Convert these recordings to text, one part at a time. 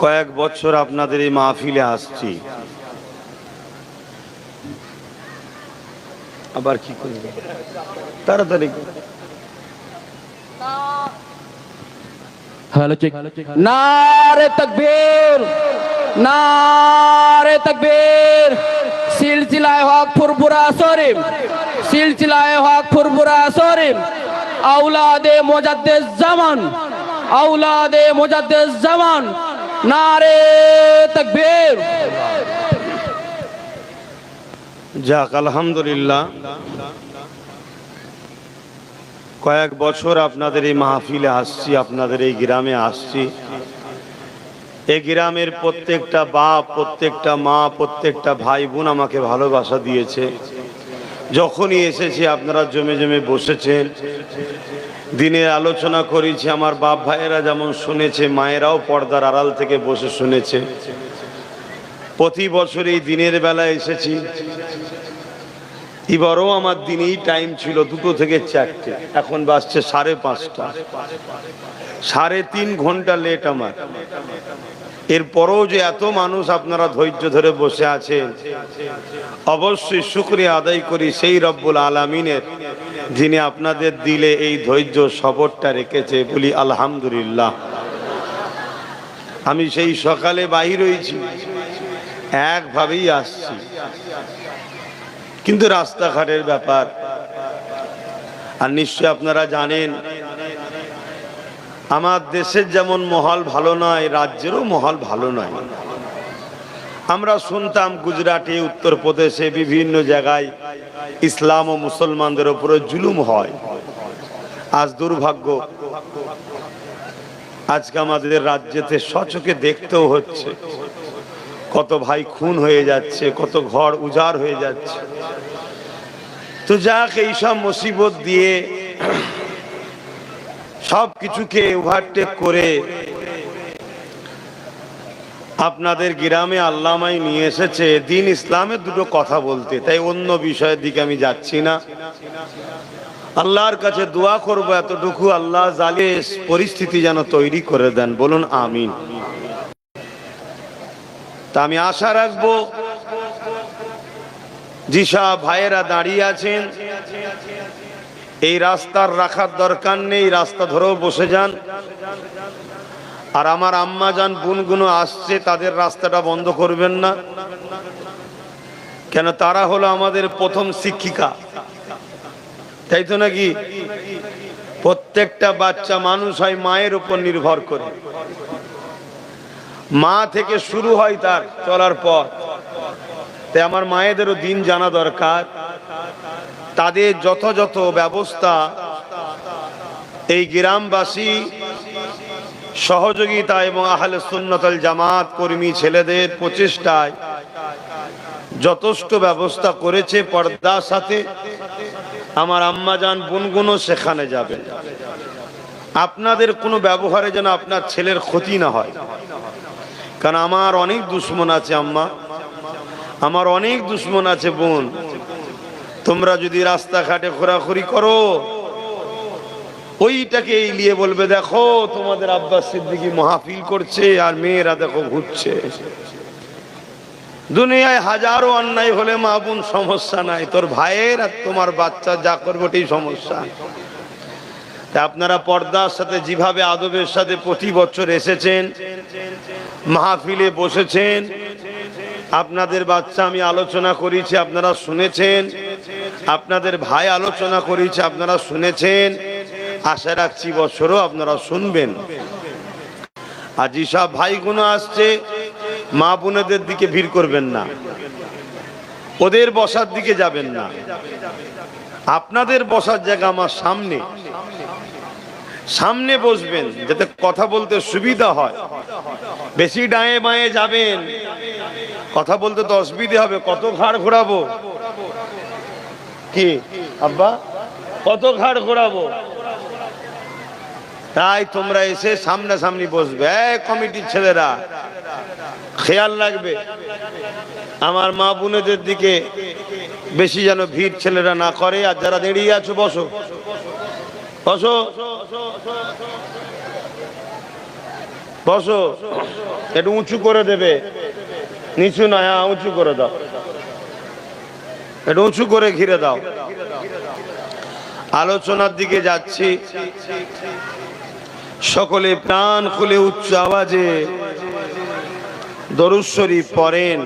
কয়েক বছর আপনাদের এই মাহফিলে আসছি, আবার কি করবে তাড়াতাড়ি। Hello check. नारे तकबीर, नारे तकबीर। सिलसिलाए हक फुरफुरा शरीफ, सिलसिलाए हक फुरफुरा शरीफ। औलादे मुजद्दिद ज़मान, औलादे मुजद्दिद ज़मान। नारे तकबीर। যাক আলহামদুলিল্লাহ, কয়েক বছর আপনাদের এই মাহফিলে আসছি, আপনাদের এই গ্রামে আসছি। এই গ্রামের প্রত্যেকটা বাপ, প্রত্যেকটা মা, প্রত্যেকটা ভাই বোন আমাকে ভালোবাসা দিয়েছে। যখনই এসেছি আপনারা জমে জমে বসেছেন, দিনের আলোচনা করেছি। আমার বাপ ভাইয়েরা যেমন শুনেছে, মায়েরাও পর্দার আড়াল থেকে বসে শুনেছে। প্রতি বছর এই দিনের বেলা এসেছি। এবারও আমার দিনেই টাইম ছিল 2টো থেকে 4টে, এখন বাজছে 5:30। 3.5 ঘন্টা লেট আমার। এরপরও যে এত মানুষ আপনারা ধৈর্য ধরে বসে আছেন, অবশ্যই শুকরিয়া আদায় করি সেই রব্বুল আলামিনের, যিনি আপনাদের দিলে এই ধৈর্য সবরটা রেখেছে। বলি আলহামদুলিল্লাহ। আমি সেই সকালে বাহির হয়েছি, একভাবেই আসছি, কিন্তু রাস্তাঘাটের ব্যাপার। আর নিশ্চয় আপনারা জানেন, আমার দেশের যেমন মহল ভালো নয়, রাজ্যেরও মহল ভালো নয়। আমরা শুনতাম গুজরাটে, উত্তরপ্রদেশে, বিভিন্ন জায়গায় ইসলাম ও মুসলমানদের উপরে জুলুম হয়। আজ দুর্ভাগ্য, আজকে আমাদের রাজ্যেতে সচক্ষে দেখতেও হচ্ছে, কত ভাই খুন হয়ে যাচ্ছে, কত ঘর উজাড় হয়ে যাচ্ছে। তো যাক, এইসব মুসিবত দিয়ে সব কিছুকে ওভারটেক করে আপনাদের গ্রামে আল্লামাই নিয়ে এসেছে দিন ইসলামের 2টো কথা বলতে। তাই অন্য বিষয়ের দিকে আমি যাচ্ছি না। আল্লাহর কাছে দোয়া করব এতটুকু, আল্লাহ জালিম পরিস্থিতি যেন তৈরি করে দেন। বলুন আমিন। তা আমি আশা রাখবো, যেসব ভাইয়েরা দাঁড়িয়ে আছেন, এই রাস্তার রাখার দরকার নেই, রাস্তা ধরেও বসে যান। আর আমার আম্মা যান বোনগুলো আসছে, তাদের রাস্তাটা বন্ধ করবেন না, কেন তারা হলো আমাদের প্রথম শিক্ষিকা, তাই তো নাকি? প্রত্যেকটা বাচ্চা মানুষ হয় মায়ের উপর নির্ভর করে। মা থেকে শুরু হয় তার চলার পথ। তাই আমার মায়েদেরও দিন জানা দরকার। তাদের যথাযথ ব্যবস্থা এই গ্রামবাসী সহযোগিতা এবং আহলে সুন্নাত ওয়াল জামাত কর্মী ছেলেদের প্রচেষ্টায় যথেষ্ট ব্যবস্থা করেছে। পর্দার সাথে আমার আম্মাজান বোনগুলো সেখানে যাবেন। আপনাদের কোনো ব্যবহারে যেন আপনার ছেলের ক্ষতি না হয়, কারণ আমার অনেক দুশ্মন আছে আম্মা, আমার অনেক দুশ্মন আছে বোন। তোমরা যদি রাস্তাঘাটে ঘোরাঘুরি করো, ওইটাকে নিয়ে বলবে দেখো তোমাদের আব্বাস সিদ্দিকী মাহফিল করছে আর মেয়েরা দেখো ঘুরছে। দুনিয়ায় হাজারো অন্যায় হলে মা বোন সমস্যা নাই, তোর ভাইয়ের আর তোমার বাচ্চা যা করবে ওটাই সমস্যা। আপনারা পর্দার সাথে যেভাবে আদবের সাথে প্রতি বছর এসেছেন, মাহফিলে বসেছেন, আপনাদের বাচ্চা আমি আলোচনা করেছি, আপনারা শুনেছেন, আপনাদের ভাই আলোচনা করেছে, আপনারা শুনেছেন। আশা রাখছি বছরও আপনারা শুনবেন। আর যেসব ভাইগুলো আসছে, মা বোনেদের দিকে ভিড় করবেন না, ওদের বসার দিকে যাবেন না। আপনাদের বসার জায়গা আমার সামনে, সামনে বসবেন যাতে কথা বলতে সুবিধা হয়। বেশি ডায়ে বাঁয়ে যাবেন, কথা বলতে তো অসুবিধা হবে। কত ঘাড় ঘোরাবো কি আব্বা, কত ঘাড় ঘোরাবো? তাই তোমরা এসে সামনাসামনি বসবে। কমিটির ছেলেরা খেয়াল রাখবে আমার মা বোনেদের দিকে বেশি যেন ভিড় ছেলেরা না করে। আর যারা দাঁড়িয়ে আছো বসো, বসো। বসো, একটু উঁচু করে দেবে, নিচু নয়, উঁচু করে দাও, একটু উঁচু করে ঘিরে দাও। আলোচনার দিকে যাচ্ছি, সকলে প্রাণ খুলে উচ্চ আওয়াজে দরুদ শরীফ পড়েন।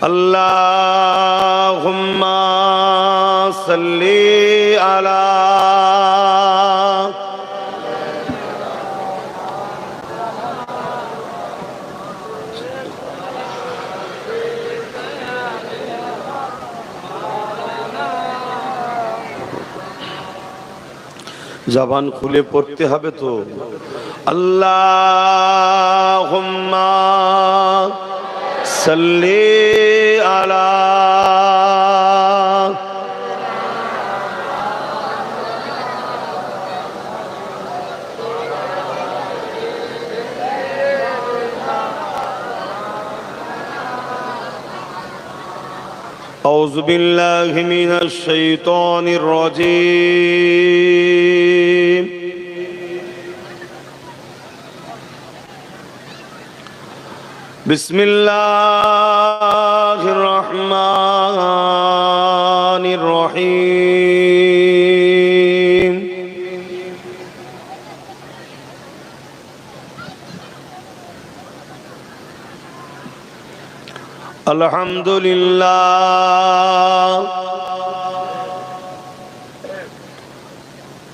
আল্লাহুম্মা সাল্লি আলা জবান খুলে পড়তে হবে তো। আল্লাহুম্মা সাল্লি আলা أعوذ بالله من الشيطان الرجيم بسم الله الرحمن الرحيم الحمد لله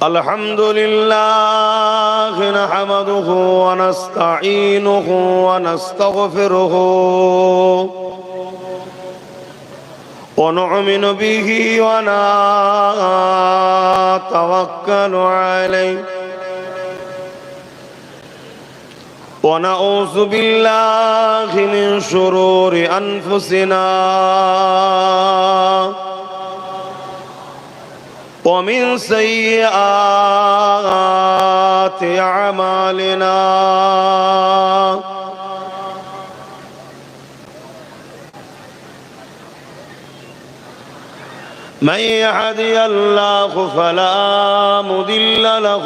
الحمد لله نحمده ونستعينه ونستغفره ونؤمن به ونتوكل عليه ونعوذ بالله من شرور أنفسنا ومن سيئات أعمالنا من يهدي الله فلا مضل له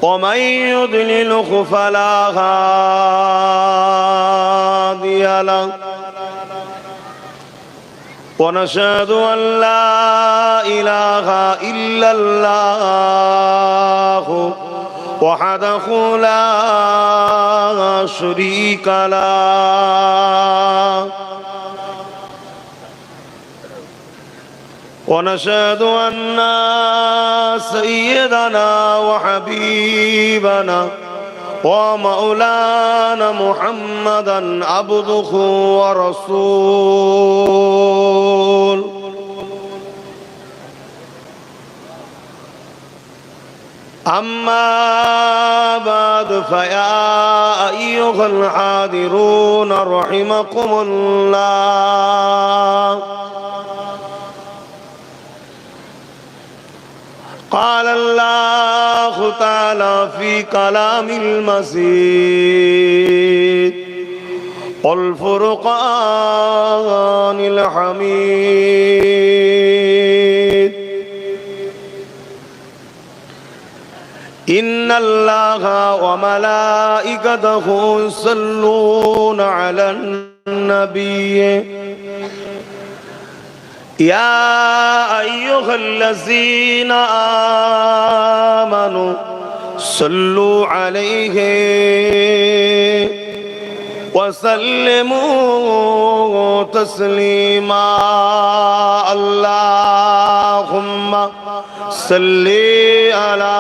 ومن يضلله فلا هادي له ونشهد أن لا إله إلا الله وحده لا شريك له ونشهد أن سيدنا وحبيبنا ومولانا محمدا عبده ورسول أما بعد فيا أيها الحاضرون رحمكم الله قال الله تعالى في كلام المجيد والفرقان الحميد إن الله وملائكته يصلون على النبي يا أيها الذين آمنوا صلوا عليه وسلموا تسليما اللهم صل على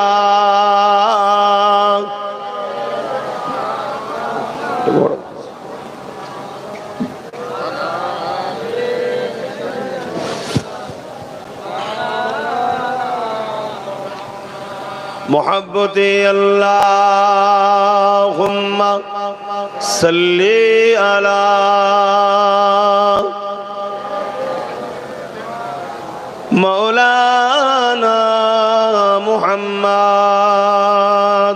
محبتي اللهم صل على مولانا محمد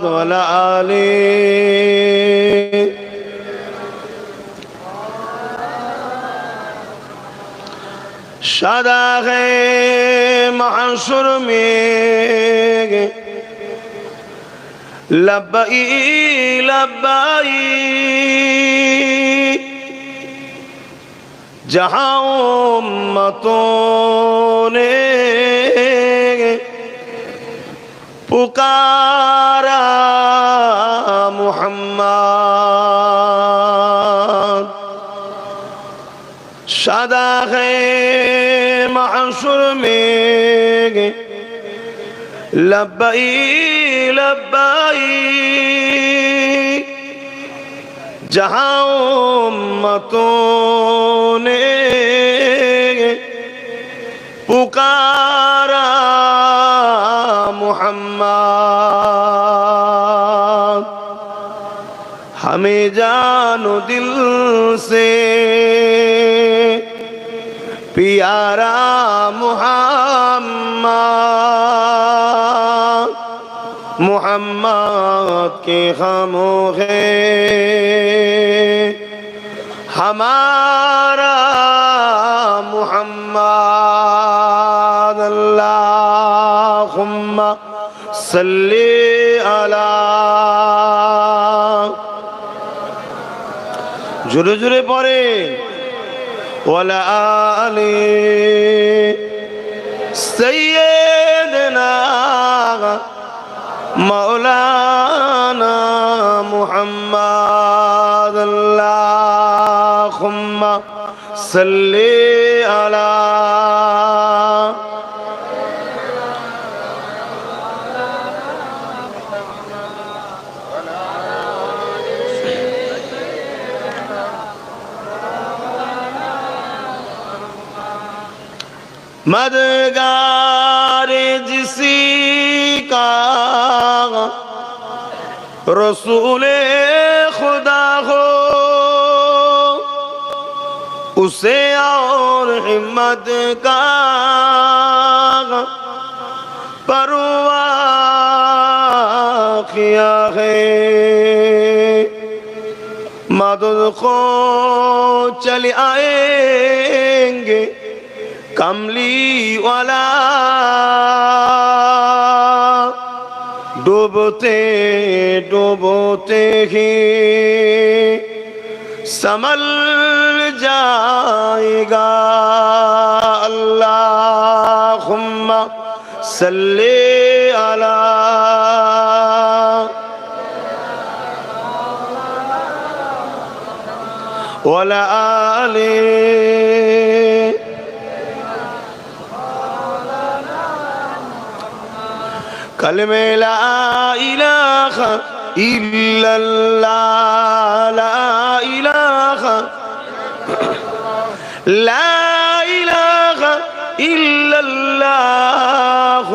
وعلى آله شدا ہے محشر میں लब्बई लब्बई जहां उम्मतों ने पुकारा मुहम्मद सदा है महशर में लब्बई लब्बई जहां उम्मतों ने पुकारा मुहम्मद हमें जानो दिल से प्यारा मुहम्मद मुहम्मद के खामों है हमारा मुहम्मद अल्लाहुम्मा सल्ली अला जुरे जुरे पड़े वाला आले सैयदना मौलाना मुहम्मद अल्लाहुम्मा सल्ली अला मदगार जिसी का रसूले खुदा हो उसे और हिम्मत का परवाह किया है मदद को चले आएंगे कमली वाला डूबते डूबते ही संभल जाएगा अल्लाहुम्मा सल्ली अला वला आले कलमे ला इलाहा इल्लल्लाह ला इलाहा इल्लल्लाह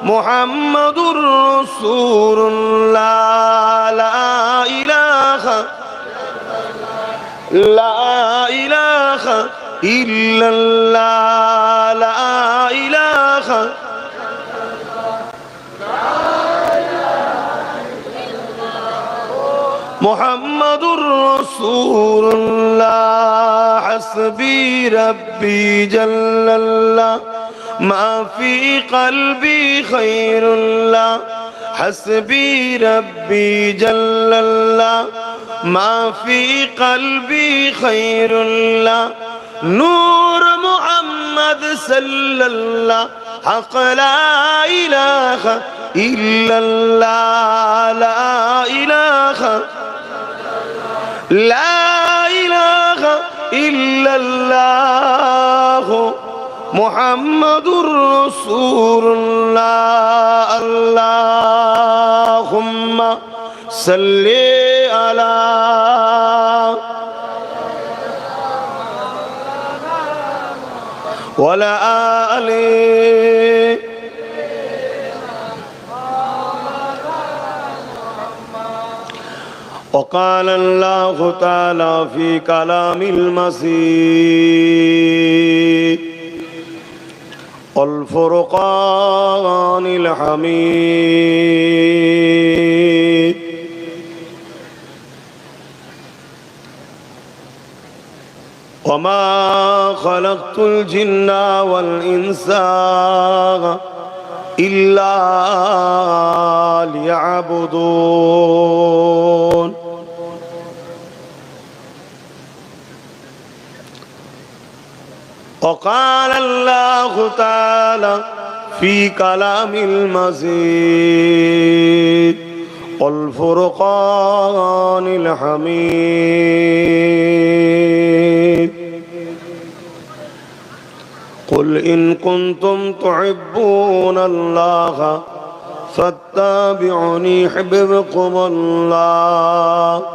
मुहम्मदुर रसूलुल्लाह ला इलाहा इल्लल्लाह ला इलाहा मुहम्मदुर रसूलुल्लाह हस्बी रब्बी जल्लल्लाह मा फी क़ल्बी खैरुल्लाह हस्बी रब्बी जल्लल्लाह मा फी क़ल्बी खैरुल्लाह नूर मुहम्मद सल्लल्लाह हक़ ला इलाहा इल्लल्लाह ला इलाहा इल्लल्लाह मुहम्मदुर रसूलुल्लाह अल्लाहुम्मा सल्ली अला वला आले وقال الله تعالى في كلام المسيح والفرقان الحميد وما خلقت الجن والإنس إلا ليعبدون وقال الله تعالى في كلام المزيد والفرقان الحميد قل إن كنتم تحبون الله فاتبعوني يحببكم الله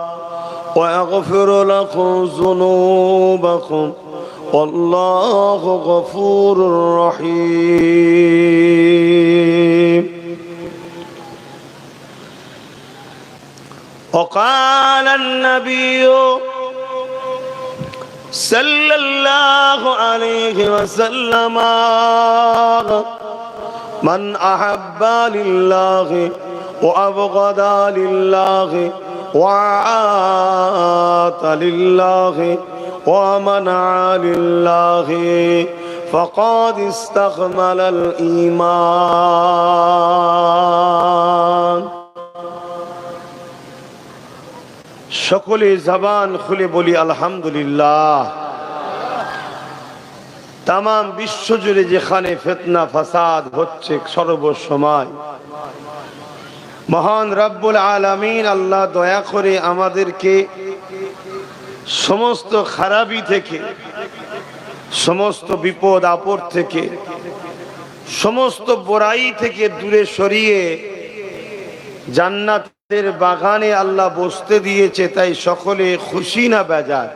ويغفر لكم ذنوبكم والله غفور رحيم وقال النبي صلى الله عليه وسلم من أحب لله وأبغض لله وعات لله ومنع لله فقد استكمل الإيمان সকলে জবান খুলে বলি আলহামদুলিল্লাহ। তামাম বিশ্ব জুড়ে যেখানে ফিতনা ফাসাদ হচ্ছে সর্বসময়, মহান রব্বুল আলামিন আল্লাহ দয়া করে আমাদেরকে সমস্ত খারাপি থেকে, সমস্ত বিপদ আপদ থেকে, সমস্ত বড়াই থেকে দূরে সরিয়ে জান্নাতের বাগানে আল্লাহ বসতে দিয়েছে, তাই সকলে খুশি না বেজার?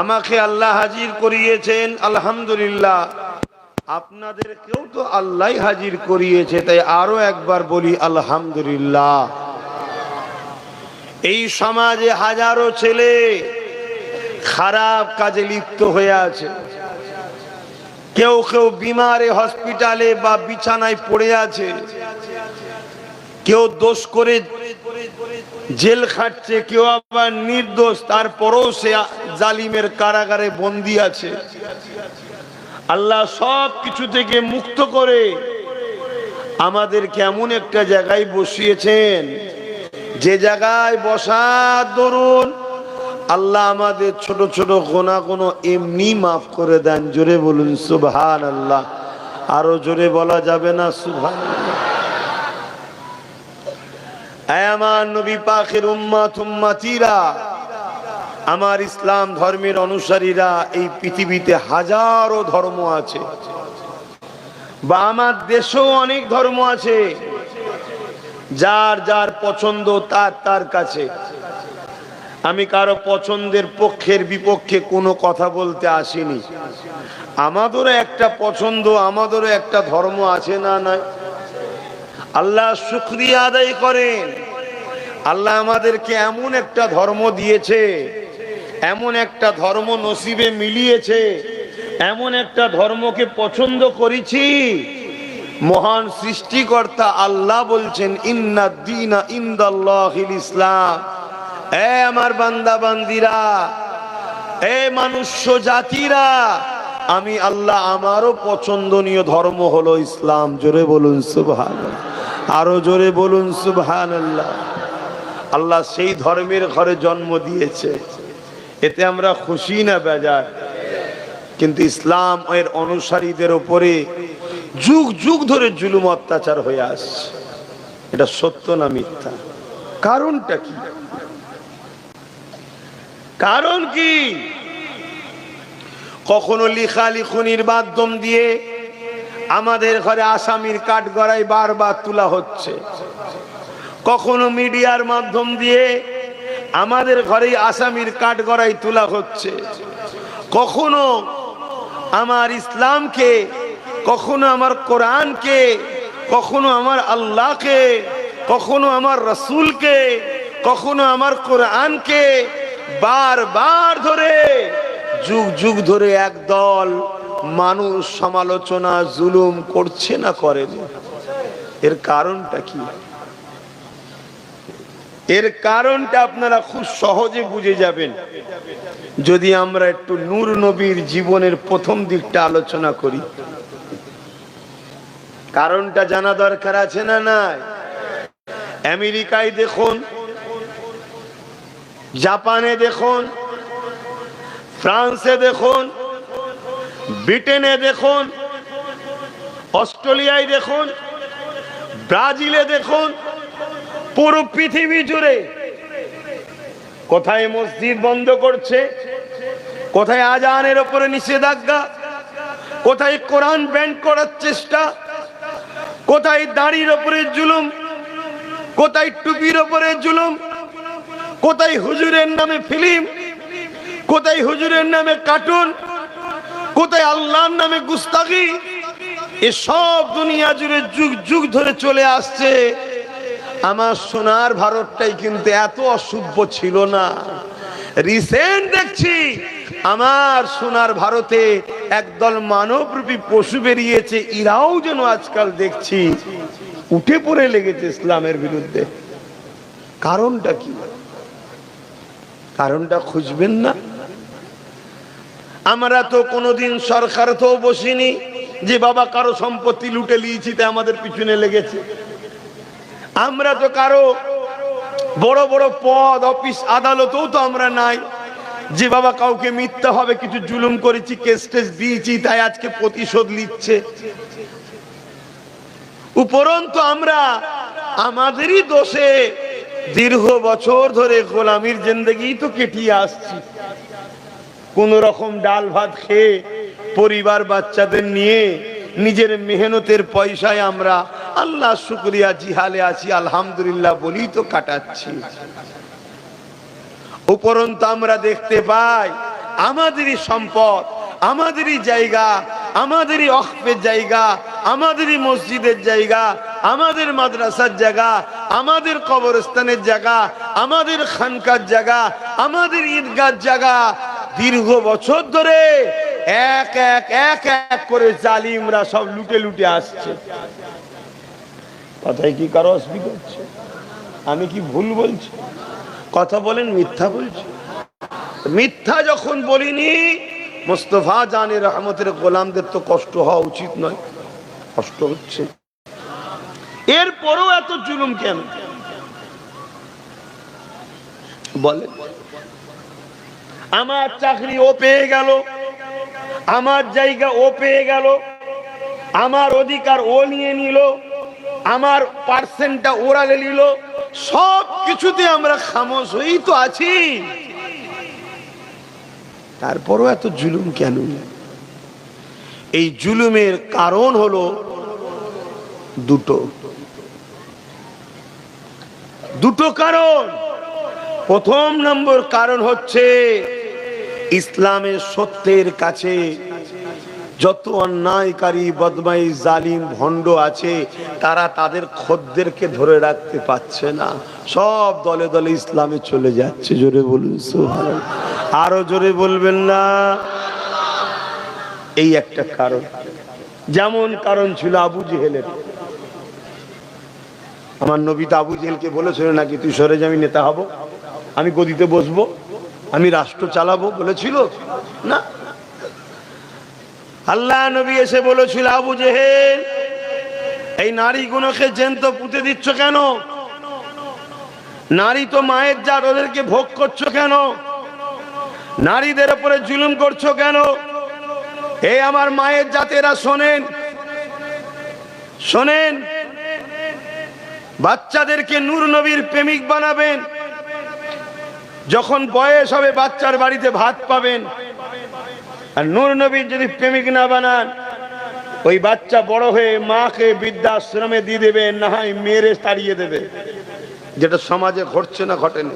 আমাকে আল্লাহ হাজির করিয়েছেন আলহামদুলিল্লাহ, আপনাদেরকেও তো আল্লাহ হাজির করিয়েছে, তাই আরো একবার বলি আলহামদুলিল্লাহ। এই সমাজে হাজারো ছেলে খারাপ কাজে লিপ্ত হয়ে আছে, কেউ কেউ বিমারে হসপিটালে বা বিছানায় পড়ে আছে, কেউ দোষ করে জেল খাটছে, কেউ আবার নির্দোষ তারপরেও সে জালিমের কারাগারে বন্দী আছে। আল্লাহ সব কিছু থেকে মুক্ত করে আমাদেরকে এমন একটা জায়গায় বসিয়েছেন, যে জায়গায় বসার দরুন আল্লাহ আমাদের ছোট ছোট গুনাহ এমনি মাফ করে দেন। জোরে বলুন সুবহানাল্লাহ। আরো জোরে বলা যাবে না সুবহানাল্লাহ? আমার নবী পাকের উম্মত উম্মতিরা, আমার ইসলাম ধর্মের অনুসারীরা, এই পৃথিবীতে হাজারো ধর্ম আছে, বা আমার দেশেও অনেক ধর্ম আছে, যার যার পছন্দ তার তার কাছে। আমি কারো পছন্দের পক্ষের বিপক্ষে কোনো কথা বলতে আসিনি। আমাদেরও একটা পছন্দ, আমাদেরও একটা ধর্ম আছে না নাই? আল্লাহ শুকরিয়া আদায় করেন, আল্লাহ আমাদেরকে এমন একটা ধর্ম দিয়েছে, এমন একটা ধর্ম নসিবে মিলিয়েছে, এমন একটা ধর্মকে পছন্দ করেছি। মহান সৃষ্টিকর্তা আল্লাহ বলছেন ইন্নাদ দীনা ইনদাল্লাহিল ইসলাম। এ আমার বান্দা বান্দিরা, এ মনুষ্য জাতিরা, আমি আল্লাহ আমারও পছন্দনীয় ধর্ম হলো ইসলাম। জোরে বলুন সুবহানাল্লাহ। আরো জোরে বলুন সুবহানাল্লাহ। আল্লাহ সেই ধর্মের ঘরে জন্ম দিয়েছে, এতে আমরা খুশি না বেজার? কিন্তু ইসলাম এর অনুসারীদের উপরে যুগ যুগ ধরে জুলুম অত্যাচার হয়ে আসছে। এটা সত্য না মিথ্যা? কারণটা কি? কারণ কি? কখনো লিখালিখুনির মাধ্যম দিয়ে আমাদের ঘরে আসামির কাঠগড়াই বারবার তোলা হচ্ছে, কখনো মিডিয়ার মাধ্যম দিয়ে আমাদের ঘরে আসামির কাঠগড়াই তোলা হচ্ছে, কখনো আমার ইসলামকে, কখনো আমার কোরআনকে, কখনো আমার আল্লাহকে, কখনো আমার রসুলকে, কখনো আমার কোরআনকে বারবার ধরে যুগ যুগ ধরে একদল মানুষ সমালোচনা জুলুম করছে না করেন? এর কারণটা কি? এর কারণটা আপনারা খুব সহজে বুঝে যাবেন যদি আমরা একটু নূর নবীর জীবনের প্রথম দিকটা আলোচনা করি। কারণটা জানা দরকার আছে না নাই? আমেরিকায় দেখুন, জাপানে দেখুন, ফ্রান্সে দেখুন, ব্রিটেনে দেখুন, অস্ট্রেলিয়ায় দেখুন, ব্রাজিলে দেখুন, পুরো পৃথিবী জুড়ে কোথায় মসজিদ বন্ধ করছে, কোথায় আজানের উপরে নিষেধাজ্ঞা, কোথায় কোরআন ব্যান করার চেষ্টা, কোথায় দাড়ির উপরে জুলুম, কোথায় টুপির উপরে জুলুম, কোথায় হুজুরের নামে ফিল্ম, কোথায় হুজুরের নামে কার্টুন, কোথায় আল্লাহর নামে গুস্তাখি। এসব দুনিয়া জুড়ে যুগ যুগ ধরে চলে আসছে। আমার সোনার ভারতটাই কিন্তু এত অসভ্য ছিল না। রিসেন্ট দেখছি আমার সোনার ভারতে একদল মানবরূপী পশু বেরিয়েছে, এরাও যেন আজকাল দেখছি উঠে পড়ে লেগেছে ইসলামের বিরুদ্ধে। কারণটা কি? কারণটা খুঁজবেন না? আমরা তো কোনোদিন সরকার তো বসিনি যে বাবা কারো সম্পত্তি লুটে নিয়েছি তাই আমাদের পিছনে লেগেছে। আমরা তো কারো বড় বড় পদ, অফিস, আদালতেও তো আমরা নাই যে বাবা কাউকে মিথ্যা হবে কিছু জুলুম করেছি, কেস টেস দিয়েছি তাই আজকে প্রতিশোধ নিচ্ছে। উপরন্তু আমরা আমাদেরই দোষে দীর্ঘ বছর ধরে গোলামির জিন্দেগি তো কেটিয়ে আসছি। কোন রকম ডাল ভাত খেয়ে পরিবার বাচ্চাদের নিয়ে নিজের মেহনতের পয়সায় আমরা আল্লাহ শুকরিয়া জিহালে আছি, আলহামদুলিল্লাহ বলি তো কাটাচ্ছি। উপরন্তু আমরা দেখতে পাই আমাদেরই সম্পদ, আমাদেরই জায়গা, আমাদেরই ওয়াকফের জায়গা, আমাদেরই মসজিদের জায়গা, আমাদের মাদ্রাসার জায়গা, আমাদের কবরস্থানের জায়গা, আমাদের খানকার জায়গা, আমাদের ঈদগার জায়গা দীর্ঘ বছর ধরে এক এক এক এক করে জালিমরা সব লুটে লুটে আসছে। কথায় কি কারো অসুবিধা হচ্ছে? আমি কি ভুল বলছি? কথা বলেন মিথ্যা বলছি? মিথ্যা যখন বলিনি, মুস্তাফা জানে রহমতের গোলামদের তো কষ্ট হওয়া উচিত নয়, কষ্ট হচ্ছে। এরপরও এত জুলুম কেন বলে? আমার চাকরি ও পেয়ে গেল, আমার জায়গা ও পেয়ে গেল, আমার অধিকার ও নিয়ে নিল, আমার পার্সেন্টটা ওরা নিল, সব কিছুতে আমরা খামোশ হয়েই তো আছি। তারপরও এত জুলুম কেন? এই জুলুমের কারণ হলো দুটো কারণ। প্রথম নম্বর কারণ হচ্ছে ইসলামের সত্যের কাছে যত অন্যায়কারী, বদমাই, জালিম, ভণ্ড আছে তারা তাদের খদ্দেরকে ধরে রাখতে পারছে না, সব দলে দলে ইসলামে চলে যাচ্ছে। জোরে বলুন সুবহানাল্লাহ। আরো জোরে বলবেন না? এই একটা কারণ। যেমন কারণ ছিল আবু জেহেলের। আমার নবী তো আবু জেহেলকে বলেছিল নাকি তুই সরে যা, আমি নেতা হব, আমি গদিতে বসবো, আমি রাষ্ট্র চালাবো, বলেছিল না? আল্লাহ নবী এসে বলেছিল আবু জেহেল এই নারীগুলোকে জ্যান্ত পুঁতে দিচ্ছ কেন? নারী তো মায়ের জাত, ওদেরকে ভোগ করছো কেন? নারীদের উপরে জুলুম করছো কেন? এই আমার মায়ের জাতেরা শোনেন, শোনেন, বাচ্চাদেরকে নূর নবীর প্রেমিক বানাবেন, যখন বয়স হবে বাচ্চার বাড়িতে ভাত পাবেন। আর নূর নবীর যদি প্রেমিক না বানান, ওই বাচ্চা বড় হয়ে মাকে বৃদ্ধাশ্রমে দিয়ে দেবে, না হয় মেরে তাড়িয়ে দেবে, যেটা সমাজে ঘটছে না ঘটেনি?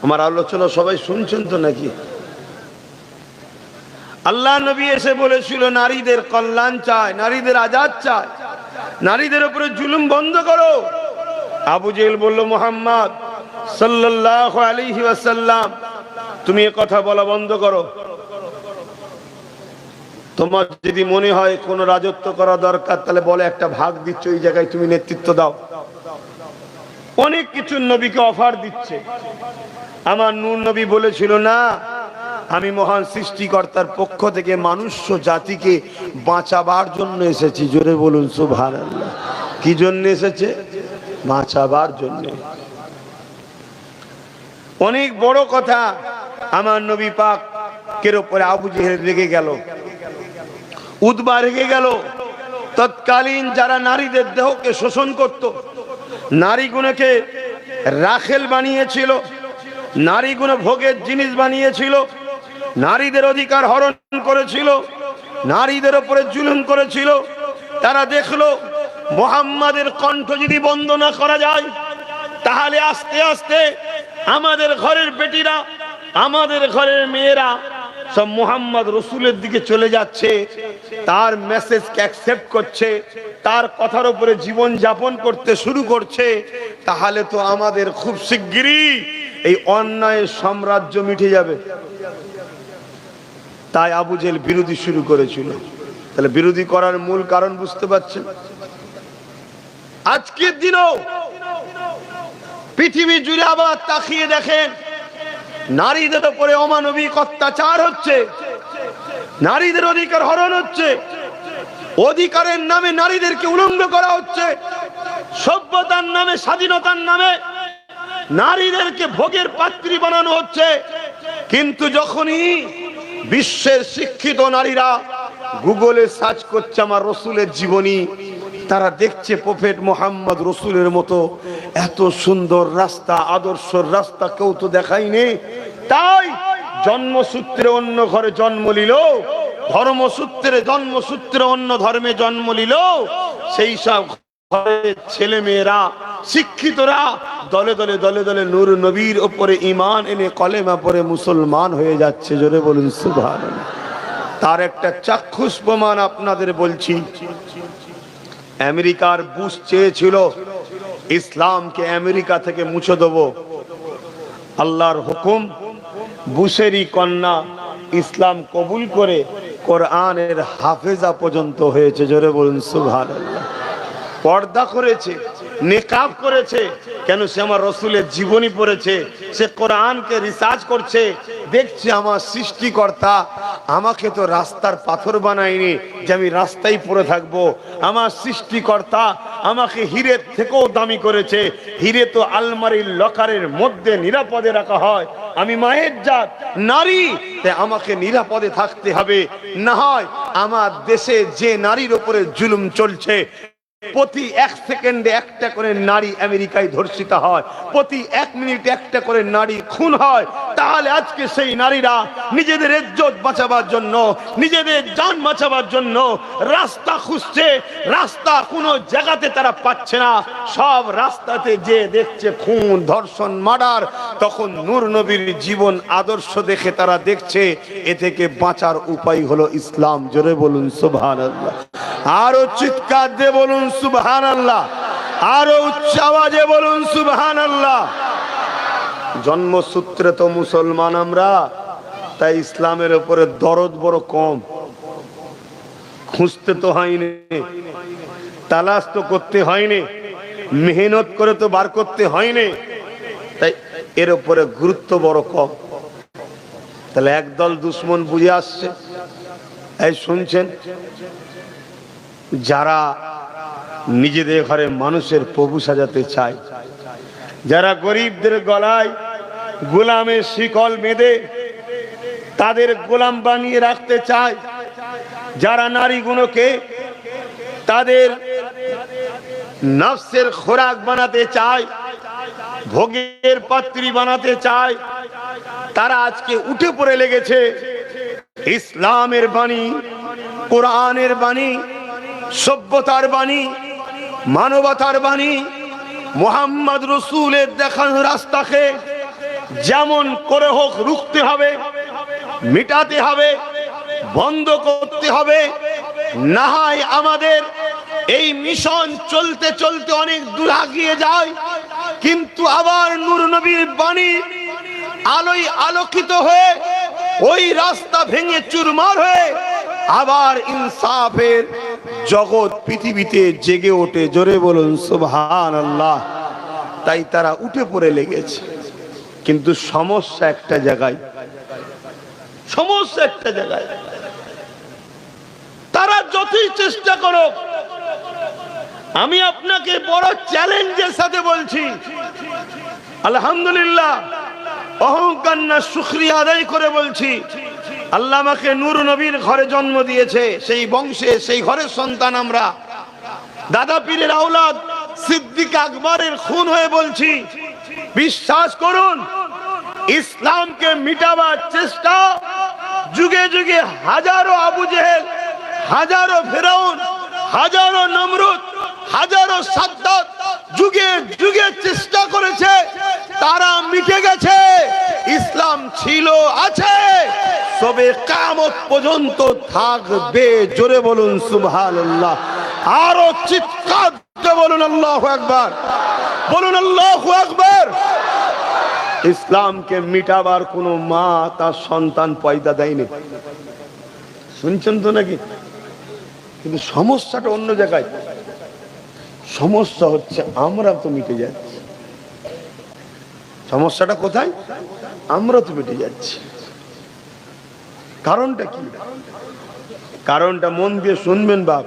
আমার আলোচনা সবাই শুনছেন তো নাকি? আল্লাহ নবী এসে বলেছিল নারীদের কল্যাণ চায়, নারীদের আজাদ চায়, নারীদের উপরে জুলুম বন্ধ করো। আবু জেহেল বলল মুহাম্মদ সাল্লাল্লাহু আলাইহি ওয়াসাল্লাম তুমি এ কথা বলা বন্ধ করো। তোমার যদি মনে হয় কোন রাজত্ব করা দরকার তাহলে বলে একটা ভাগ দিচ্ছ, ওই জায়গায় তুমি নেতৃত্ব দাও। অনেক কিছু নবীকে অফার দিচ্ছে। আমার নূর নবী বলেছিল না, আমি মহান সৃষ্টিকর্তার পক্ষ থেকে মানুষ জাতিকে বাঁচাবার জন্য এসেছি। জোরে বলুন সুবহানাল্লাহ। কি জন্য এসেছে? বাঁচাবার জন্য। অনেক বড় কথা। আমার নবী পাকের উপরে আবু জেহেল রেগে গেল, উতবা রেগে গেল। তৎকালীন যারা নারীদের দেহকে শোষণ করত, নারীগুলোকে রাখেল বানিয়েছিল, নারীগুলো ভোগের জিনিস বানিয়েছিল, নারীদের অধিকার হরণ করেছিল, নারীদের উপরে জুলুম করেছিল, তারা দেখলো মুহাম্মাদের কণ্ঠ যদি বন্ধ না করা যায় তাহলে আস্তে আস্তে আমাদের ঘরের বেটিরা, আমাদের ঘরের মেয়েরা সব মুহাম্মদ রসুলের দিকে চলে যাচ্ছে, তার মেসেজকে অ্যাকসেপ্ট করছে, তার কথার উপরে জীবন যাপন করতে শুরু করছে, তাহলে তো আমাদের খুব শিগগিরই এই অন্যায়ের সাম্রাজ্য মিটে যাবে। তাই আবু জেহেল বিরোধী শুরু করেছিল। তাহলে বিরোধী করার মূল কারণ বুঝতে পারছেন? আজকের দিনও পৃথিবী জুড়ে আবার তাকিয়ে দেখেন, নারীদের উপরে অমানবিক অত্যাচার হচ্ছে, নারীদের অধিকার হরণ হচ্ছে, অধিকারের নামে নারীদেরকে উলঙ্গ করা হচ্ছে, সভ্যতার নামে, স্বাধীনতার নামে নারীদেরকে ভোগের পাত্রী বানানো হচ্ছে। কিন্তু যখনই বিশ্বের শিক্ষিত নারীরা গুগলে সার্চ করছে আমার রসুলের জীবনী, তারা দেখছে প্রফেট মুহাম্মদ রসুলের মতো এত সুন্দর রাস্তা, আদর্শের রাস্তা কেউ তো দেখায়নি। তাই জন্মসূত্রে অন্য ঘরে জন্ম নিল, ধর্মসূত্রে জন্মসূত্রে অন্য ধর্মে জন্ম নিল, সেই সব ছেলে মেয়েরা, শিক্ষিতরা দলে দলে দলে দলে নূর নবীর উপরে ঈমান এনে কলেমা পড়ে মুসলমান হয়ে যাচ্ছে। জোরে বলুন সুবহানাল্লাহ। তার একটা চাক্ষুষ প্রমাণ আপনাদের বলছি। আমেরিকার বুশ চেয়েছিল ইসলামকে আমেরিকা থেকে মুছে দেব। আল্লাহর হুকুম, বুশেরই কন্যা ইসলাম কবুল করে কোরআনের হাফেজা পর্যন্ত হয়েছে। জোরে বলুন সুবহানাল্লাহ। পর্দা করেছে, নেকাব করেছে, কেন? সে আমার রসুলের জীবনী পড়েছে, সে কোরআনকে রিসার্চ করছে, দেখছে আমার সৃষ্টিকর্তা আমাকে তো রাস্তার পাথর বানায়নি যে আমি রাস্তায় পড়ে থাকবো। আমার সৃষ্টিকর্তা আমাকে হীরের থেকেও দামি করেছে। হীরে তো আলমারির লকারের মধ্যে নিরাপদে রাখা হয়। আমি মায়ের জাত, নারী, তাই আমাকে নিরাপদে থাকতে হবে। না হয় আমার দেশে যে নারীর উপরে জুলুম চলছে, প্রতি 1 সেকেন্ডে একটা করে নারী আমেরিকায় ধর্ষিত হয়, প্রতি 1 মিনিটে একটা করে নারী খুন হয়, তাহলে আজকে সেই নারীরা নিজেদের ইজ্জত বাঁচাবার জন্য, নিজেদের জান বাঁচাবার জন্য রাস্তা খুঁজছে। রাস্তা কোনো জায়গাতে তারা পাচ্ছে না, সব রাস্তাতে যে দেখছে খুন, ধর্ষণ, মার্ডার। তখন নূর নবীর জীবন আদর্শ দেখে তারা দেখছে এ থেকে বাঁচার উপায় হলো ইসলাম। জোরে বলুন সুবহানাল্লাহ। আরো চিৎকার দিয়ে বলুন সুবহানাল্লাহ, আরো উচ্চ আওয়াজে বলুন সুবহানাল্লাহ। জন্মসূত্রে তো মুসলমান আমরা, তাই ইসলামের উপরে দরদ বড় কম। খুঁজতে তো হয়নি, তালাশ তো করতে হয়নি, মেহনত করে তো বার করতে হয়নি, তাই এর উপরে গুরুত্ব বড় কম। তাহলে একদল দুশ্মন বুঝে আসছে। এই শুনছেন, যারা নিজেদের ঘরে মানুষের প্রভু সাজাতে চায়, যারা গরিবদের গলায় গোলামের শিকল বেঁধে তাদের গোলাম বানিয়ে রাখতে চায়, যারা নারীগুলোকে তাদের নফসের খোরাক বানাতে চায়, ভোগের পাত্রী বানাতে চায়, তারা আজকে উঠে পড়ে লেগেছে ইসলামের বাণী, কোরআনের বাণী, সভ্যতার বাণী, মানবতার বাণী, মুহাম্মদ রসুলের দেখানো রাস্তাকে যেমন করে হোক রুখতে হবে, মিটাতে হবে, বন্ধ করতে হবে। না হয় আমাদের এই মিশন চলতে চলতে অনেক দূর এগিয়ে যায়, কিন্তু আবার নূর নবীর বাণী আলোয় আলোকিত হয়ে ওই রাস্তা ভেঙে চুরমার হয়ে আবার ইনসাফের জগৎ পৃথিবীতে জেগে ওঠে। জোরে বলুন সুবহানাল্লাহ। তাই তারা উঠে পড়ে লেগেছে, কিন্তু সমস্যা একটা জায়গায়। সমস্যা একটা জায়গায়। তারা যতই চেষ্টা করো, আমি আপনাকে বড় চ্যালেঞ্জের সাথে বলছি, আলহামদুলিল্লাহ, অহংকার না শুকরিয়া আদায় করে বলছি, আল্লাহ আমাকে নূর নবীর ঘরে জন্ম দিয়েছে, সেই বংশে সেই ঘরের সন্তান আমরা, দাদা পীরের আওলাদ, সিদ্দিক আকবরের খুন হয়ে বলছি, বিশ্বাস করুন, ইসলামকে মিটাবার চেষ্টা যুগে যুগে হাজারো আবু জেহেল, হাজারো ফেরাউন, হাজারো নমরুদ, হাজারো সাদ্দাত যুগে যুগে চেষ্টা করেছে, তারা মিটে গেছে। ইসলাম ছিল, আছে, তবে কিয়ামত পর্যন্ত থাকবে। জোরে বলুন সুবহানাল্লাহ, আরো চিৎকার দিয়ে বলুন আল্লাহু আকবার, বলুন আল্লাহু আকবার। ইসলামকে মিটাবার কোন মা তার সন্তান পয়দা দেয়নি, শুনছেন তো নাকি? কিন্তু সমস্যাটা অন্য জায়গায়। সমস্যা হচ্ছে আমরা তো মিটে যাচ্ছি। সমস্যাটা কোথায়? আমরা তো মিটে যাচ্ছি। কারণটা কি? কারণটা মন দিয়ে শুনবেন বাপ,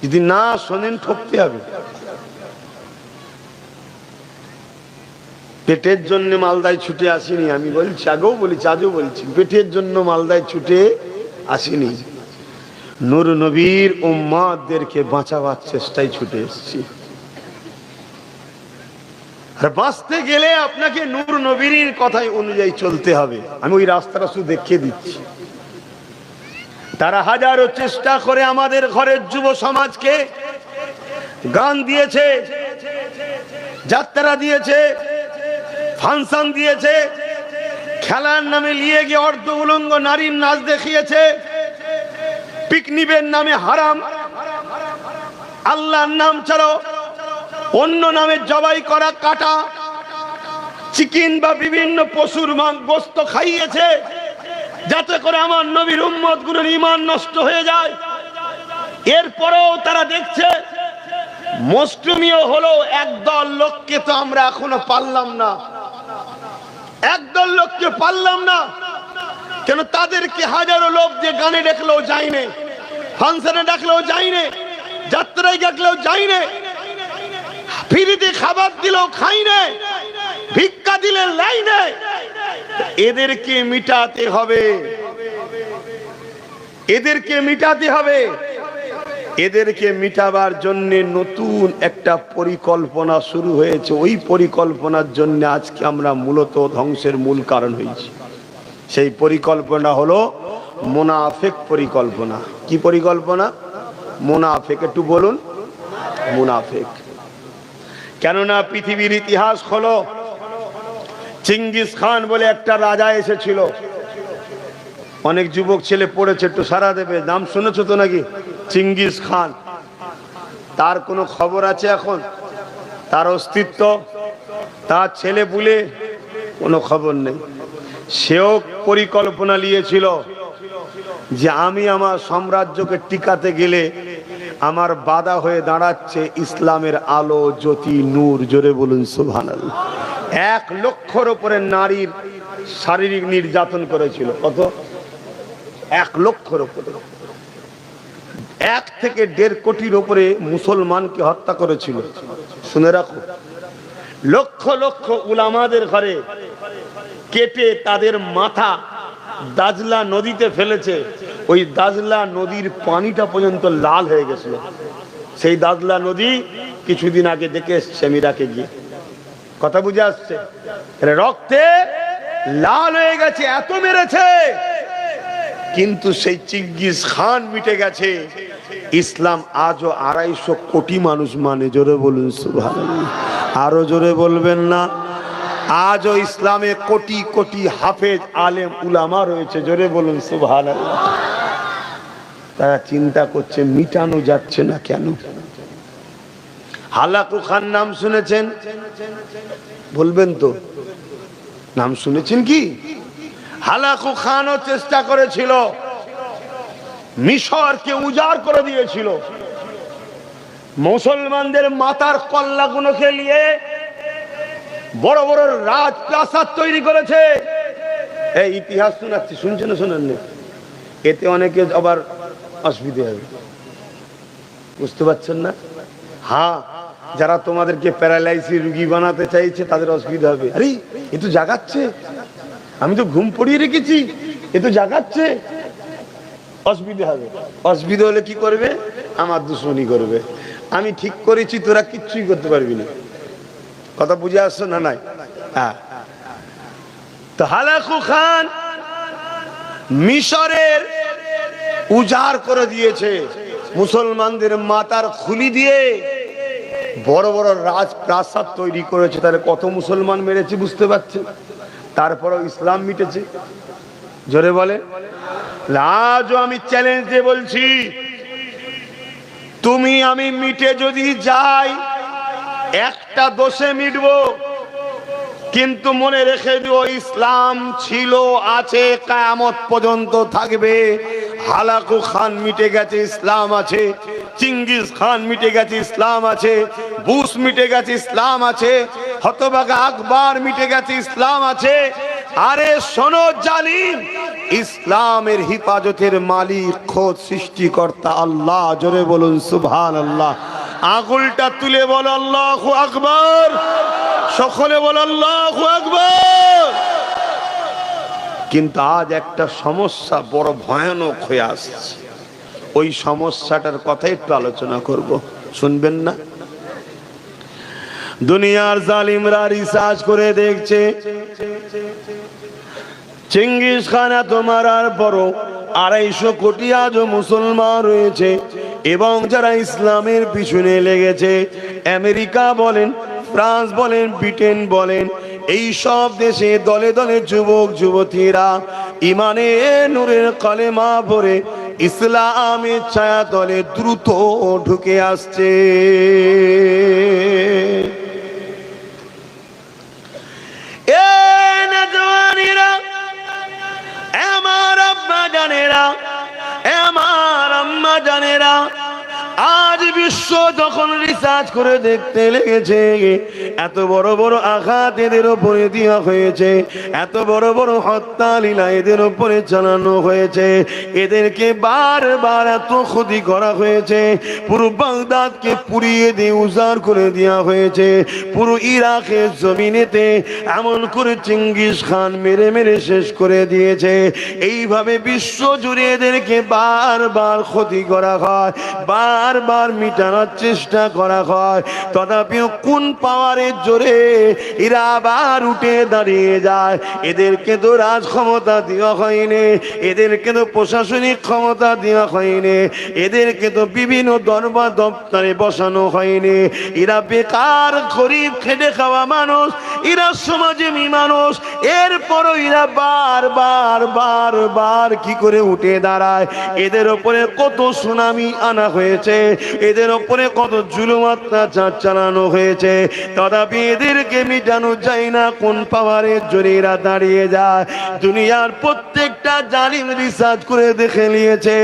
যদি না শোনেন ঠকতে হবে। পেটের জন্য মালদায় ছুটে আসিনি, আমি বলছি, আগেও বলেছি, আজও বলছি, পেটের জন্য মালদায় ছুটে আসিনি, নূর নবীর উম্মতদেরকে বাঁচাবার চেষ্টায় ছুটে এসেছি। আর বাঁচতে গেলে আপনাকে নূর নবীর কথাই অনুযায়ী চলতে হবে। আমি ওই রাস্তাটা শুধু দেখিয়ে দিচ্ছি। তারা হাজারো চেষ্টা করে আমাদের ঘরের যুব সমাজকে গান দিয়েছে, যাত্রা দিয়েছে, ফাংশন দিয়েছে, খেলার নামে নিয়ে গিয়ে অর্ধ উলঙ্গ নারীর নাচ দেখিয়েছে, পিকনিকের নামে হারাম, আল্লাহর নাম ছাড়াও অন্য নামে জবাই করা, কাটা, চিকেন বা বিভিন্ন পশুর গোশত খাইয়েছে, যাতে করে আমার নবীর উম্মত গুলোর ঈমান নষ্ট হয়ে যায়। এরপরেও তারা দেখছে মুসলিমিও হলো একদল লোককে তো আমরা এখনো পারলাম না, একদল লোককে পারলাম না। কেন? তাদেরকে হাজারো লোক দিয়ে গানে ডাকলেও যায়নি, ফাংশনে ডাকলেও যায়নি, যাত্রায় ডাকলেও যায়নি, ফ্রিতে খাবার দিলেও খাইনি, ভিক্ষা দিলে লাইনে। এদেরকে মিটাতে হবে, এদেরকে মিটাতে হবে। এদেরকে মিটাবার জন্য নতুন একটা পরিকল্পনা শুরু হয়েছে। ওই পরিকল্পনার জন্য আজকে আমরা মূলত ধ্বংসের মূল কারণ হয়েছি। সেই পরিকল্পনা হলো মুনাফিক পরিকল্পনা। কি পরিকল্পনা? মুনাফিক। একটু বলুন মুনাফিক। কেননা পৃথিবীর ইতিহাস হলো, চিঙ্গিস খান বলে একটা রাজা এসেছিল। অনেক যুবক ছেলে পড়েছে, একটু সারা দেবে, নাম শুনেছো তো নাকি? চিঙ্গিস খান। তার কোনো খবর আছে এখন? তার অস্তিত্ব, তার ছেলে পুলে কোনো খবর নেই। সেও পরিকল্পনা নিয়েছিল যে আমি আমার সাম্রাজ্যকে টিকাতে গেলে আমার বাধা হয়ে দাঁড়াচ্ছে ইসলামের আলো, জ্যোতি, নূর। জোরে বলুন সুবহানাল্লাহ। 1 লক্ষর উপরে নারীর শারীরিক নির্যাতন করেছিল। কত? 1 লক্ষর উপরে। 1 থেকে 1.5 কোটির উপরে মুসলমানকে হত্যা করেছিল। শুনে রাখো, লক্ষ লক্ষ উলামাদের ঘরে কেটে তাদের মাথা দাজলা নদীতে ফেলেছে। ওই দাজলা নদীর পানিটা পর্যন্ত লাল হয়ে গেছিল। সেই দাজলা নদী কিছুদিন আগে দেখে এসছে মিরাকে গিয়ে। কথা বুঝে আসছে? রক্তে লাল হয়ে গেছে, এত মেরেছে। কিন্তু সেই চিঙ্গিস খান মিটে গেছে। ইসলাম আজও 250 কোটি মানুষ মানে। জোরে বলুন সুবহানাল্লাহ। আরো জোরে বলবেন না? আজও ইসলামে কোটি কোটি হাফেজ আলেম উলামা রয়েছে। জোরে বলুন সুবহানাল্লাহ। তারা চিন্তা করছে মিটানো যাচ্ছে না কেন? হালাকু খান নাম শুনেছেন? বলবেন তো, নাম শুনেছেন কি? হালাকু খানও চেষ্টা করেছিল, মিশরকে উজাড় করে দিয়েছিল। মুসলমানদের মাথার কল্লাগুলোকে নিয়ে বড় বড় রাজপ্রাসাদ তৈরি করেছে। এই ইতিহাস শোনাচ্ছি, শুনছেন না শোনেন না? এতে অনেকে আবার অসুবিধা হবে, বুঝতে পারছেন না? হ্যাঁ, যারা তোমাদেরকে প্যারালাইসিস রুগী বানাতে চাইছে তাদের অসুবিধা হবে। আরে এ তো জাগাচ্ছে, আমি তো ঘুম পড়িয়ে রেখেছি, এ তো জাগাচ্ছে, অসুবিধা হবে। অসুবিধা হলে কি করবে? আমার দুশ্মনী করবে। আমি ঠিক করেছি, তোরা কিচ্ছুই করতে পারবি না। কথা বুঝে আসছো না? নাই? হ্যাঁ। তো হালাকু খান মিশরের উজাড় করে দিয়েছে, মুসলমানদের মাথার খুলি দিয়ে বড় বড় রাজপ্রাসাদ তৈরি করেছে। তাহলে কত মুসলমান মেরেছে বুঝতে পারছেন? তারপরেও ইসলাম মিটেছে। জোরে বলে। আজও আমি চ্যালেঞ্জ দিয়ে বলছি, তুমি আমি মিটে যদি যাই, একটা দোষে মিটবো, কিন্তু মনে রেখে দিও ইসলাম ছিল, আছে, কিয়ামত পর্যন্ত থাকবে। হালাকু খান মিটে গেছে, ইসলাম আছে। চিঙ্গিস খান মিটে গেছে, ইসলাম আছে। বুশ মিটে গেছে, ইসলাম আছে। হতভাগা আকবর মিটে গেছে, ইসলাম আছে। আরে শোনো জালিম, ইসলামের হিফাজতের মালিক খোদ সৃষ্টিকর্তা আল্লাহ। জোরে বলুন সুবহানাল্লাহ। আঙুলটা তুলে বল আল্লাহু আকবার। সকলে বল আল্লাহু আকবার। কিন্তু আজ একটা সমস্যা বড় ভয়ানক হয়ে আসছে, ওই সমস্যাটার কথা একটু আলোচনা করব, শুনবেন না? দুনিয়ার জালিমরা রিসার্চ করে দেখছে, চিঙ্গিস খান এত মারার পরও 250 কোটি আজও মুসলমান রয়েছে, এবং যারা ইসলামের পিছনে লেগেছে, আমেরিকা বলেন, ফ্রান্স বলেন, ব্রিটেন বলেন, এই সব দেশে দলে দলে যুবক যুবতীরা ইমানে নূরের কালেমা পড়ে ইসলামের ছায়া তলে দ্রুত ঢুকে আসছে। আমার আব্বা জানেরা, আমার আম্মা জানেরা, আজ বিশ্ব যখন রিসার্চ করে দেখতে লেগেছে, এত বড় বড় আঘাত এদের উপরে দেওয়া হয়েছে, এত বড় বড় হত্যা লীলা এদের উপরে চালানো হয়েছে, এদেরকে বারবার এত ক্ষতি করা হয়েছে, পুরো বাগদাদকে পুড়িয়ে দিয়ে উজাড় করে দেওয়া হয়েছে, পুরো ইরাকের জমিনেতে এমন করে চিঙ্গিস খান মেরে মেরে শেষ করে দিয়েছে। এইভাবে বিশ্ব জুড়ে এদেরকে বারবার ক্ষতি করা হয়, বারবার মিটানোর চেষ্টা করা হয়, তথাপিও কোন পাওয়ারের জোরে এরা আবার উঠে দাঁড়িয়ে যায়? এদেরকে তো রাজ ক্ষমতা দেওয়া হয়নি, এদেরকে তো প্রশাসনিক ক্ষমতা দেওয়া হয়নি, এদেরকে তো বিভিন্ন দরবার দপ্তরে বসানো হয়নি। এরা বেকার গরিব খেটে খাওয়া মানুষ, এরা সমাজের মানুষ, এরপরও এরা বারবার বারবার কি করে উঠে দাঁড়ায়? এদের উপরে কত সুনামি আনা হয়েছে, এদের উপরে কত জুলুম অত্যাচার চালানো হয়েছে, তথাপি এদেরকে মিটানো যায় না। কোন পাওয়ারের জোরে এরা দাঁড়িয়ে যায়? দুনিয়ার প্রত্যেকটা জালিম রিসার্চ করে দেখে নিয়েছে,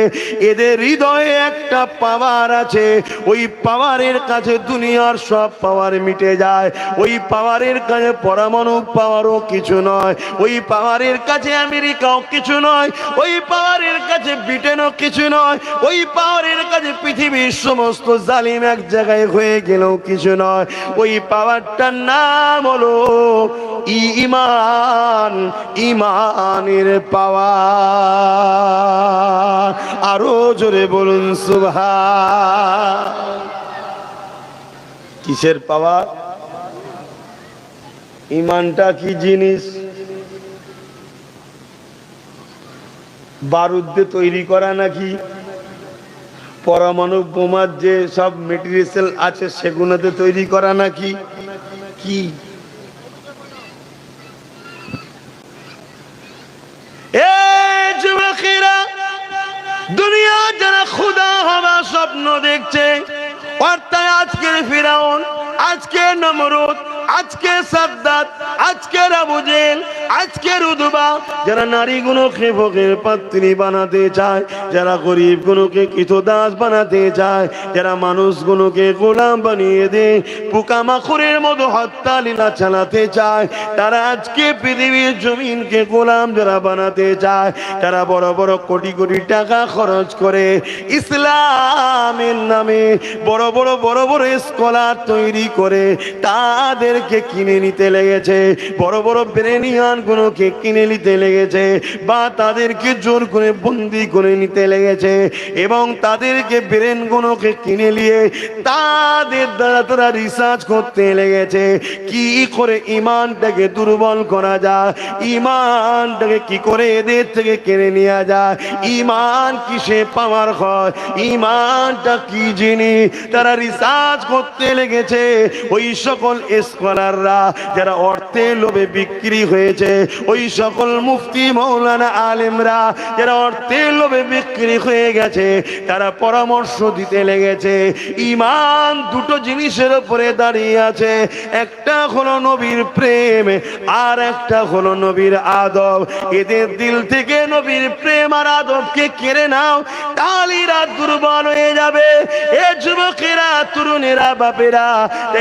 এদের হৃদয়ে একটা পাওয়ার আছে, ওই পাওয়ারের কাছে দুনিয়ার সব পাওয়ার মিটে যায়। ওই পাওয়ারের কাছে পরমাণু পাওয়ারও কিছু নয়, ওই পাওয়ারের কাছে আমেরিকাও কিছু নয়, ওই পাওয়ারের কাছে ব্রিটেনও কিছু নয়, ওই পাওয়ারের কাছে পৃথিবীর সমস্ত জালিম এক জায়গায় হয়ে গেলেও কিছু নয়। ওই পাওয়ারটার নাম হলো ঈমান, ঈমানের পাওয়ার। আরো জোরে বলুন সুবহান। কিসের পাওয়ার? ঈমানটা কি জিনিস? বারুদ দিয়ে তৈরি করা নাকি? পরমাণু বোমার যে সব মেটেরিয়াল আছে সেগুলোতে তৈরি করা নাকি? কি যুবকেরা, দুনিয়া যারা খুদা হওয়ার স্বপ্ন দেখছে, অর্থাৎ আজকের ফিরাউন, আজকে নমরুদ, আজকে সাদ্দাত, আজকে আবু জেহেল, আজকের উদবা যারা নারীগুলোকে ভোগের পাত্রী বানাতে চায়, যারা গরিবগুলোকে কৃতদাস বানাতে চায়, যারা মানুষগুলোকে গোলাম বানিয়ে দেয়, পোকামাকড়ের মতো হত্যা লীলা চালাতে চায়, তারা আজকে পৃথিবীর জমিনকে গোলাম যারা বানাতে চায়, তারা বড় বড় কোটি কোটি টাকা খরচ করে ইসলামের নামে বড় বড় স্কলার তৈরি করে তাদেরকে কিনে নিতে লেগেছে, বড় বড় ব্রেনিয়ান গুলোকে কিনে নিতে লেগেছে, বা তাদেরকে জোর করে বন্দি করে নিতে লেগেছে, এবং তাদেরকে ব্রেন গুলোকে কিনে নিয়ে তাদের দ্বারা তারা রিসার্চ করতে লেগেছে কি করে ইমানটাকে দুর্বল করা যায়, ইমানটাকে কি করে এদের থেকে কেড়ে নেওয়া যায়, ইমান কিসে পাওয়ার হয়, ইমানটা কি জিনিস, তারা রিসার্চ করতে লেগেছে। ওই সকল স্কলাররা যারা অর্থের লোভে বিক্রি হয়েছে, ওই সকল মুফতি মৌলানা আলেমরা যারা অর্থের লোভে বিক্রি হয়ে গেছে, তারা পরামর্শ দিতে লেগেছে ইমান দুটো জিনিসের উপরে দাঁড়িয়ে আছে, একটা হলো নবীর প্রেম আর একটা হলো নবীর আদব। এদের দিল থেকে নবীর প্রেম আর আদবকে কেড়ে নাও, তালিরা দুর্বল হয়ে যাবে। এ যুবকেরা, তরুণেরা, বাপেরা,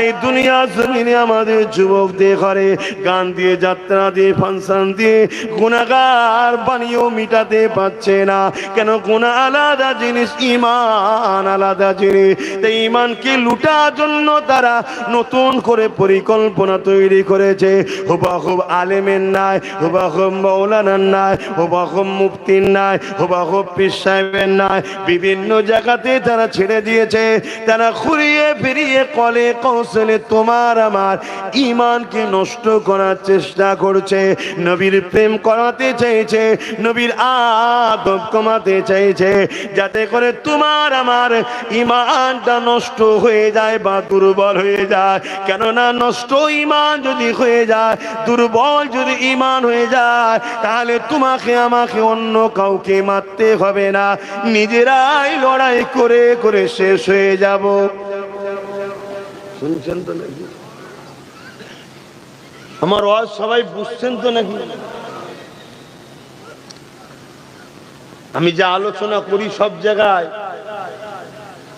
এই দুনিয়া জমিনে আমাদের যুবকদের ঘরে গান দিয়ে, যাত্রা দিয়ে, ফাংশন দিয়ে গুনাহগার বানিয়েও মিটাতে পারছে না। কেন? গুনাহ আলাদা জিনিস, ইমান আলাদা জিনিস। তাই ইমানকে লুটার জন্য তারা নতুন করে পরিকল্পনা তৈরি করেছে। হুবাহুব আলেমের নাই, হুবাহুব মৌলানার নাই, হুবাহুব মুফতির নাই, হুবাহুব পীর সাহেবের নাই, বিভিন্ন জায়গাতে তারা ছেড়ে দিয়েছে। তারা ঘুরিয়ে ফিরিয়ে কলে কৌশলে তোমার আমার ইমানকে নষ্ট করার চেষ্টা করছে, নবীর প্রেম করাতে চাইছে, নবীর আদব কমাতে চাইছে, যাতে করে তোমার আমার ইমানটা নষ্ট হয়ে যায় বা দুর্বল হয়ে যায়। কেননা নষ্ট ইমান যদি হয়ে যায়, দুর্বল যদি ইমান হয়ে যায়, তাহলে তোমাকে আমাকে অন্য কাউকে মারতে হবে না, নিজেরাই লড়াই করে করে শেষ হয়ে যাব। শুনছেন তো নাকি? আমার ওয়াজ সবাই বুঝছেন তো নাকি? আমি যে আলোচনা করি সব জায়গায়,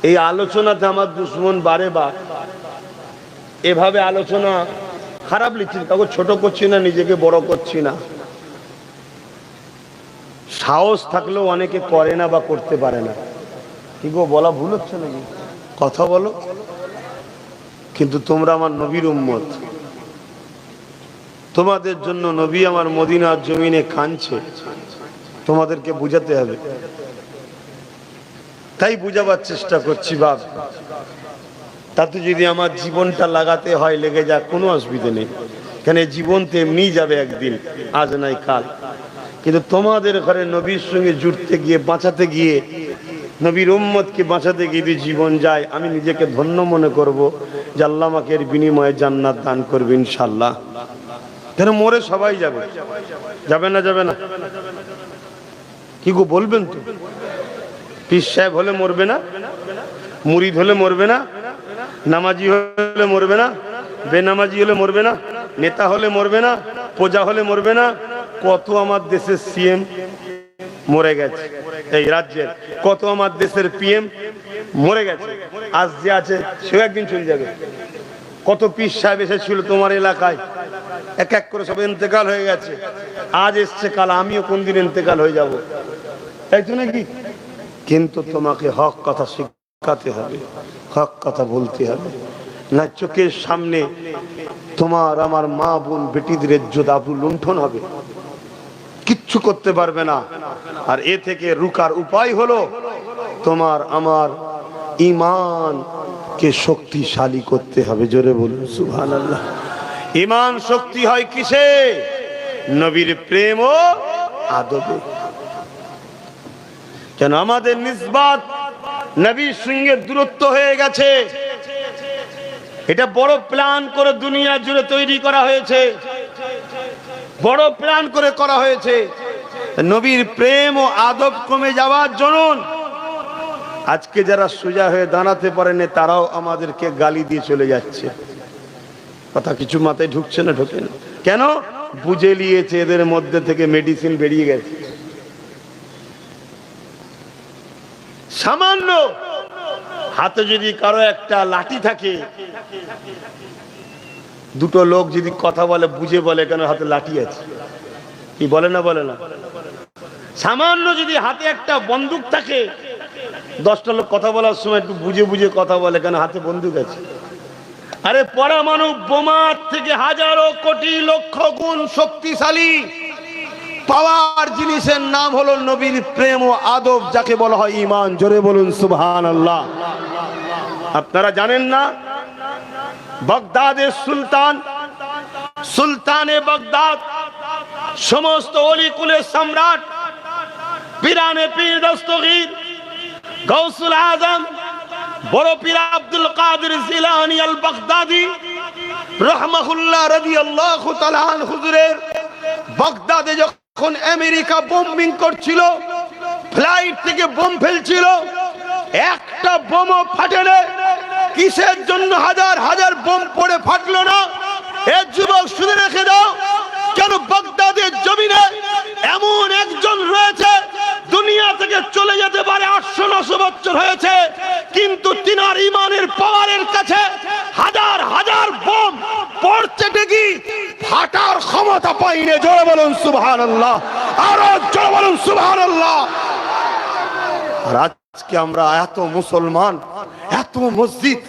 এই আলোচনাতে আমার দুশ্মন বারে বার এভাবে আলোচনা খারাপ লিখছি, কাউকে ছোট করছি না, নিজেকে বড় করছি না। সাহস থাকলেও অনেকে করে না বা করতে পারে না। কি গো, বলা ভুল হচ্ছে নাকি? কথা বলো। কিন্তু তোমরা আমার নবীর উম্মত, তোমাদের জন্য নবী আমার মদিনার জমিনে কাঁদছে, তোমাদেরকে বুঝাতে হবে। তাই বুঝাবার চেষ্টা করছি। বাপ, তাতে যদি আমার জীবনটা লাগাতে হয় লেগে যাক, কোনো অসুবিধা নেই। কেন, জীবন তো এমনি যাবে একদিন, আজ নাই কাল। কিন্তু তোমাদের ঘরে নবীর সঙ্গে জুড়তে গিয়ে, বাঁচাতে গিয়ে, নবীর উম্মতকে বাঁচাতে গিয়ে যদি জীবন যায়, আমি নিজেকে ধন্য মনে করব যে আল্লাহ আমাকে এর বিনিময়ে জান্নাত দান করবে ইনশাআল্লাহ। কেন, মরে সবাই যাবে, যাবে না? যাবে না? কি গো, বলবেন তো? পীর সাহেব হলে মরবে না, মুরিদ হলে মরবে না, নামাজি হলে মরবে না, বেনামাজি হলে মরবে না, নেতা হলে মরবে না, প্রজা হলে মরবে না। কত আমার দেশের সিএম মরে গেছে, এই রাজ্যের কত আমার দেশের পিএম মরে গেছে, আজ যে আছে সেও একদিন চলে যাবে। কত পীর সাহেব এসেছিল তোমার এলাকায়, এক এক করে সব ইন্তেকাল হয়ে গেছে। আজ এসছে, কাল আমিও কোন দিন ইন্তেকাল হয়ে যাব, তাই তো নাকি? কিন্তু তোমাকে হক কথা শিখাতে হবে, হক কথা বলতে হবে, না চোখের সামনে তোমার আমার মা বোন বেটিদের ইজ্জত আবরু লুণ্ঠন হবে, কিচ্ছু করতে পারবে না। আর এ থেকে রুকার উপায় হলো তোমার আমার ঈমানকে শক্তিশালী করতে হবে। জোরে বলুন সুবহানাল্লাহ। ঈমান শক্তি হয় কিসে? নবীর প্রেম ও আদবে। কেন আমাদের নিসবাত নবীর সঙ্গে দূরত্ব হয়ে গেছে। এটা বড় প্ল্যান করে দুনিয়া জুড়ে তৈরি করা হয়েছে, বড় প্ল্যান করে করা হয়েছে। নবীর প্রেম ও আদব কমে যাওয়ার জন্য আজকে যারা সোজা হয়ে দাঁড়াতে পারেনি তারাও আমাদেরকে গালি দিয়ে চলে যাচ্ছে। কথা কিছু মাথায় ঢুকছে না? ঢোকে না। কেন? বুঝে নিয়েছে এদের মধ্যে থেকে মেডিসিন বেরিয়ে গেছে। সামান্য হাতে যদি কারো একটা লাঠি থাকে, দুটো লোক যদি কথা বলে বুঝে বলে কেন হাতে লাঠি আছে, কি বলে না বলে না? সামান্য যদি হাতে একটা বন্দুক থাকে, 10টা লোক কথা বলার সময় একটু বুঝে বুঝে কথা বলে কেন হাতে বন্দুক আছে। আরে পরমাণু বোমার থেকে হাজারো কোটি লক্ষ গুণ শক্তিশালী পাওয়ার জিনিসের নাম হলো নবীর প্রেম ও আদব, যাকে বলা হয় ঈমান। জোরে বলুন সুবহানাল্লাহ। আপনারা জানেন না, বাগদাদের সুলতানে বাগদাদ, সমস্ত অলিকুলের সম্রাট, পীরানে পীর দস্তগীর, গৌসুল আজম, বড় পীর আব্দুল কাদের জিলানী আল বাগদাদি রাহমাহুল্লাহ রাদিয়াল্লাহু তাআলা আনহু হুজুরের বাগদাদে যখন আমেরিকা বোম্বিং করছিল, ফ্লাইট থেকে বোম ফেলছিল, একটা বোমও ফাটেনি। কিসের জন্য হাজার হাজার বোম পড়ে ফাটলো না? এ যুবক শুনে রেখে দাও, কেন বাগদাদের জমিনে এমন একজন রয়েছে, দুনিয়া থেকে চলে যেতে পারে 800-900 বছর হয়েছে, কিন্তু তিনার ইমানের পাওয়ারের কাছে হাজার হাজার বোম পড়ছে ঠিকই, ফাটার ক্ষমতা পাইনি। জোরে বলুন সুবহানাল্লাহ, আরো জোরে বলুন সুবহানাল্লাহ। আর আজকে আমরা এত মুসলমান, এত মসজিদ,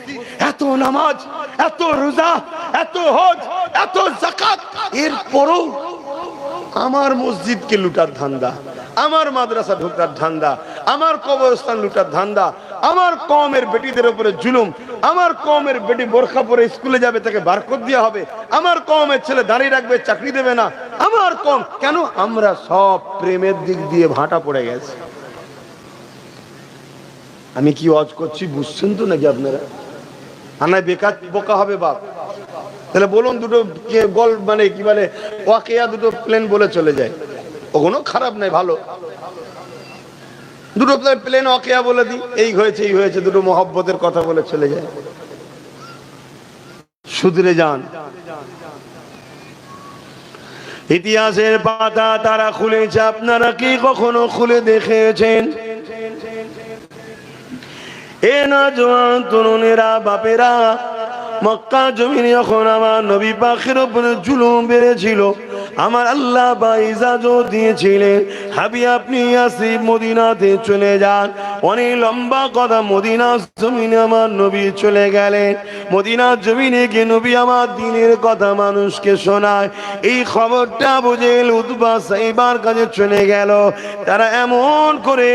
এত নামাজ, এত রোজা, এত হজ, এত যাকাত, এরপরও আমার মসজিদকে লুটার ধান্দা, আমার মাদ্রাসা ঢোকার ধান্দা, আমার কবরস্থান লুটার ধান্দা, আমার কওমের বেটিদের উপরে জুলুম, আমার কওমের বেটি বোরখা পরে স্কুলে যাবে তাকে বারকত দেওয়া হবে, আমার কওমের ছেলে দাঁড়িয়ে রাখবে চাকরি দেবে না, আমার কওম। কেন? আমরা সব প্রেমের দিক দিয়ে ভাটা পড়ে গেছে। আমি কি ওয়াজ করছি বুঝছেন তো নাকি আপনারা? আনায় বেকার বোকা হবে বাপ। তাহলে বলুন, দুটো গল মানে কি বলে ওয়াকিয়া, দুটো প্লেন বলে চলে যায়, ওগুলো খারাপ নাই, ভালো। দুটো প্লেন ওয়াকিয়া বলে দিই, এই হয়েছে এই হয়েছে, দুটো মহব্বতের কথা বলে চলে যায়। শুধরে যান। ইতিহাসের পাতা তারা খুলেছে, আপনারা কি কখনো খুলে দেখেছেন? এ নওজোয়ান তরুণেরা, বাপেরা, মক্কা জমিনে যখন আমার নবী পাকের উপরে জুলুম বেড়েছিল, আমার আল্লাহ বা ইজাজত দিয়েছিলেন, হাবি আপনি আসিফ মদিনাতে চলে যান। অনেক লম্বা কথা, মদিনার জমিনে আমার নবী চলে গেলেন। মদিনার জমিনে গিয়ে নবী আমার দ্বীনের কথা মানুষকে শোনায়। এই খবরটা বুঝে উতবা সাইবার কাছে চলে গেল। তারা এমন করে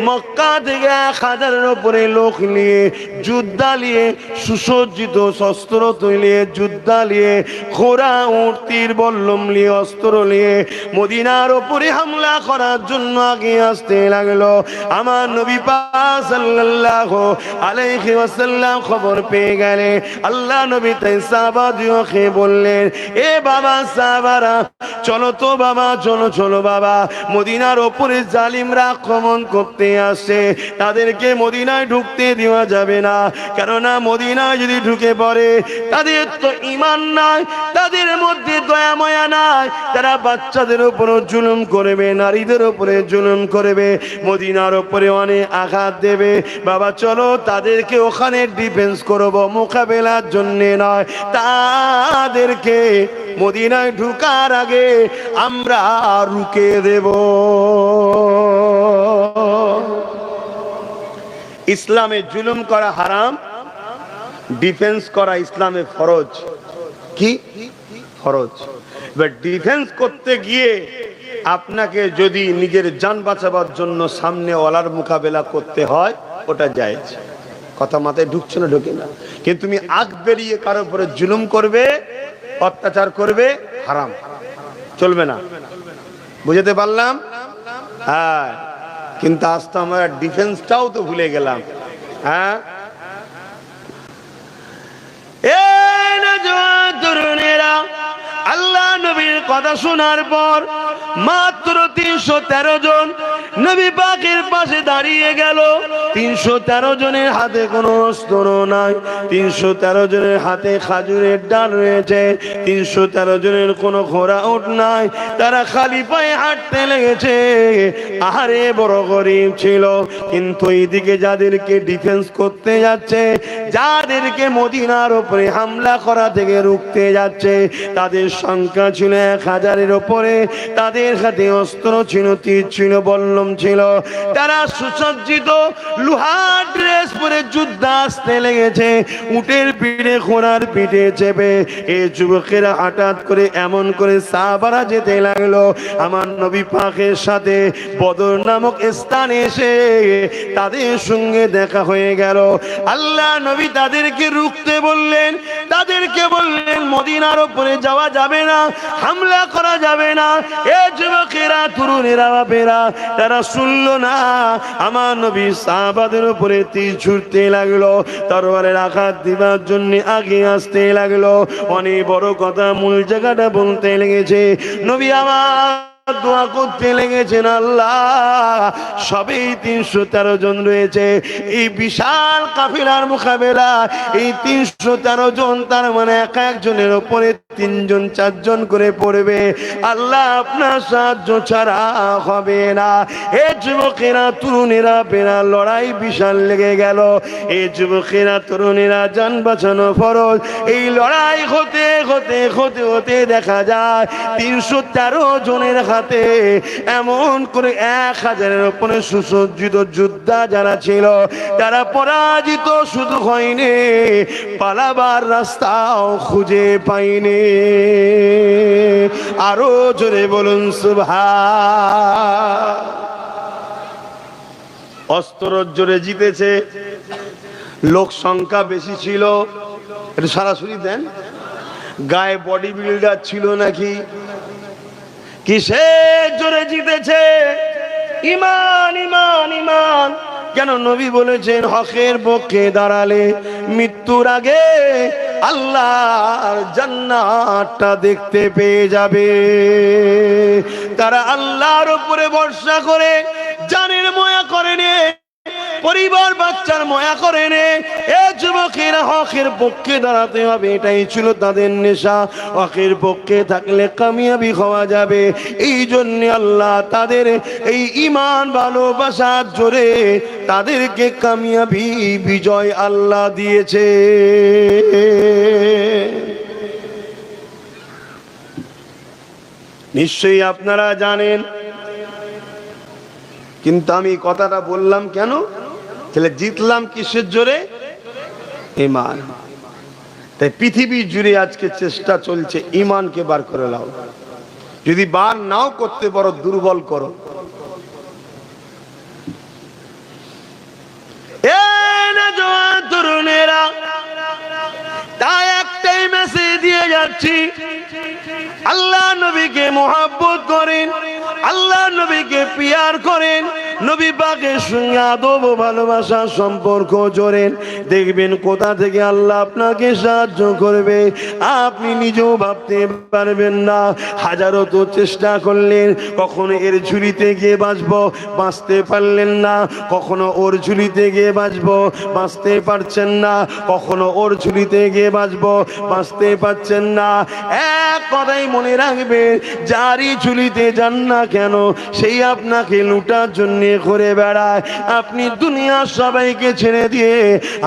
মক্কা থেকে 1000-এর উপরে লোক নিয়ে, যোদ্ধা নিয়ে, সুসজ্জিত শস্ত্র তুলিয়ে, যোদ্ধা নিয়ে, ঘোড়া উট তীর বল্লম নিয়ে, অস্ত্র নিয়ে মদিনার উপরে হামলা করার জন্য আগে আসতে লাগলো। আমার নবী পাক সাল্লাল্লাহু আলাইহি ওয়াসাল্লাম খবর পেয়ে গেলেন। আল্লাহ নবী তাই সাহাবাদেরকে বললেন, এ বাবা সাহাবারা, চলো তো বাবা, চলো চলো বাবা, মদিনার উপরে জালিমরা আক্রমণ করতে আসে, তাদেরকে মদিনায় ঢুকতে দেওয়া যাবে না। কেননা মদিনায় যদি ঢুকে পড়ে, তাদের তো ঈমান নাই, তাদের মধ্যে দয়া মায়া নাই, তারা বাচ্চাদের উপরে জুলুম করবে, নারীদের উপরে জুলুম করবে, মদিনার উপরে অনেক আঘাত দেবে। বাবা চলো, তাদেরকে ওখানে ডিফেন্স করব, মোকাবেলার জন্য নয়, তাদেরকে মদিনায় ঢুকার আগে আমরা রুকে দেব। ইসলামে জুলুম করা হারাম, ডিফেন্স করা ইসলামে ফরজ। কি ফরজ? এবার ডিফেন্স করতে গিয়ে আপনাকে যদি নিজের জান বাঁচাবার জন্য সামনে ওয়ালার মোকাবেলা করতে হয়, ওটা জায়েজ। কথা মাথায় ঢুকছে না? ঢোকে না। কিন্তু তুমি আগ বেরিয়ে কারো উপরে জুলুম করবে, অত্যাচার করবে, হারাম, চলবে না। বুঝতে পারলাম? হ্যাঁ, কিন্তু আজ তো আমরা ডিফেন্সটাও তো ভুলে গেলাম। হ্যাঁ, তরুণেরা, আল্লাহ নবীর কথা শোনার পর মাত্র 313 জন নবী পাকের পাশে দাঁড়িয়ে গেল। 313 জনের হাতে কোনো অস্ত্র নাই, 313 জনের হাতে খাজুরের ডাল রয়েছে, 313 জনের কোনো ঘোড়া উট নাই, তারা খালি পায়ে হাঁটতে লেগেছে। আহারে বড় গরিব ছিল, কিন্তু এইদিকে যাদেরকে ডিফেন্স করতে যাচ্ছে, যাদেরকে মদিনার উপরে হামলা করা থেকে রুখতে যাচ্ছে, তাদের সংখ্যা ছিল 1000-এর উপরে, তাদের হাতে অস্ত্র ছিল, তীর ছিল, বল্লম ছিল, তারা সুসজ্জিত লোহার ড্রেস পরে যুদ্ধ আসতে লেগেছে, উটের পিঠে ঘোড়ার পিঠে চেপে। এই যুবকেরা হঠাৎ করে এমন করে সাহাবারা যেতে লাগলো, আমার নবী পাকের সাথে বদর নামক স্থানে এসে তাদের সঙ্গে দেখা হয়ে গেল। আল্লাহ নবী তাদেরকে রুখতে বললেন, তাদেরকে বললেন মদিনার উপরে যাওয়া যাবে না, হামলা করা যাবে না। এ যুবকেরা, তরুণেরা, বাপেরা, তারা শুনলো না। আমার নবী সাহাবাদের উপরে তীর ছুটতে লাগলো, তরবারের আঘাত দিবার জন্য আগে আসতে লাগলো। অনেক বড় কথা, মূল জায়গাটা বলতে লেগেছে। নবী আমার দোয়া করতে লেগেছেন, আল্লাহ সবেই 313 জন রয়েছে, এই বিশাল কাফিলার মোকাবেলা এই 313 জন, তার মানে এক একজনের উপরে 3 জন 4 জন করে পড়বে। আল্লাহ আপনার সাহায্য ছাড়া হবে না। এ যুবকেরা, তরুণেরা, বেড়া লড়াই বিশাল লেগে গেল। এই যুবকেরা, তরুণেরা, জান বাঁচানো ফরজ। এই লড়াই হতে হতে হতে হতে দেখা যায় 313 জনের হাতে এমন করে 1000-এর উপরে সুসজ্জিত যোদ্ধা যারা ছিল, তারা পরাজিত শুধু হয়নি, পালাবার রাস্তাও খুঁজে পায়নি। আরো জোরে বলুন সুবহান। অস্ত্র জোরে জিতেছে, লোক সংখ্যা বেশি ছিল। এটা সরাসরি দেন, গায়ে বডি বিল্ডার ছিল নাকি? কিসের জোরে জিতেছে? ইমান, ইমান, ইমান। কেন নবী বলেছেন, হকের পক্ষে দাঁড়ালে মৃত্যুর আগে আল্লাহর জান্নাতটা দেখতে পেয়ে যাবে। তারা আল্লাহর উপরে ভরসা করে, জানের মায়া করেনি, পরিবার বাচ্চার মায়া করেনি। এ যুবকেরা, হকের পক্ষে দাঁড়াতে হবে, এটাই ছিল তাদের নেশা। হকের পক্ষে থাকলে কামিয়াবি হওয়া যাবে। এই জন্য আল্লাহ তাদের এই ঈমান ভালোবাসার জোরে তাদেরকে কামিয়াবি, বিজয় আল্লাহ দিয়েছে। নিশ্চয়ই আপনারা জানেন, কিন্তু আমি কথাটা বললাম কেন? তাহলে জিতলাম কিসের জোরে? ঈমান। তাই পৃথিবী জুড়ে আজকে চেষ্টা চলছে ঈমানকে বার করে নাও। যদি বার নাও করতে পারো, দুর্বল করো। তরুণেরা, তাই একটাই মেসেজ দিয়ে যাচ্ছি, আল্লাহ নবীকে মোহাব্বত করেন, আল্লাহ নবীকে পিয়ার করেন, নবী পাকের সঙ্গে আদব ও ভালোবাসার সম্পর্ক জোরেন। দেখবেন কোথা থেকে আল্লাহ আপনাকে সাহায্য করবে, আপনি নিজেও ভাবতে পারবেন না। হাজারো তো চেষ্টা করলেন, কখনো এর ঝুলিতে গিয়ে বাঁচবো, বাঁচতে পারলেন না। কখনো ওর ঝুলিতে গিয়ে বাঁচবো, বাঁচতে পারছেন না। কখনো ওর ঝুলিতে গিয়ে বাঁচবো, বাঁচতে পারছেন না। এক কথাই মনে রাখবেন, যারই ঝুলিতে যান না কেন, সেই আপনাকে লুটার জন্য ঘুরে বেড়ায়। আপনি দুনিয়ার সবাইকে ছেড়ে দিয়ে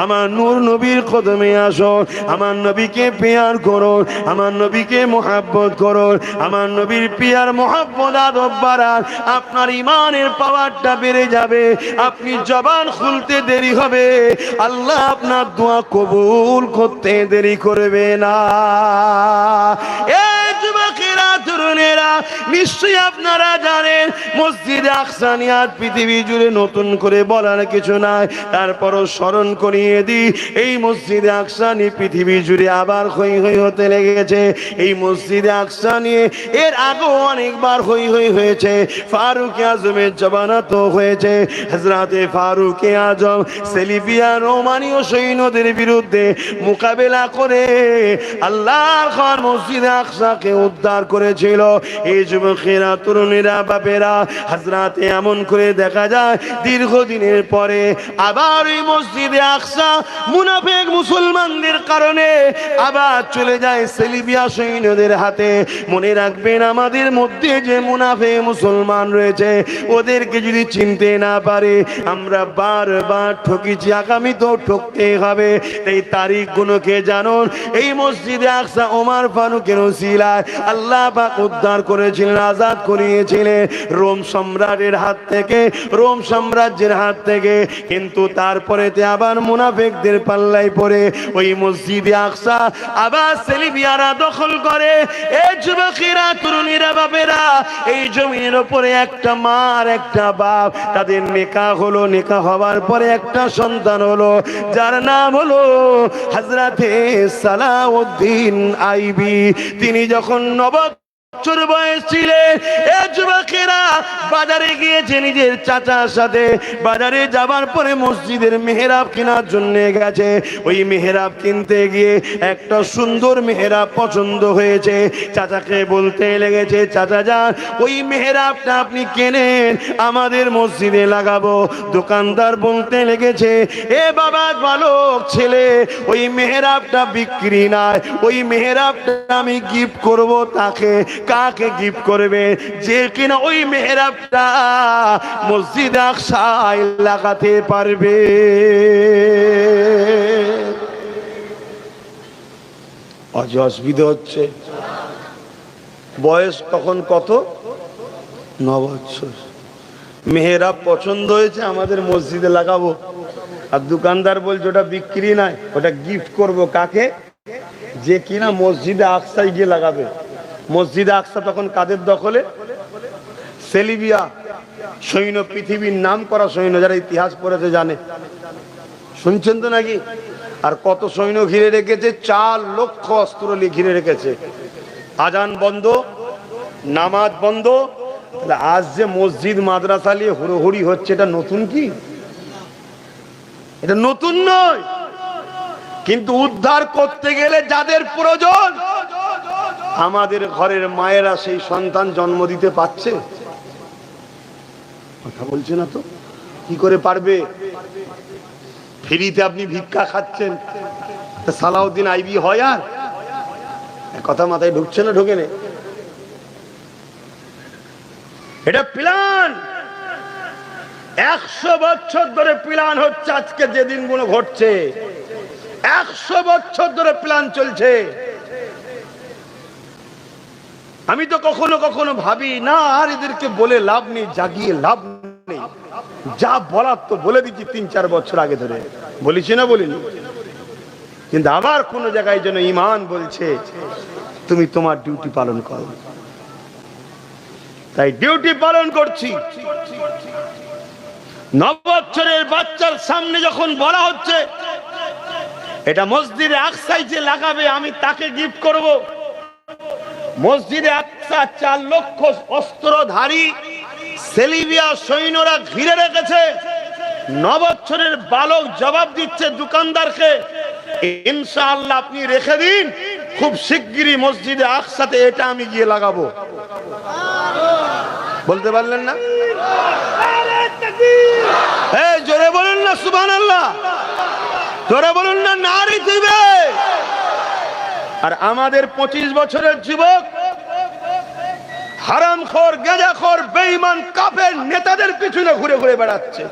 আমার নূর নবীর কদমে আসুন, আমার নবীকে পেয়ার করুন, আমার নবীকে মোহাব্বত করুন। আমার নবীর পিয়ার মোহাব্বত আদব বাড়ান, আপনার ঈমানের পাওয়ারটা বেড়ে যাবে। আপনি জবান খুলতে দেরি হবে, আল্লাহ আপনার দোয়া কবুল করতে দেরি করবে না। এই যুবকেরা, তরুণেরা, নিশ্চয়ই আপনারা জানেন মসজিদে আকসা নিয়ে পৃথিবী জুড়ে নতুন করে বলার কিছু নাই। তারপরও স্মরণ করিয়ে দিই, এই মসজিদে আকসা নিয়ে পৃথিবী জুড়ে আবার হই হই হতে লেগেছে। এই মসজিদে আকসা নিয়ে এর আগেও অনেকবার হই হই হয়েছে। ফারুক আজমের জমানাতেও হয়েছে। হযরতে ফারুক আজম সেলিবিয়া রোমানীয় সৈন্যদের বিরুদ্ধে মোকাবেলা করে আল্লাহর ঘর মসজিদে আকসাকে উদ্ধার করেছিল। এই যুবকেরা, তরুণেরা, বাপেরা, হযরতে এমন করে দেখা যায় দীর্ঘদিনের পরে আবার ওই মসজিদে আকসা মুনাফিক মুসলমানদের কারণে আবার চলে যায় সেলিবিয়া সৈন্যদের হাতে। মনে রাখবেন, আমাদের মধ্যে যে মুনাফিক মুসলমান রয়েছে ওদেরকে যদি চিনতে না পারে আমরা বারবার ঠকেছি, আগামী তো ঠকতে হবে। এই তারিখগুলোকে জানুন। এই মসজিদে আকসা ওমর ফারুকের ওসিলায় আল্লাহ পাক উদ্ধার করেছিলেন, আজাদ করিয়েছিলেন রোম সম্রাটের হাত থেকে, রোম সাম্রাজ্যের হাত থেকে। কিন্তু তারপরে আবার মুনাফিকদের পাল্লায় পড়ে ওই মসজিদে আকসা আবার সেলিবিয়ারা দখল করে। এই যুবকেরা, তরুণীরা, বাপেরা, এই জমিনের উপরে একটা মা আর একটা বাপ, তাদের নিকাহ হলো। নিকাহ হওয়ার পরে একটা সন্তান হলো, যার নাম হলো হযরতে সালাউদ্দিন আইবি। তিনি যখন 9 বছর বয়স ছিলেন, এই যুবকেরা বাজারে গিয়েছে নিজের চাচার সাথে। বাজারে যাবার পরে মসজিদের মেহরাব কেনার জন্য গেছে। ওই মেহরাব কিনতে গিয়ে একটা সুন্দর মেহরাব পছন্দ হয়েছে। চাচাকে বলতে লেগেছে, চাচা যান, ওই মেহরাবটা আপনি কেনেন, আমাদের মসজিদে লাগাবো। দোকানদার বলতে লেগেছে, এ বাবা বালক ছেলে, ওই মেহরাবটা বিক্রি নয়, ওই মেহরাবটা আমি গিফট করব তাকে। কাকে গিফট করবে? যে কিনা ওই মেহরাবটা মসজিদ আকসায় লাগাতে পারবে। অসুবিধা হচ্ছে। বয়স তখন কত? 9 বছর। মেহরাব পছন্দ হয়েছে, আমাদের মসজিদে লাগাবো। আর দোকানদার বলছে ওটা বিক্রি নয়, ওটা গিফট করব। কাকে? যে কিনা মসজিদে আকসায় গিয়ে লাগাবে। মসজিদে আকসা তখন কাদের দখলে? সেলিবিয়া সৈন্য, পৃথিবীর নাম করা সৈন্য, যারা ইতিহাস পড়েছে জানে। শুনছেন তো নাকি? আর কত সৈন্য ঘিরে রেখেছে? 4 লক্ষ অস্ত্র ঘিরে রেখেছে। আজান বন্ধ, নামাজ বন্ধ। আজ যে মসজিদ মাদ্রাসা নিয়ে হুড়োহুড়ি হচ্ছে, এটা নতুন কি? এটা নতুন নয়। কিন্তু উদ্ধার করতে গেলে যাদের প্রয়োজন, আমাদের ঘরের মায়েরা সেই সন্তান জন্ম দিতে পারছে? কথা বলছে না তো। কি করে পারবে? ফ্রিতে আপনি ভিক্ষা খাচ্ছেন, সালাউদ্দিন আইবি হয়? আর কথা মাথায় ঢুকছে না? ঢোকে না। এটা প্ল্যান। 100 বছর ধরে প্ল্যান হচ্ছে। আজকে যে দিনগুলো ঘটছে, 100 বছর ধরে প্ল্যান চলছে। আমি তো কখনো কখনো ভাবি না, আর এদেরকে বলে লাভ নেই, জাগিয়ে লাভ নেই। যা বলার তো বলে দিচ্ছি 3-4 বছর আগে ধরে। বলিছি না? বলিনি? কিন্তু আবার কোন জায়গায় যেন ঈমান বলছে তুমি তোমার ডিউটি পালন করো। তাই ডিউটি পালন করছি। 9 বছরের বাচ্চার সামনে যখন বলা হচ্ছে এটা মসজিদে আকসায় যে লাগাবে, আমি তাকে গিফট করব। মসজিদে আকসা 4 লক্ষ অস্ত্রধারী সেলিবিয়া সৈন্যরা ঘিরে রেখেছে। 9 বছরের বালক জবাব দিচ্ছে দোকানদারকে, ইনশাআল্লাহ আপনি রেখে দিন, খুব শিগগিরই মসজিদে আকসাতে এটা আমি গিয়ে লাগাবো। বলতে পারলেন না? এই জোরে বলুন না সুবহানাল্লাহ, জোরে বলুন না নারী দিবে। আর আমাদের 25 বছরের যুবক হারামখোর, গাঁজাখোর, বেঈমান, কাফের নেতাদের পিছনে ঘুরে ঘুরে বেড়াচ্ছে।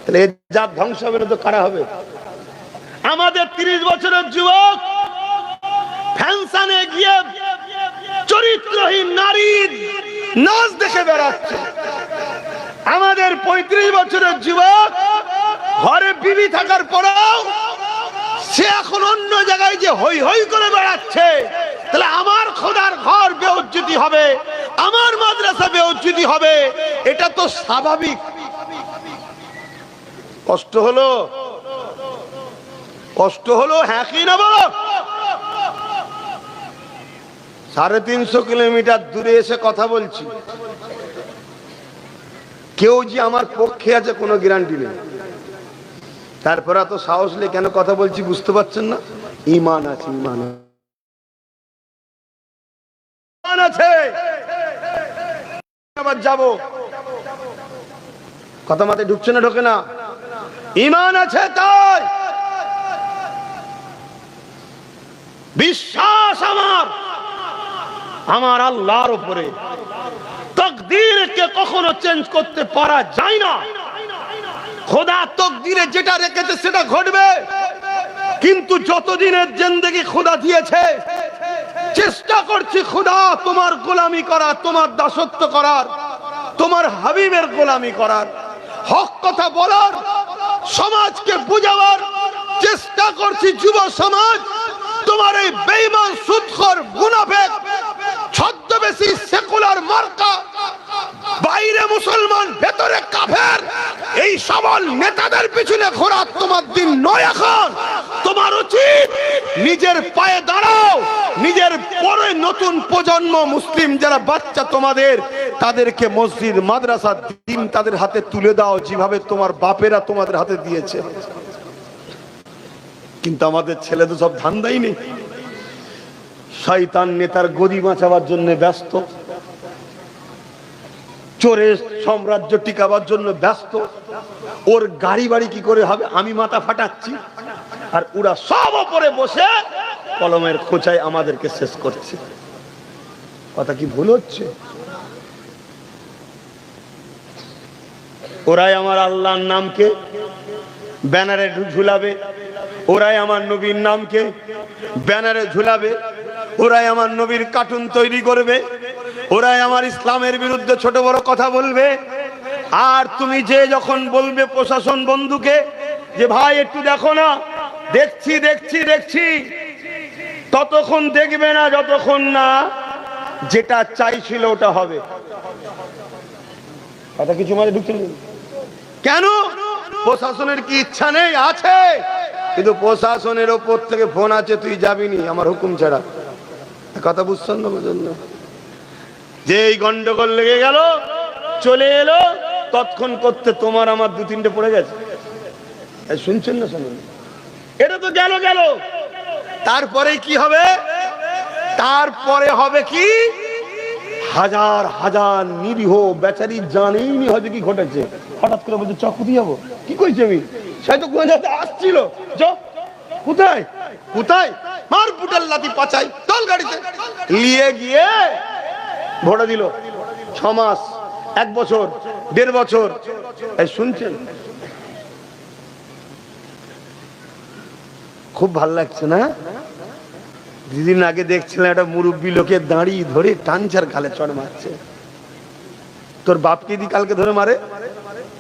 তাহলে এই জাত ধ্বংস হবে না তো কারা হবে? আমাদের 30 বছরের যুবক ফ্যাশনে গিয়ে চরিত্রহীন নারীর নাচ দেখে বেড়াচ্ছে। আমাদের 35 বছরের যুবক ঘরে বিবি থাকার পরেও সে এখন অন্য জায়গায় যে হই হই করে বেড়াচ্ছে। তাহলে আমার খোদার ঘর বেউজ্জতি হবে, আমার মাদ্রাসা বেউজ্জতি হবে, এটা তো স্বাভাবিক। কষ্ট হলো, কষ্ট হলো, হ্যাঁ কি না বলো? 350 কিলোমিটার দূরে এসে কথা বলছি, কেউ যে আমার পক্ষে আছে কোনো গ্যারান্টি নেই। তারপর এত সাহস নিয়ে কেন কথা বলছি বুঝতে পারছেন না? ঈমান আছে, ঈমান আছে। আবার যাব, কথা মাথায় ঢুকছে না ঢোকে না? ঈমান আছে তাই বিশ্বাস আমার আল্লাহর উপরে। তাকদীরকে কখনো চেঞ্জ করতে পারা যায় না। খোদা তাকদীরে যেটা রেখেছে সেটা ঘটবে, কিন্তু যতদিনের জিন্দেগি খোদা দিয়েছে চেষ্টা করছি খোদা তোমার গোলামি করার, তোমার দাসত্ব করার, তোমার হাবিবের গোলামি করার, হক কথা বলার, সমাজকে বুঝাবার চেষ্টা করছি। যুব সমাজ তোমার এই বেঈমান সুদখোর মুনাফিক ছদ্মবেশী সেকুলার মার্কা, বাইরে মুসলমান ভেতরে কাফের, এই সবল নেতাদের পিছনে ঘোরা তোমার দিন নয়। এখন তোমার উচিত নিজের পায়ে দাঁড়াও, নিজের পরে নতুন প্রজন্ম মুসলিম যারা বাচ্চা তোমাদের, তাদেরকে মসজিদ মাদ্রাসা দিন তাদের হাতে তুলে দাও, যেভাবে তোমার বাপেরা তোমাদের হাতে দিয়েছে। কিন্তু আমাদের ছেলে তো সব ধান্দাই নেই, শয়তান নেতার গদি বাঁচাবার জন্য ব্যস্ত, চোরের সাম্রাজ্য টিকাবার জন্য ব্যস্ত। ওর গাড়ি বাড়ি কি করে হবে আমি মাথা ফাটাচ্ছি, আর ওরা সব উপরে বসে কলমের খোঁচায় আমাদেরকে শেষ করছে। কথা কি ভুল হচ্ছে? ওরাই আমার আল্লাহর নামকে ব্যানারে ঝুলাবে, ওরাই আমার নবীর নামকে ব্যানারে ঝুলাবে, ওরাই আমার নবীর কার্টুন তৈরি করবে, ওরাই আমার ইসলামের বিরুদ্ধে ছোট বড় কথা বলবে। আর তুমি যে যখন বলবে প্রশাসন বন্ধুকে যে ভাই একটু দেখো না, দেখছি দেখছি দেখছি, ততক্ষণ দেখবে না যতক্ষণ না যেটা চাইছিল ওটা হবে। কথা কিছু মানে ঢুকছে কেন? প্রশাসনের কি ইচ্ছা নেই? আছে, কিন্তু প্রশাসনের ওপর থেকে ফোন আছে তুই যাবিনি আমার হুকুম ছাড়া। কথা বুঝছেন না? বুঝলেন না? যে এই গন্ডগোল লেগে গেল, চলে এলো, তৎক্ষণ করতে তোমার আমার দু তিনটে পড়ে গেছে। শুনছেন না? শুনুন, এটা তো গেল গেল, তারপরে কি হবে? তারপরে হবে কি? হাজার হাজার নিরীহ বেচারি জানেই নি হয়তো কি ঘটেছে, হঠাৎ করে বলছে চকু দিয়ে যাবো। কি কইছে আমি? সে তো কোন জায়গাতে আসছিল, কোথায় কোথায় মার পুটাল লাতি পাচাই চল গাড়িতে নিয়ে গিয়ে ভোটা দিল। 6 মাস, 1 বছর, 1.5 বছর। শুনছেন? খুব ভাল লাগছে না? দুদিন আগে দেখছিলাম একটা মুরব্বী লোকের দাঁড়ি ধরে টানচার গালে চড় মারছে। তোর বাপকে দি কালকে ধরে মারে?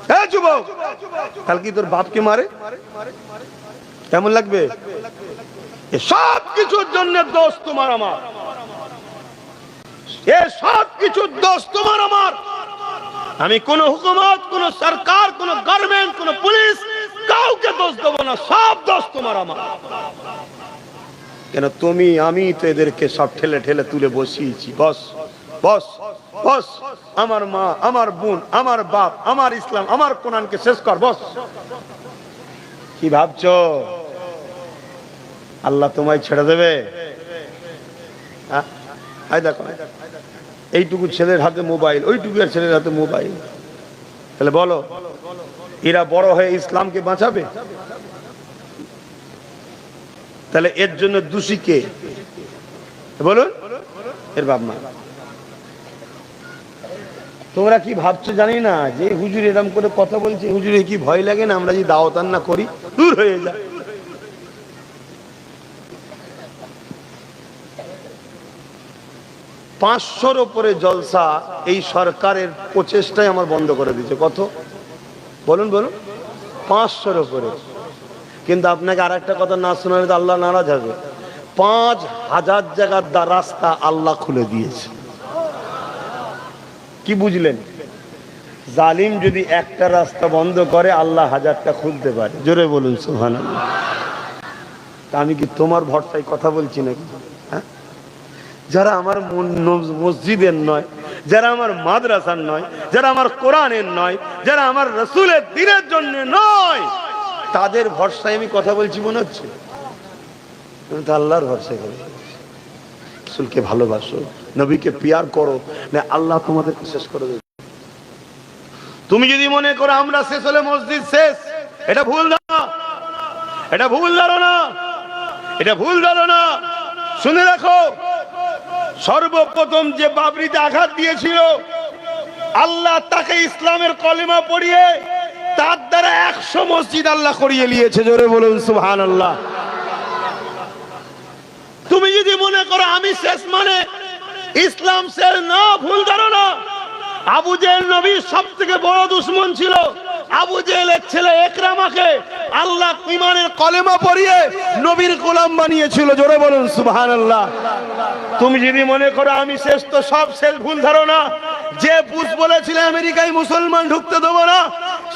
হ্যাঁ যুবক, কালকে তোর বাপকে মারে, কেমন লাগবে? সব কিছুর জন্য দোষ তোমার আমার, এ সব কিছুর দোষ তোমার আমার। আমি কোন হুকুমত, কোন সরকার, কোন গভর্নমেন্ট, কোন পুলিশ কাউকে দোষ দেবো না, সব দোষ তোমার আমার। কেন? তুমি আমি তো এদেরকে সব ঠেলে ঠেলে তুলে বসিয়েছি। বস বস বস, আমার মা, আমার বোন, আমার বাপ, আমার ইসলাম, আমার কোরআনকে শেষ কর, বস। কি ভাবছো আল্লাহ তোমায় ছেড়ে দেবে? দেখো এইটুকু ছেলের হাতে মোবাইল, ওইটুকু ছেলের হাতে মোবাইল, তাহলে বলো এরা বড় হয়ে ইসলামকে বাঁচাবে? তাহলে এর জন্য দোষী কে বলুন? এর বাপ মা। তোমরা কি ভাবছো জানি না, যে হুজুর এরকম করে কথা বলছে, হুজুরে কি ভয় লাগে না আমরা যদি দাওয়াত না করি দূর হয়ে যায়। 500-র উপরে জলসা এই সরকারের প্রচেষ্টায় আমার বন্ধ করে দিয়েছে। কত বলুন বলুন? 500-র উপরে। কিন্তু আপনাকে আর একটা কথা না শোনালে তো আল্লাহ নারাজ হবে। 5000 জায়গার রাস্তা আল্লাহ খুলে দিয়েছে। কি বুঝলেন? জালিম যদি একটা রাস্তা বন্ধ করে আল্লাহ 1000টা খুলতে পারে। জোরে বলুন সুবহানাল্লাহ। তা আমি কি তোমার ভরসায় কথা বলছি নাকি? হ্যাঁ, যারা আমার মসজিদের নয়, যারা আমার মাদ্রাসার নয়, যারা আমার কোরআনের নয়, যারা আমার রাসূলের দ্বীনের জন্য নয়, তাদের ভরসায় আমি কথা বলছি মনে হচ্ছে? তুমি তো আল্লাহর ভরসায় করো। রাসূলকে ভালোবাসো, নবীকে পিয়ার করো, না আল্লাহ তোমাদেরকে শেষ করে দেবে। তুমি যদি মনে করো আমরা শেষ হলে মসজিদ শেষ, এটা ভুল ধারণা, এটা ভুল ধারণা, এটা ভুল ধারণা। শুনে রাখো, সর্বপ্রথম যে বাবরিতে আঘাত দিয়েছিল, আল্লাহ তাকে ইসলামের কলেমা পড়িয়ে তার দ্বারা 100 মসজিদ আল্লাহ করিয়ে নিয়েছে। জোরে বলুন সুবহানাল্লাহ। তুমি যদি মনে করো আমি শেষ মানে ইসলাম শেষ, না, ভুল ধারণা। আবু জেহেল নবীর সবথেকে বড় দুশমন ছিল। আবু জেহেলের ছেলে ইকরামাকে আল্লাহ ঈমানের কলেমা পড়িয়ে নবীর গোলাম বানিয়েছিল। জোরে বলুন সুবহানাল্লাহ। তুমি যদি মনে করো আমি শেষ, তো সব শেষ, ভুল ধারণা। যে বুশ বলেছিল আমেরিকায় মুসলমান ঢুকতে দেবো না,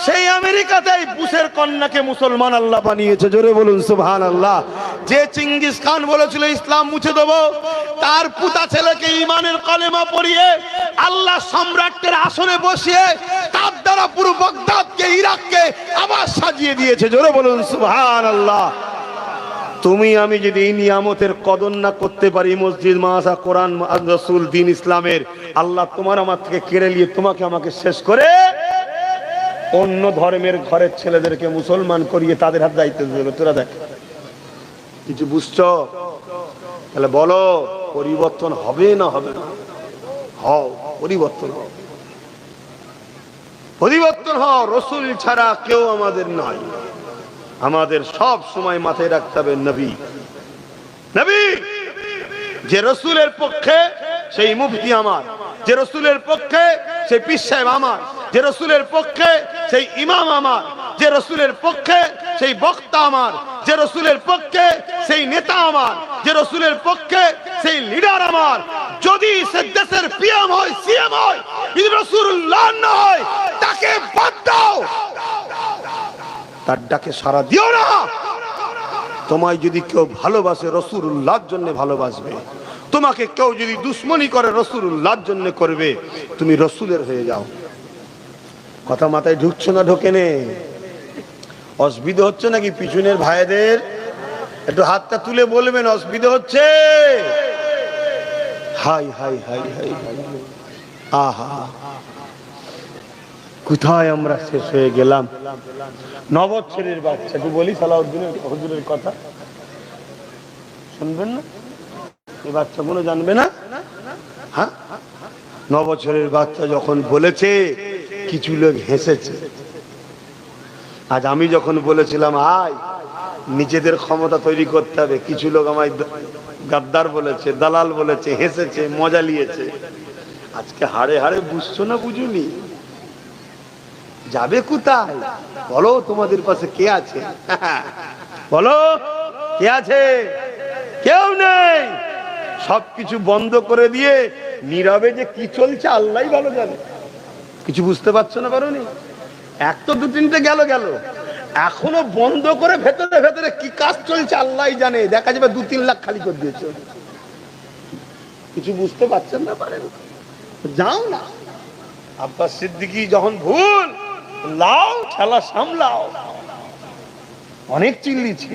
সেই আমেরিকাতেই বুশের কন্যাকে মুসলমান আল্লাহ বানিয়েছে। জোরে বলুন সুবহানাল্লাহ। যে চিঙ্গিস খান বলেছিল ইসলাম মুছে দেবো, তার পুতা ছেলেকে ঈমানের কলেমা পড়িয়ে আল্লাহ সম্রাটের আসনে বসিয়ে তার দ্বারা পুরো বাগদাদকে, ইরাককে আবার সাজিয়ে দিয়েছে। জোরে বলুন সুবহানাল্লাহ। তুমি আমি যদি এই নিয়ামতের কদর না করতে পারি, মসজিদ, মাদ্রাসা, কোরআন, রাসূল, দ্বীন ইসলামের, আল্লাহ তোমার আমার থেকে কেড়ে নিয়ে তোমাকে আমাকে শেষ করে অন্য ধর্মের ঘরের ছেলেদেরকে মুসলমান করিয়ে তাদের হাতে দায়িত্ব দেবে। তোরা দেখ, কিছু বুঝছো? তাহলে বলো, পরিবর্তন হবে না হবে না? হও, পরিবর্তন হও, পরিবর্তন হও। রাসূল ছাড়া কেউ আমাদের নাই। আমাদের সব সময় মাথায় রাখতে হবে নবী, নবী। যে রাসূলের পক্ষে সেই মুফতি আমার, যে রাসূলের পক্ষে সেই পীর সাহেব আমার, যে রাসূলের পক্ষে সেই ইমাম আমার, যে রাসূলের পক্ষে সেই বক্তা আমার, যে রাসূলের পক্ষে সেই নেতা আমার, যে রাসূলের পক্ষে সেই লিডার আমার। যদি সে দেশের পিএম হয়, সিএম হয়, যদি রাসূলুল্লাহ না হয়, তাকে বাদ দাও, তার ডাকে সাড়া দিও না। তোমায় যদি কেউ ভালোবাসে, রাসূলুল্লাহর জন্য ভালোবাসবে। তোমাকে কেউ যদি দুশ্মনী করে, রাসূলুল্লাহর জন্য করবে। তুমি রাসূলের হয়ে যাও। কথা মাথায় ঢুকছো না? ঢোকে নে? অসুবিধা হচ্ছে নাকি পিছনের ভাইদের? একটু হাতটা তুলে বলবেন অসুবিধা হচ্ছে? High high high high high, আহা, কোথায় আমরা শেষ হয়ে গেলাম। 9 বছরের বাচ্চা, একটু বলি সালাউদ্দিনের হুজুরের কথা শুনবেন না? এই বাচ্চাগুলো জানবে না? হ্যাঁ, 9 বছরের বাচ্চা যখন বলেছে, কিছু লোক হেসেছে। আজ আমি যখন বলেছিলাম আয় নিজেদের ক্ষমতা তৈরি করতে হবে, কিছু লোক আমায় গাদ্দার বলেছে, দালাল বলেছে, হেসেছে, মজা নিয়েছে। আজকে হাড়ে হাড়ে বুঝছো না? বুঝুনি? যাবে কোথায়? বলো, তোমাদের পাশে কে আছে? বলো, কে আছে? কেউ নেই। সবকিছু বন্ধ করে দিয়ে নীরবে যে কি চলছে আল্লাহই ভালো জানে। কিছু বুঝতে পারছো না? পারোনি? এক তো 2-3টে গেল, এখনো বন্ধ করে ভেতরে ভেতরে কি কাজ চলছে আল্লাহই জানে। দেখা যাবে 2-3 লাখ খালি করে দিয়েছে। কিছু বুঝতে পারছেন না? পারেন? যাও না। আব্বাস সিদ্দিকী যখন ভুল, লাও, খেলা সামলাও। অনেক চিল্লিছি,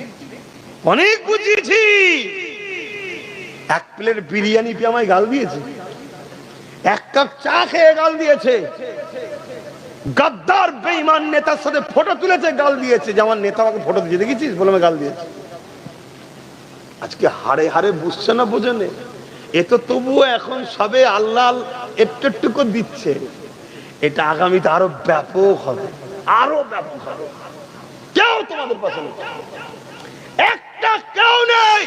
অনেক বুঝিয়েছি। 1 প্লেট বিরিয়ানি পেয়ে আমায় গাল দিয়েছে, 1 কাপ চা খেয়ে গাল দিয়েছে। গাদ্দার বেঈমান নেতার সাথে ফটো তুলেছে, গাল দিয়েছে। যে আমার নেতা আমাকে ফটো দিয়ে দেখেছিস বলে আমি গাল দিয়েছি। আজকে হাড়ে হাড়ে বুঝছে না? বোঝেনে? এ তো তবুও এখন সবে আল্লাহ একটু একটু করে দিচ্ছে। এটা আগামীতে আরো ব্যাপক হবে, আরো ব্যাপক হবে। কেউ তোমাদের পাশে নেই, একটা কেউ নেই।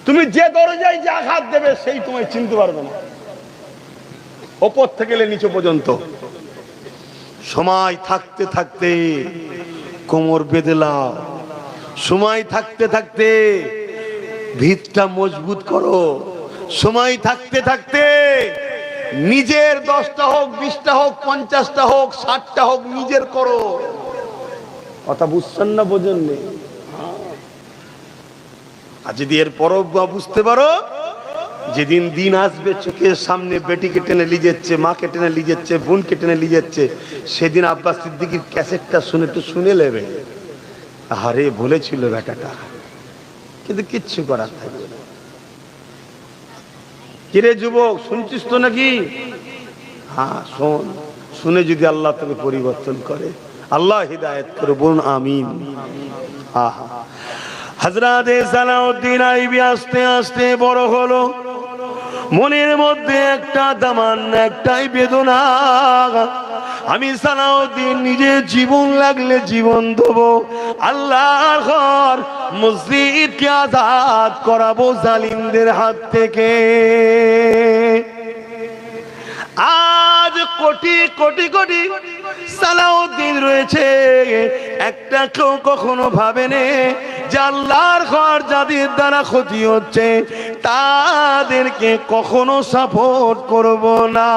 তুমি যে দরজায় যে আঘাত দেবে সেই তোমায় চিনতে পারবে না, ওপর থেকে নিচে পর্যন্ত। সময় থাকতে থাকতে কোমর বেঁধে নাও, সময় থাকতে থাকতে ভিতটা মজবুত করো, সময় থাকতে থাকতে নিজের 10টা হোক, 20টা হোক, 50টা হোক, 60টা হোক, নিজের করো। কথা বুঝছেন না? বোঝেন নেই? আর যদি এর পরও বুঝতে পারো, যেদিন দিন আসবে চোখের সামনে বেটিকে টেনে নিয়ে যাচ্ছে, মাকে টেনে নিয়ে যাচ্ছে, বোনকে টেনে নিয়ে যাচ্ছে, সেদিন আব্বাস সিদ্দিকীর ক্যাসেটটা শুনে একটু শুনে নেবে। আরে বলেছিল বেটাটা, কিন্তু কিচ্ছু করার থাকবে না। কিরে যুবক, শুনছিস তো নাকি? হ্যাঁ শোন, শুনে যদি আল্লাহ তোকে পরিবর্তন করে, আল্লাহ হিদায়াত করে, বলুন আমিন। আহা, হযরত সালাউদ্দিন আইবি আস্তে আস্তে বড় হলো। মনের মধ্যে একটা দামান, একটাই বেদনা, আমি সালাউদ্দিন নিজে জীবন লাগলে জীবন দেবো, আল্লাহর ঘর মসজিদকে আজাদ করাবো জালিমদের হাত থেকে। আজ কোটি কোটি কোটি সালাউদ্দিন রয়েছে, একটা কেউ কখনো ভাবেনি যে আল্লাহর ঘর যাদের দ্বারা ক্ষতি হচ্ছে তাদেরকে কখনো সাপোর্ট করব না,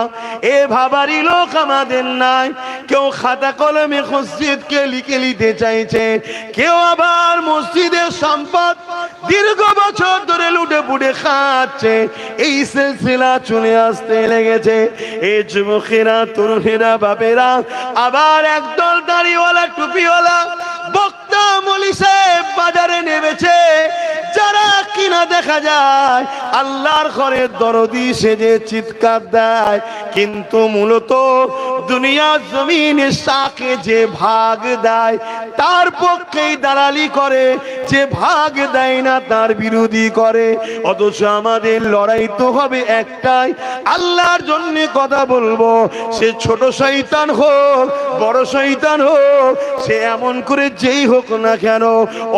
এ ভাবারই লোক আমাদের নাই। কেউ খাতা কলমে মসজিদকে লিখে নিতে চাইছে, কেউ আবার মসজিদের সম্পদ দীর্ঘ বছর ধরে লুটে পুটে খাচ্ছে। এই সিলসিলা চলে আসতে লেগেছে। এই যুবকেরা, তরুণেরা, বাপেরা, আবার একদল দাড়িওয়ালা টুপিওয়ালা বক্তা মৌলী সাহেব বাজারে নেমেছে, যারা কিনা দেখা যায় আল্লাহর ঘরে দরদি সেজে চিৎকার দেয়, কিন্তু মূলত দুনিয়া জমিনে শাকে যে ভাগ দেয় তার পক্ষেই দালালি করে, যে ভাগ দেয় না তার বিরোধী করে। অথচ আমাদের লড়াই তো হবে একটাই, আল্লাহর জন্য কথা বলবো। সে ছোট শয়তান হোক, বড় শয়তান হোক, সে এমন করে যেই হোক না কেন,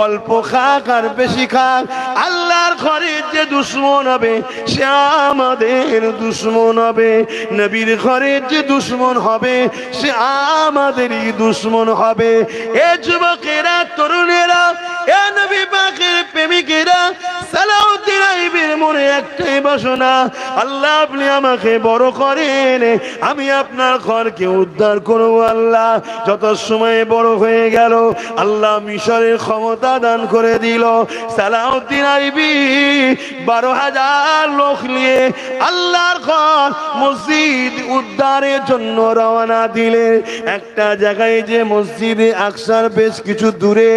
অল্প খাক আর বেশি খাক, আল্লাহর ঘরের যে দুশ্মন হবে সে আমাদের দুশ্মন হবে। নবীর ঘরের যে দুশ্মন হবে সে আমাদেরই দুশ্মন হবে। এ যুবকেরা, তরুণেরা, এ নবী পাকের প্রেমিকেরা, সালাউদ্দিন আইবির মনে একটাই বাসনা, আল্লাহ আপনি আমাকে বড় করেন, আমি আপনার ঘরকে উদ্ধার করবো। আল্লাহ যত সময় বড় হয়ে গেল, আল্লাহ মিশরের ক্ষমতা দান করে দিল। সালাউদ্দিন আইবি 12,000 লোক নিয়ে আল্লাহর ঘর মসজিদ উদ্ধারের জন্য রওনা দিলে। একটা জায়গায় যে মসজিদে আকসার বেশ কিছু দূরে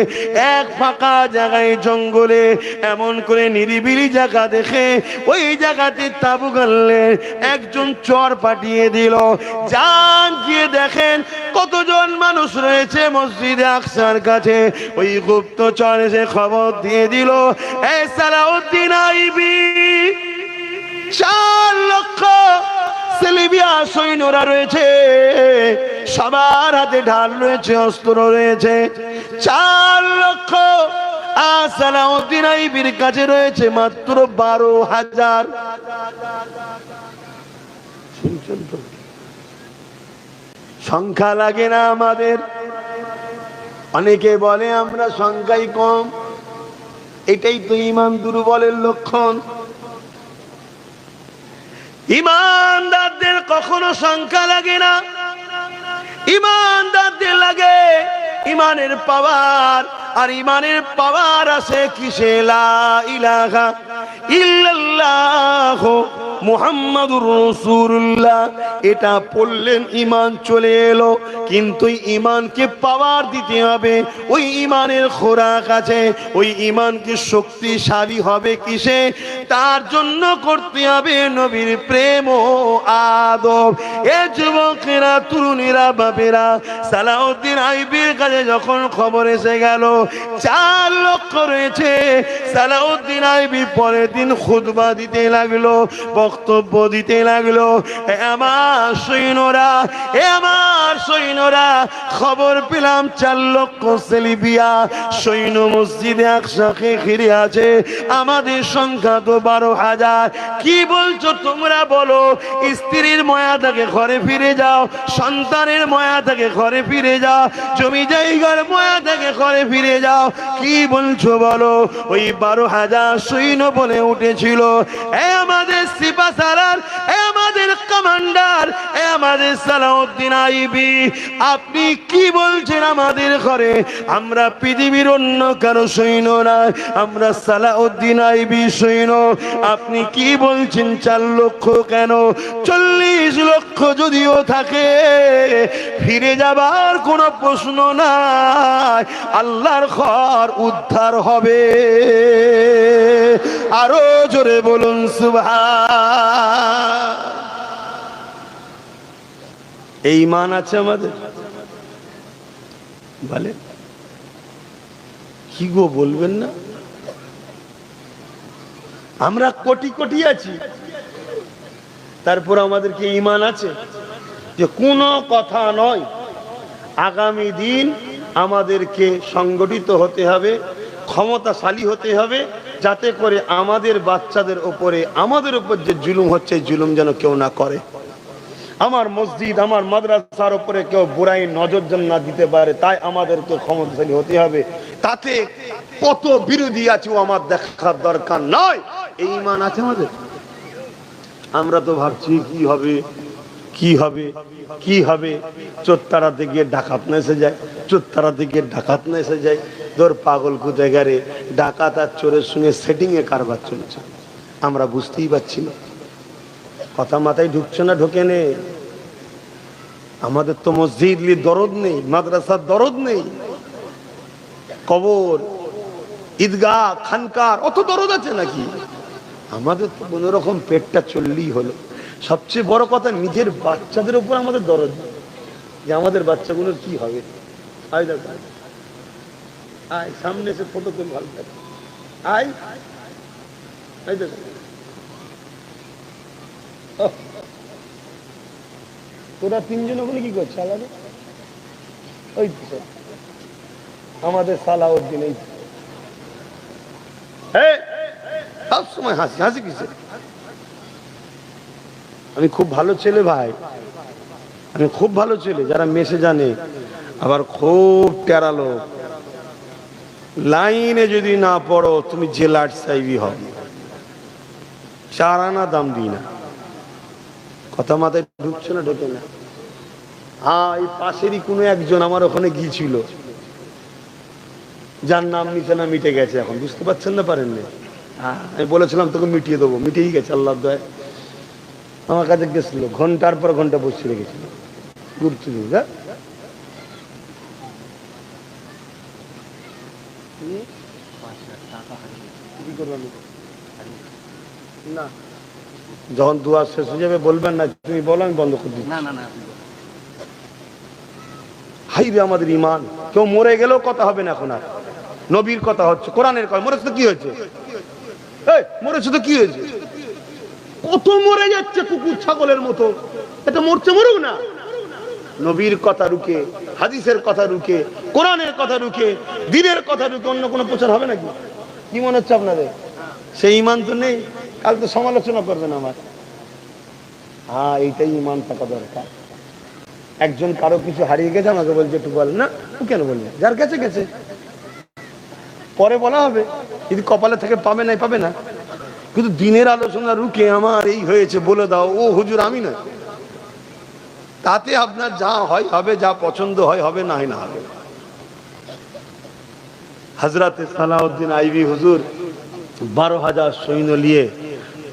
এক ফাঁকা জায়গায় জঙ্গলে এমন করে নিরিবিলি জায়গা দেখে ওই জায়গাতে তাবু গাড়লেন। একজন চর পাঠিয়ে দিল, যান গিয়ে দেখেন কতজন মানুষ রয়েছে মসজিদে আকসার কাছে। ওই গুপ্তচর এসে খবর দিয়ে দিল, এই সালাউদ্দিন আইবি 4 লক্ষ সেলিবিয়া সৈন্যরা রয়েছে, সবার হাতে ঢাল রয়েছে, অস্ত্র রয়েছে। 4 লক্ষ, আর সালাউদ্দিন আইবির কাছে রয়েছে মাত্র 12,000। শুনছেন তো? সংখ্যা লাগে না আমাদের। অনেকে বলে আমরা সংখ্যাই কম, এটাই তো ঈমান দুর্বলের লক্ষণ। ঈমানদারদের কখনো সংখ্যা লাগে না, ঈমানদারদের লাগে ঈমানের পাওয়ার। আর ঈমানের পাওয়ার আছে কিসে? লা ইলাহা ইল্লাল্লাহ মুহাম্মাদুর রাসূলুল্লাহ, এটা পড়লেন ঈমান চলে এলো। কিন্তু ঈমানকে পাওয়ার দিতে হবে, ওই ঈমানের খোরাক আছে। ওই ঈমানকে শক্তিশালী হবে কিসে? তার জন্য করতে হবে নবীর প্রেম ও আদব। এ যুবকেরা, তরুণীরা, বাপেরা, সালাউদ্দিন আইবির কাছে যখন খবর এসে গেল 4 লক্ষ রয়েছে, সালাউদ্দিন আইবি পরের দিন খুতবা দিতে লাগলো, বক্তব্য দিতে লাগলো। আমার সৈন্যরা, আমার সৈন্যরা, খবর পেলাম 4 লক্ষ সেলিবিয়া সৈন্য মসজিদে আকসাকে ঘিরে আছে, আমাদের সংখ্যা তো 12,000। কি বলছো তোমরা? বলো। স্ত্রীর ময়া থেকে ঘরে ফিরে যাও, সন্তানের ময়া থেকে ঘরে ফিরে যাও, জমি জায়গার ময়া থেকে ঘরে ফিরে যাও। কি বলছো বলো? ওই 12,000 সৈন্য বলে উঠেছিল, এ আমাদের সিপাহসালার, এ আমাদের কমান্ডার, এ আমাদের সালাউদ্দিন আইবি, আপনি কি বলছেন আমাদের ঘরে? আমরা পৃথিবীর অন্য কারো সৈন্য না, আমরা সালাউদ্দিন আইবি সৈন্য। আপনি কি বলছেন 4 লক্ষ কেন? 40 লক্ষ যদিও থাকে, ফিরে যাবার কোনো প্রশ্ন নাই, আল্লাহর ঘর উদ্ধার হবে। আরো জোরে বলুন সুবহান। এই ঈমান আছে আমাদের? বলে কি গো, বলবেন না? আমরা কোটি কোটি আছি, তারপর আমাদের কি ঈমান আছে যে কোনো কথা নয়, আগামী দিন আমাদেরকে সংগঠিত হতে হবে, ক্ষমতাশালী হতে হবে, যাতে করে আমাদের বাচ্চাদের উপরে, আমাদের উপর যে জুলুম হচ্ছে জুলুম যেন কেউ না করে, আমার মসজিদ আমার মাদ্রাসার উপরে কেউ বুরাই নজর যেন না দিতে পারে, তাই আমাদেরকে ক্ষমতাশালী হতে হবে। তাতে কত বিরোধী আছে ও আমার দেখার দরকার নয়। এই ঈমান আছে আমাদের? আমরা তো ভাবছি কি হবে কি হবে কি হবে, চোরতারাতে গিয়ে ডাকাত না এসে যায়, চোরতারাতে গিয়ে ডাকাত না এসে যায়। তোর পাগল কোথায় গেলে, ডাকাত আর চোরের সঙ্গে সেটিং এ কারবার চলছে, আমরা বুঝতেই পারছি না। কথা মাথায় ঢুকছে না? ঢোকে নে। আমাদের তো মসজিদ দরদ নেই, মাদ্রাসার দরদ নেই, কবর ঈদগাহ খানকার অত দরদ আছে নাকি? আমাদের তো কোন রকম পেটটা চললেই হলো। সবচেয়ে বড় কথা, নিজের বাচ্চাদের উপর আমাদের দরদ, যে আমাদের বাচ্চাগুলোর কি হবে। আয় দেখো, আয় সামনে এসে ফটো তুল, ভালো থাকে। আয় আয় দেখো, তোরা তিনজন ওখানে কি করছে আলাদা? ওই আমাদের সালাউদ্দিন, এই সব সময় হাসি হাসি কিসে? আমি খুব ভালো ছেলে ভাই, আমি খুব ভালো ছেলে, যারা মেশে জানে, আবার খুব টেরা লোক। লাইনে যদি না পড়ো তুমি জেলার সাহেবই হবে, 4 আনা দাম দিই না। কথা মাথায় ঢুকছে না? ঢোকে না? হ্যাঁ, এই পাশেরই কোনো একজন আমার ওখানে গিয়েছিল, যার নাম নিচে না মিটে গেছে এখন, বুঝতে পারছেন না? পারেন না? আমি বলেছিলাম তোকে মিটিয়ে দেবো, মিটিয়ে গেছে আল্লাহর দয়ায়। আমার কাছে গেছিল, ঘন্টার পর ঘন্টা বসে রেখেছিল, গুরুত্ব দিন। না, যখন দুয়া শেষ হয়ে যাবে বলবেন না, তুমি বলো, আমি বন্ধ করে দিচ্ছি। হাই রে আমাদের ঈমান! কেউ মরে গেলেও কথা হবে না এখন আর, নবীর কথা হচ্ছে, কোরআনের কথা। মরেছে তো কি হয়েছে? মরেছে তো কি হয়েছে? কত মরে যাচ্ছে কুকুর ছাগলের মতো, এটা মরছে, মরুক না। নবীর কথা রুখে, হাদিসের কথা রুখে, কোরআনের কথা রুখে, দ্বীনের কথা রুখে অন্য কোনো প্রচার হবে নাকি? কি মনে হচ্ছে আপনাদের? সেই ঈমান তো নেই। কাল তো সমালোচনা করবেন আমার। হ্যাঁ, এইটাই ঈমান থাকা দরকার। একজন কারো কিছু হারিয়ে গেছে, আমাকে বলছে একটু বল না। কেন বললেন? যার কাছে গেছে, পরে বলা হবে, যদি কপালে থেকে পাবে নাই পাবে না। কিন্তু দিনের আলোচনা রুখে আমার এই হয়েছে বলে দাও, ও হুজুর আমি না, তাতে আপনার যা হয় হবে, যা পছন্দ হয় হবে, না হয় না হবে। হযরতে সালাউদ্দিন আইবি হুজুর 12,000 সৈন্য নিয়ে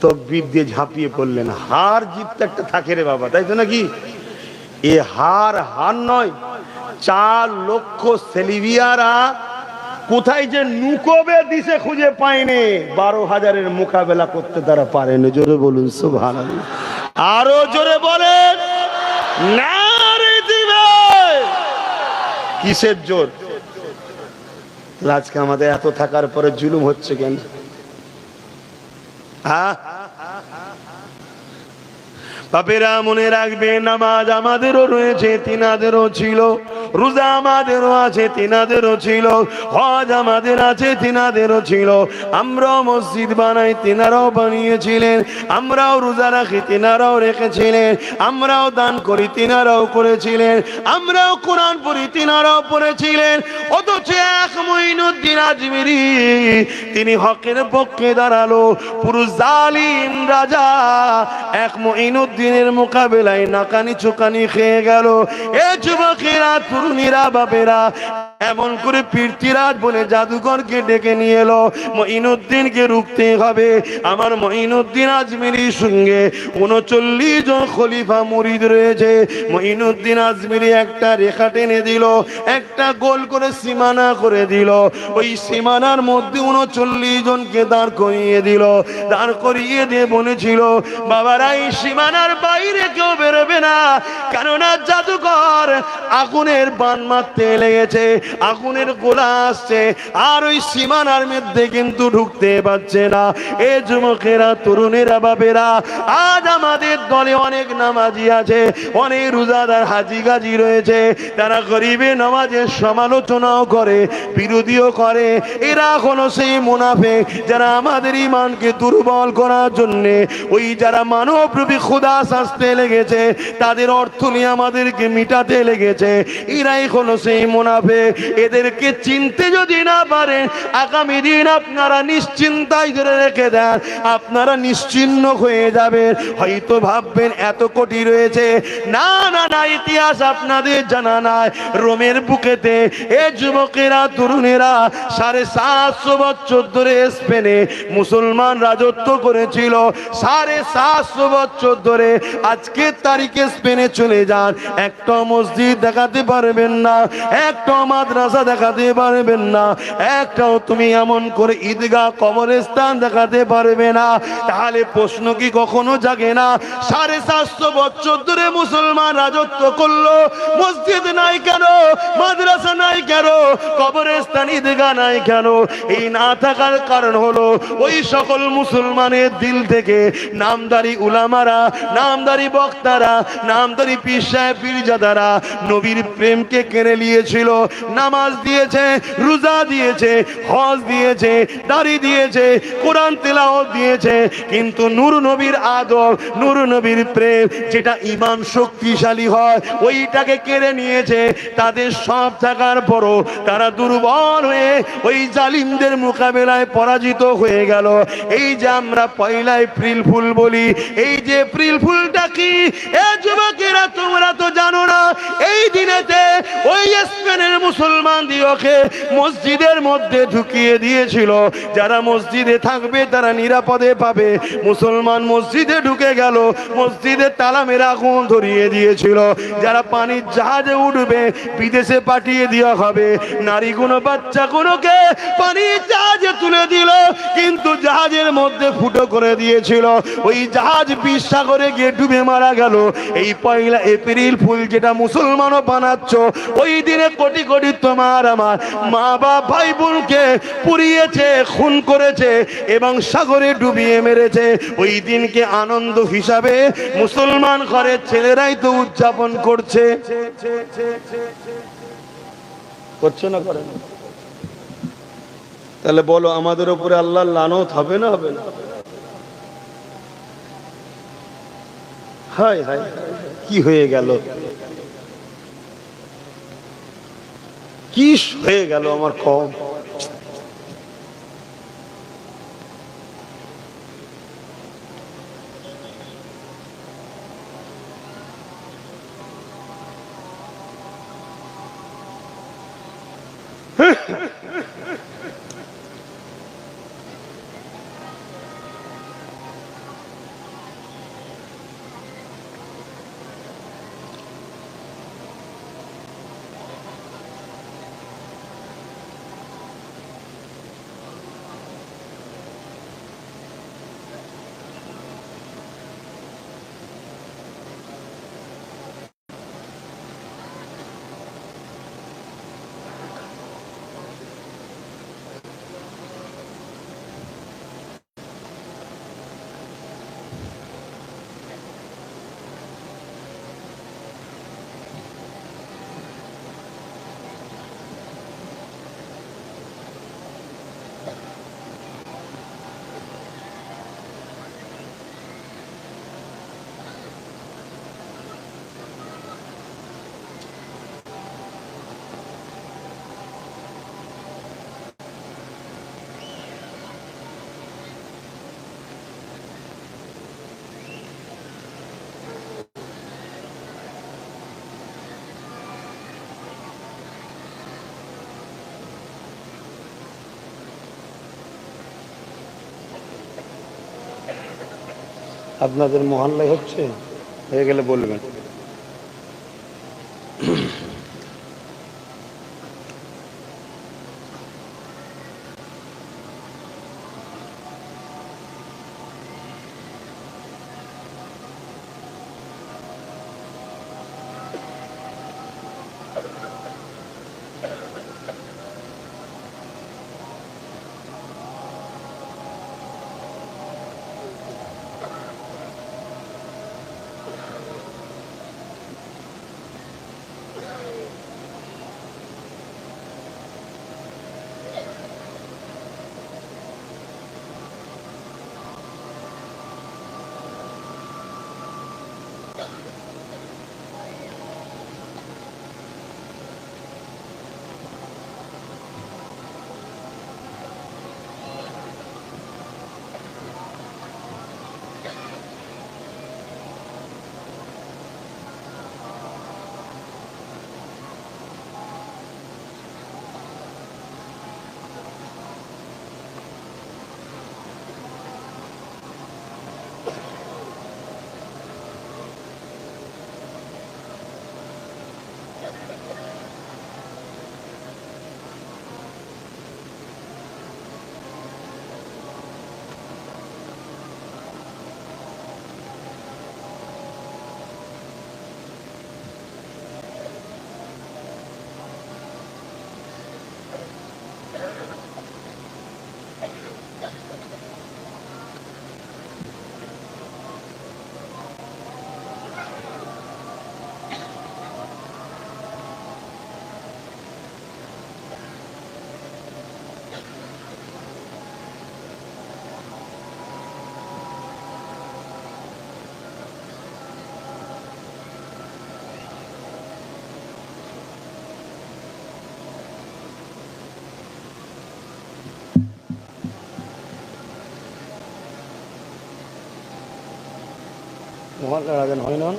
তকবীর দিয়ে ঝাঁপিয়ে পড়লেন। হার জিত তো একটা থাকে রে বাবা, তাই তো নাকি? এ হার হার নয়। 4 লক্ষ সেলিবিয়ারা কোথায় যে নুকোবে দিশে খুঁজে পায়নি, 12,000-এর মোকাবেলা করতে তারা পারেনি। জোরে বলুন সুবহানাল্লাহ। আরো জোরে বলেন নারে দিবে। কিসের জোর? আজকে আমাদের এত থাকার পরে জুলুম হচ্ছে কেন? বাপেরা মনে রাখবে, নামাজ আমাদেরও রয়েছে, তিনাদেরও ছিল। রোজা আমাদেরও আছে, তিনাদেরও ছিল। হজ আমাদের আছে, তিনাদেরও ছিল। আমরাও মসজিদ বানাই, তিনারাও বানিয়েছিলেন। আমরাও রোজা রাখি, তিনারাও রেখেছিলেন। আমরাও দান করি, তিনারাও করেছিলেন। আমরাও কোরআন পড়ি, তিনারাও পড়েছিলেন। অথচ এক মঈনুদ্দিন আজমিরি, তিনি হকের পক্ষে দাঁড়ালো। পুরো জালিম রাজা এক মঈনুদ্দিনের মোকাবেলায় নাকানি চুকানি খেয়ে গেল। এ যুবকেরা, তরুণীরা, বাপেরা, এমন করে পৃথ্বীরাজ বলে জাদুকরকে ডেকে নিয়ে এলো। মঈনুদ্দিনকে রুখতে হবে। আমার মঈনুদ্দিন আজমিরির সঙ্গে 39 জন খলিফা মুরিদ রয়েছে। মঈনুদ্দিন আজমিরি একটা রেখা টেনে দিল, একটা গোল করে সীমানা করে দিল। ওই সীমানার মধ্যে 39 জনকে দাঁড় করিয়ে দিল। দাঁড় করিয়ে দিয়ে বলেছিল, বাবারা এই সীমানার বাইরে কেউ বেরোবে না, কেননা জাদুকর আগুনের বান মারতে লেগেছে, আগুনের গোলা আসছে, আর ওই সীমানার মধ্যে কিন্তু ঢুকতে পারছে না। এ যুবকেরা, তরুণেরা, বাবেরা, আজ আমাদের দলে অনেক নামাজি আছে, অনেক রোজাদার হাজি গাজি রয়েছে, তারা গরিবে নামাজের সমালোচনাও করে, বিরোধীও করে। এরা হলো সেই মুনাফিক যারা আমাদের ঈমানকে দুর্বল করার জন্য, ওই যারা মানবরূপী খোদা সাজতে লেগেছে, তাদের অর্থ নিয়ে আমাদেরকে মিটাতে লেগেছে। এরাই হলো সেই মুনাফিক। এদেরকে চিনতে যদি না পারেন, আগামী দিন আপনারা নিশ্চিন্তায় ধরে রেখে দেন, আপনারা নিশ্চিন্ন হয়ে যাবেন। হয়তো ভাববেন এত কোটি রয়েছে, না না না, ইতিহাস আপনাদের জানা নাই। রোমের বুকেতে এ যুবকেরা, তরুণেরা 750 বছর ধরে স্পেনে মুসলমান রাজত্ব করেছিল। 750 বছর ধরে। আজকের তারিখে স্পেনে চলে যান, একটা মসজিদ দেখাতে পারবেন না, একটা মাদ্রাসা দেখাতে পারবেন না, একটাও তুমি এমন করে ঈদগাহ, কবরস্থান দেখাতে পারবে না। তাহলে প্রশ্ন কি কখনো জাগে না, 750 বছর ধরে মুসলমান রাজত্ব করলো, মসজিদ নাই কেন, মাদ্রাসা নাই কেন, কবরস্থান, ঈদগাহ নাই কেন? এই না থাকার কারণ হলো ওই সকল মুসলমানের দিল থেকে নামদারি উলামারা, নামদারি বক্তারা, নামদারি পীর সাহেব পীরজাদারা নবীর প্রেমকে কেড়ে নিয়েছিল। নামাজ দিয়েছে, রোজা দিয়েছে, হজ দিয়েছে, দাড়ি দিয়েছে, কোরআন তেলাওয়াত দিয়েছে, কিন্তু নূর নবীর আদব, নূর নবীর প্রেম, যেটা ঈমান শক্তিশালী হয়, ওইটাকে কেড়ে নিয়েছে। তাদের সব থাকার পরও তারা দুর্বল হয়ে ওই জালিমদের মোকাবেলায় পরাজিত হয়ে গেল। এই যে আমরা পয়লা এপ্রিল ফুল বলি, এই যে এপ্রিল ফুলটা কি, এ যুবকেরা তোমরা তো জানো না। এই দিনেতে ওই স্পেনের মুসলমান দিওকে মসজিদের মধ্যে ঢুকিয়ে দিয়েছিল। যারা মসজিদে থাকবে তারা নিরাপদে পাবে। মুসলমান মসজিদে ঢুকে গেল, মসজিদের তালা মেরে আগুন ধরিয়ে দিয়েছিল। যারা পানির জাহাজে উঠবে বিদেশে পাঠিয়ে দেওয়া হবে। নারীগুলো, বাচ্চাগুলোকে পানির জাহাজে তুলে দিল, কিন্তু জাহাজের মধ্যে ফুটো করে দিয়েছিল। ওই জাহাজ বিষ সাগরে গিয়ে ডুবে মারা গেল। এই পয়লা এপ্রিল ফুল যেটা মুসলমানও বানাচ্ছ, ওই দিনে কোটি কোটি তোমার আমার মা বাপ ভাই বোনকে পুড়িয়েছে, খুন করেছে এবং সাগরে ডুবিয়ে মেরেছে। ওই দিনকে আনন্দ হিসাবে মুসলমান ঘরের ছেলেরাই তো উদযাপন করছে। করছে না, করে না? তাহলে বলো, আমাদের উপরে আল্লাহর লানত হবে না, হবে না? হায় হায়, কি হয়ে গেল, কি হয়ে গেল আমার কম। আপনাদের মহল্লায় হচ্ছে, হয়ে গেলে বলবেন। মহল্লার আজান হয় না?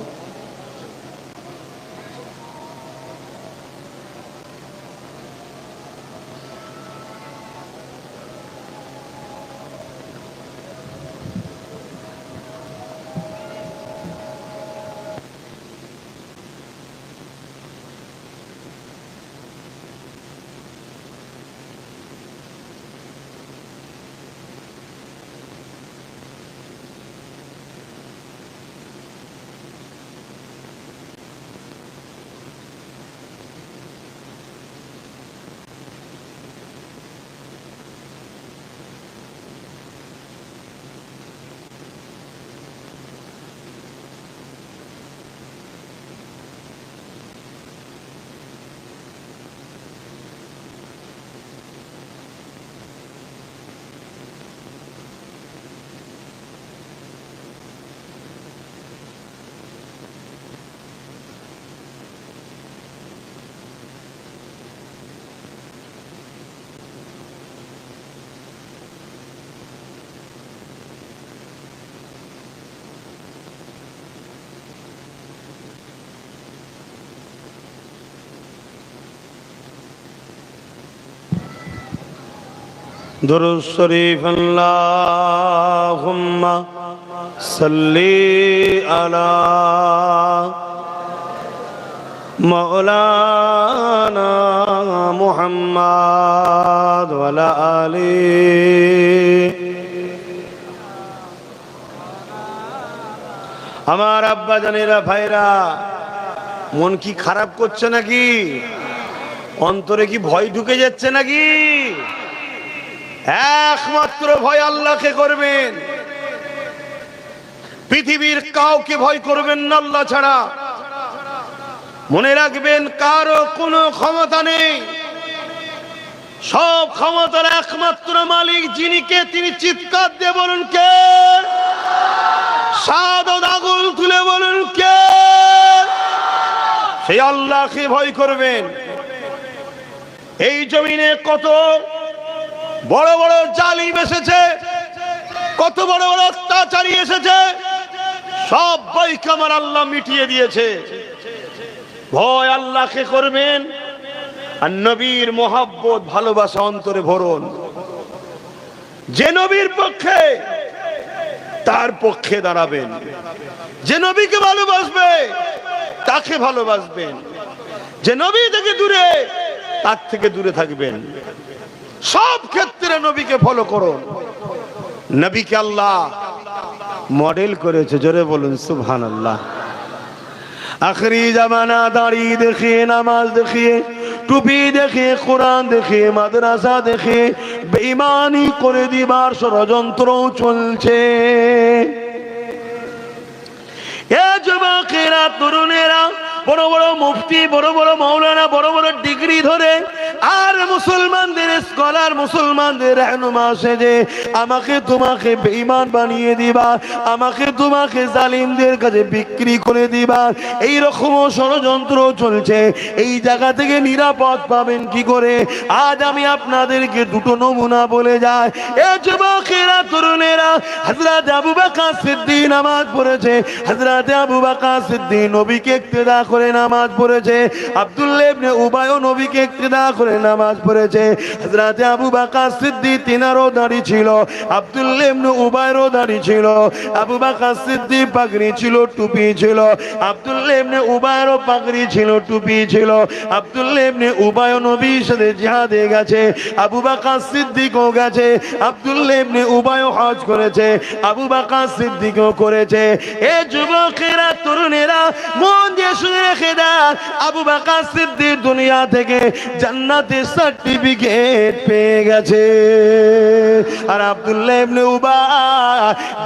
दुरूद शरीफ अल्लाहुम्मा सल्ली अला मौलाना मुहम्मद वाला आली। আমার আব্বা জানেরা ভাইরা, মন কি খারাপ করছে নাকি? অন্তরে কি ভয় ঢুকে যাচ্ছে নাকি? একমাত্র ভয় আল্লাহকে করবেন, পৃথিবীর কাউকে ভয় করবেন না আল্লাহ ছাড়া। মনে রাখবেন কারো কোনো ক্ষমতা নেই, সব ক্ষমতার একমাত্র মালিক যিনি, কে তিনি চিৎকার দিয়ে বলুন কে? শাহাদাত আগুন তুলে বলুন কে? সেই আল্লাহকে ভয় করবেন। এই জমিনে কত বড় বড় জালিম এসেছে, কত বড় বড় অত্যাচারী এসেছে, সব ভয়কে আমার আল্লাহ মিটিয়ে দিয়েছে। ভয় আল্লাহকে করবেন, আর নবীর মহব্বত ভালোবাসা অন্তরে ভরুন। যে নবীর পক্ষে তার পক্ষে দাঁড়াবেন। যে নবীকে ভালোবাসবে তাকে ভালোবাসবেন, যে নবী থেকে দূরে তার থেকে দূরে থাকবেন। সব ক্ষেত্রে নবীকে ফলো করুন। নবীকে আল্লাহ মডেল করেছে, জোরে বলুন সুবহানাল্লাহ। আখরি জামানা দাঁড়িয়ে দেখিয়ে, নামাজ দেখিয়ে, টুপি দেখিয়ে, কোরআন দেখিয়ে, মাদ্রাসা দেখিয়ে বেঈমানি করে দিবার ষড়যন্ত্র চলছে। এ যুবকেরা, তরুণেরা, বড় বড় মুফতি, বড় বড় মাওলানা, বড় বড় ডিগ্রি ধরে আর মুসলমানদের স্কলার, মুসলমানদের রাহনুমা সেজে আমাকে তোমাকে বেঈমান বানিয়ে দিবা, আমাকে তোমাকে জালিমদের কাছে বিক্রি করে দিবা, এই রকম ষড়যন্ত্র চলছে। এই জায়গা থেকে নিরাপদ পাবেন কি করে? আজ আমি আপনাদেরকে দুটো নমুনা বলে যাই। এ যুবকেরা, তরুণেরা, হযরত আবু বকর সিদ্দিক নামাজ পড়েছে, হযরত আবু বকর সিদ্দিক নবীকে ইক্তেদা করে নামাজ পড়েছে। আব্দুল্লাহ ইবনে উবাই নবীকে ইক্তেদা করে নামাজ পড়েছে। হযরত আবু বকর সিদ্দিক তিনারও দাড়ি ছিল, আব্দুল্লাহ ইবনে উবাইরও দাড়ি ছিল। আবু বকর সিদ্দিক পাগড়ি ছিল, টুপি ছিল। আব্দুল্লাহ ইবনে উবাইরও পাগড়ি ছিল, টুপি ছিল। আব্দুল্লাহ ইবনে উবাই নবীর সাথে জিহাদে গেছে, আবু বকর সিদ্দিকও গেছে। আব্দুল্লাহ ইবনে উবাইও হজ করেছে, আবু বকর সিদ্দিকও করেছে। এ যুবকেরা, তরুণেরা, মন দিয়ে শুনে রেখে দেন, আবু বকর সিদ্দিক দুনিয়া থেকে জান্নাতের সার্টিফিকেট পেয়ে গেছে, আর আব্দুল্লাহ ইবনে উবাই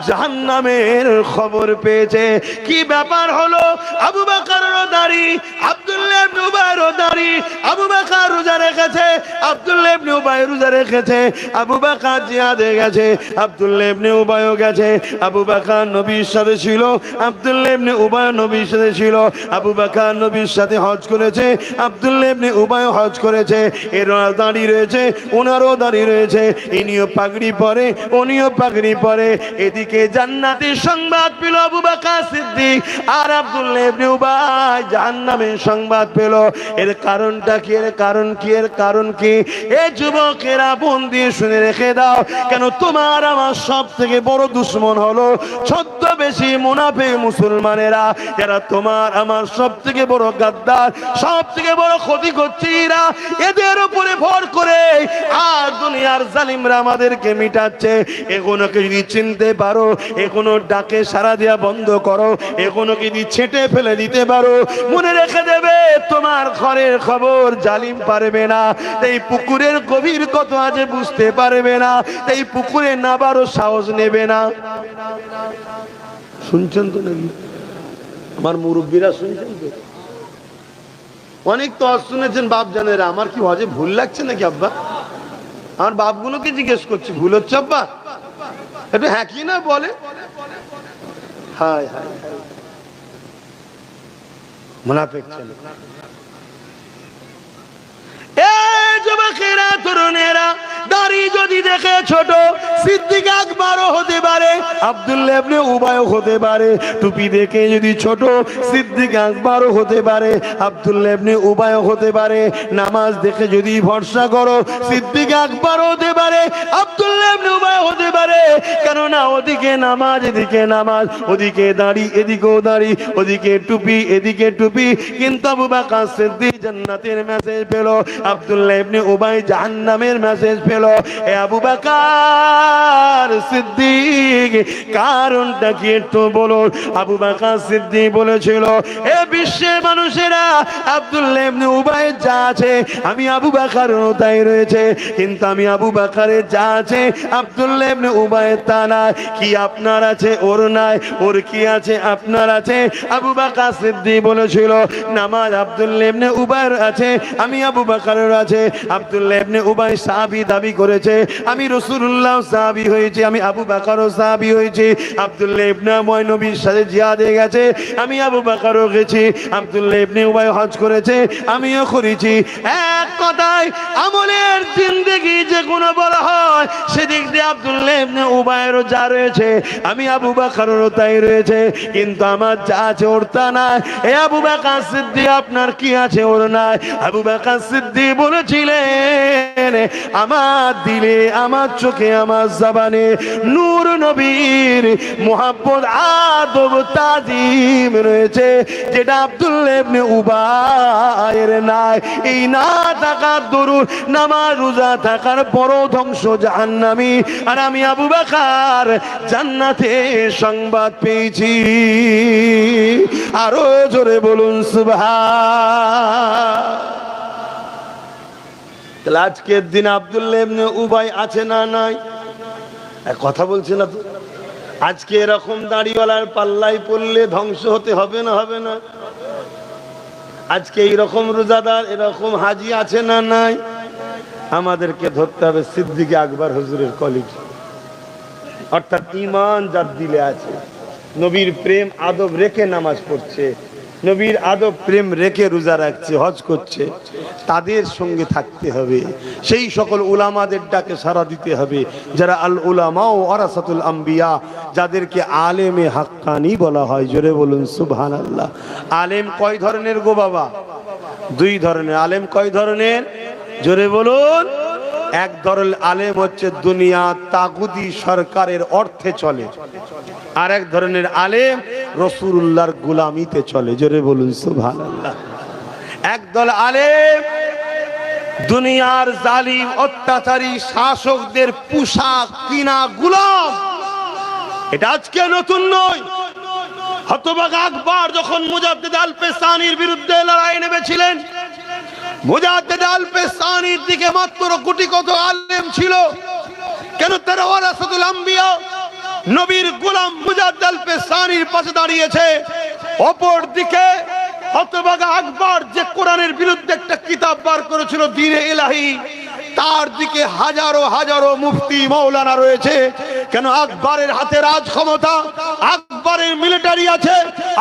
জাহান্নামের খবর পেয়েছে। কি ব্যাপার হলো? আবু বকরেরও দাড়ি, আব্দুল্লাহ ইবনে উবাইরও দাড়ি। আবু বকর রোজা রেখেছে, আব্দুল্লাহ ইবনে উবাই রোজা রেখেছে। আবু বকর জিহাদে গেছে, আব্দুল্লাহ ইবনে উবাইও গেছে। আবু বকর নবীর সাথে ছিল, আব্দুল্লাহ ইবনে উবাই নবীর সাথে ছিল। আবু বকর নবীর সাথে হজ করেছে, আব্দুল্লাহ ইবনে উবাই হজ করেছে। এর দাড়ি রয়েছে, ওনারও দাড়ি রয়েছে। ইনিও পাগড়ি পরে, উনিও পাগড়ি পরে। এদিকে জান্নাতের সংবাদ পেল আবু বকর সিদ্দিক, আর আব্দুল্লাহ ইবনে উবাই জাহান্নামের সংবাদ পেল। এর কারণটা কি? এর কারণ কি? এর কারণ কি? এই যুবকেরা, মন দিয়ে শুনে রেখে দাও। কেন? তোমার আমার সব থেকে বড় দুশ্মন হলো ছদ্মবেশী মুনাফিক মুসলমানেরা, যারা তোমার আমার সব থেকে বড় গাদ্দার, সব থেকে বড় ক্ষতি করছে এরা। এদের উপরে ভর করে আর দুনিয়ার জালিমরা আমাদেরকে মিটাচ্ছে। এগুলোকে যদি চিনতে পারো, এগুলো ডাকে সারা দেওয়া বন্ধ করো, এগুলোকে যদি ছেটে ফেলে দিতে পারো, মনে রেখে দেবে তোমার ঘরের খবর জালিম পারবে না। এই পুকুরের গভীর কত আছে বুঝতে পারবে না, এই পুকুরে নাবারও সাহস নেবে না। শুনছেন তো নাকি? আমার মুরব্বীরা শুনছেন তো? অনেক তো শুনেছেন বাপ জানেরা। আমার কি হজে ভুল লাগছে নাকি আব্বা? আমার বাপগুলোকে জিজ্ঞেস করছি, ভুল হচ্ছে আব্বা? একটু হ্যাঁ কি না বলে। হায় হায়, মুনাফিক ছেলে। এই যুবকেরা, তরুণেরা, দাড়ি যদি দেখে ছোট, সিদ্দিক আকবরও হতে পারে, আব্দুল্লাহ ইবনে উবাইও হতে পারে। টুপি দেখে যদি ছোট, সিদ্দিক আকবরও হতে পারে, আব্দুল্লাহ ইবনে উবাইও হতে পারে। নামাজ দেখে যদি ভরসা করো, সিদ্দিক আকবরও হতে পারে, আব্দুল্লাহ ইবনে উবাইও হতে পারে। কেননা ওদিকে নামাজ, এদিকে নামাজ, ওদিকে দাড়ি, এদিকেও দাড়ি, ওদিকে টুপি, এদিকে টুপি। কিন্তু আবু বকর সিদ্দিক জান্নাতের মেসেজ পেল, আব্দুল্লাহ ইবনে উবাই জাহান্নামের মেসেজ পেল। এ আবু বকর সিদ্দিক, কারণটা কি একটু বলুন? আবু বকর সিদ্দিক বলেছিল, এ বিশ্বের মানুষেরা, আব্দুল্লাহ ইবনে উবাই যা আছে আমি আবু বকরেরও তাই রয়েছে, কিন্তু আমি আবু বকরের যা আছে আব্দুল্লাহ ইবনে উবাই তা নাই। কি আপনার আছে ওর নাই, ওর কি আছে আপনার আছে? আবু বকর সিদ্দিক বলেছিল, নামাজ আব্দুল্লাহ ইবনে উবাইর আছে, আমি আবু বকরের আছে। আব্দুল্লাহ ইবনে উবাই সাহাবী দাবি করেছে, আমি রাসূলুল্লাহ সাহাবী হয়েছে, আমি আবু বকরও সাহাবী হয়েছে। আব্দুল্লাহ ইবনে উবাই নবীর সাথে জিহাদে গেছে, আমি আবু বকরও গেছি। আব্দুল্লাহ ইবনে উবাই হজ করেছে, আমিও করেছি। এক কথায় আমলের জিন্দেগি যে কোনো বলা হয়, সেদিক দিয়ে আব্দুল্লাহ ইবনে উবাইরও যা রয়েছে আমি আবু বকরেরও তাই রয়েছে, কিন্তু আমার যা আছে ওর তা নাই। এ আবু বকর সিদ্দিক, আপনার কি আছে ওর নাই? আবু বকর সিদ্দিক বলেছিলেন, আমার দিলে, আমার চোখে, আমার জবানে নূর নবীর নবীর মুহাব্বত আদব তাজিম রয়েছে, যেটা আব্দুল্লাহ ইবনে উবাইয়ের নাই। এই না থাকার দরুন নামাজ রোজা থাকার বড় ধ্বংস জাহান্নামী। আর আমি আবু বকর জান্নাতে সংবাদ পেয়েছি। আরো জোরে বলুন সুবহান। তাহলে আজকের দিন আব্দুল্লাহ ইবনে উবাই আছে না নাই? কথা বলছি না তো? আজকে এরকম দাড়িওয়ালার পাল্লাই পড়লে ধ্বংস হতে হবে না হবে না? আজকে এইরকম রোজাদার এরকম হাজি আছে না নাই? আমাদেরকে ধরতে হবে সিদ্দিক আকবর হুজুরের কোয়ালিটি, অর্থাৎ ঈমান যার দিলে আছে, নবীর প্রেম আদব রেখে নামাজ পড়ছে, নবীর আদব প্রেম রেখে রোজা রাখছে, হজ করছে, তাদের সঙ্গে থাকতে হবে। সেই সকল উলামাদের ডাকে সাড়া দিতে হবে, যারা আল উলামা ও ওয়ারাসাতুল আম্বিয়া, যাদেরকে আলেমে হাক্কানি বলা হয়। জোরে বলুন সুবহানাল্লাহ। আলেম কয় ধরনের গো বাবা? দুই ধরনের। আলেম কয় ধরনের? জোরে বলুন। এক ধরনের আলেম হচ্ছে দুনিয়া তাগুতি সরকারের অর্থে চলে, আর এক ধরনের আলেম রাসূলুল্লাহর গোলামিতে চলে। জোরে বলুন সুবহানাল্লাহ। একদল আলেম দুনিয়ার জালিম অত্যাচারী শাসকদের পোশাক কিনা গোলাম। এটা আজকে নতুন নয়। হতভাগা আকবর যখন মুজাদ্দিদ আল-পেসানির বিরুদ্ধে লড়াই নেমেছিলেন, মুজাদ্দিদ আল-পেসানির দিকে মাত্র কোটি কত আলেম ছিল। কেন? তারা ওয়ারাসাতুল আম্বিয়া, নবীর গোলাম মুজাদ্দিদ আল-পেসানির পাশে দাঁড়িয়েছে। অপর দিকে হতভাগা আকবর যে কোরআনের বিরুদ্ধে একটা কিতাব বার করেছিল দ্বীন ইলাহি, তার দিকে হাজারো হাজারো মুফতি মাওলানা রয়েছে। কেন? আকবরের হাতে রাজ ক্ষমতা, আকবরের মিলিটারি আছে,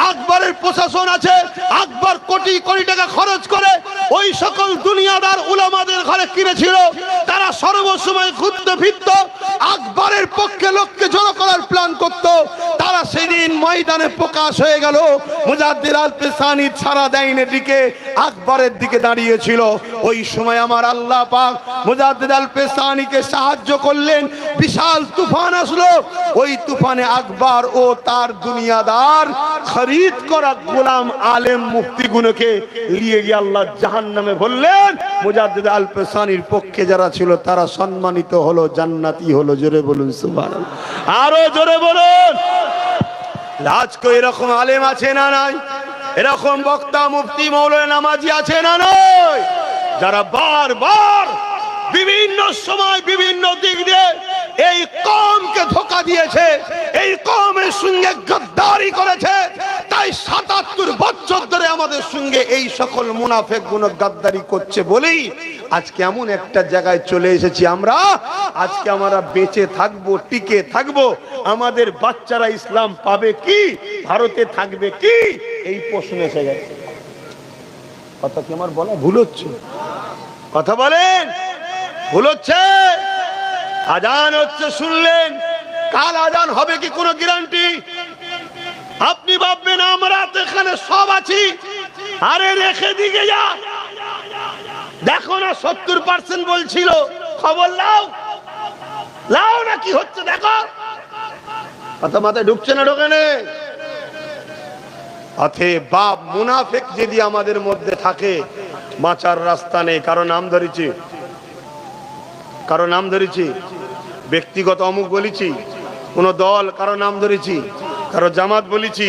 আকবরের প্রশাসন আছে। আকবর কোটি কোটি টাকা খরচ করে ওই সকল দুনিয়াদার উলামাদের ঘরে কিনেছিল। তারা সর্বসময় ঘুরতে ফিরত, আকবরের পক্ষে লোককে জড়ো করার প্ল্যান করত। তারা সেদিন ময়দানে প্রকাশ হয়ে গেল। মুজাদ্দিদ আল-পেসানি ছাড়া দেয়নি দিকে আকবরের দিকে দাঁড়িয়েছিল। ওই সময় আমার আল্লাহ পাক মুজাদ্দিদ আল-পেসানিকে সাহায্য করলেন। বিশাল তুফান আসলো। ওই তুফানে আকবর ও তার দুনিয়াদার খরিদ করা গোলাম আলেম মুফতিগুলোকে নিয়ে গিয়ে আল্লাহ জাহান্নামে বললেন। মুজাদ্দিদ আল-পেসানির পক্ষে যারা ছিল তারা সম্মানিত হলো, জান্নাতি হলো। জোরে বলুন সুবহানাল্লাহ। আরো জোরে বলুন। আজকে এরকম আলেম আছে না নাই? এরকম বক্তা মুফতি মৌলানা নামাজি আছে না নাই? যারা বারবার বিভিন্ন সময় বিভিন্ন দিক দিয়ে এই কওমকে ধোঁকা দিয়েছে, এই কওমের সঙ্গে গদ্দারি করেছে। তাই ৭৭ বছর ধরে আমাদের সঙ্গে এই সকল মুনাফিক গুণ গদ্দারি করছে বলেই আজকে এমন একটা জায়গায় চলে এসেছি আমরা। আজকে আমরা বেঁচে থাকবো, টিকে থাকবো, আমাদের বাচ্চারা ইসলাম পাবে কি, ভারতে থাকবে কি, এই প্রশ্ন এসে গেছে। কথা কি আমার বলা ভুল হচ্ছে? কথা বলেন, ভুল হচ্ছে? আজান হচ্ছে শুনলেন, কাল আজান হবে কি কোনো গ্যারান্টি? আপনি ভাববেন আমরা তো এখানে সব আছি। আরে রেখে দিকে যা, দেখো না ৭০% বলছিল, খবর লাও লাও না কি হচ্ছে দেখো। কথা মাথায় ঢুকছে না? ঢোকে না? অতএব বাপ মুনাফিক যদি আমাদের মধ্যে থাকে, বাঁচার রাস্তা নেই। কারো নাম ধরেছি, কারো নাম ধরেছি, ব্যক্তিগত অমুক বলেছি, কোন দল কারো নাম ধরেছি, কারো জামাত বলেছি,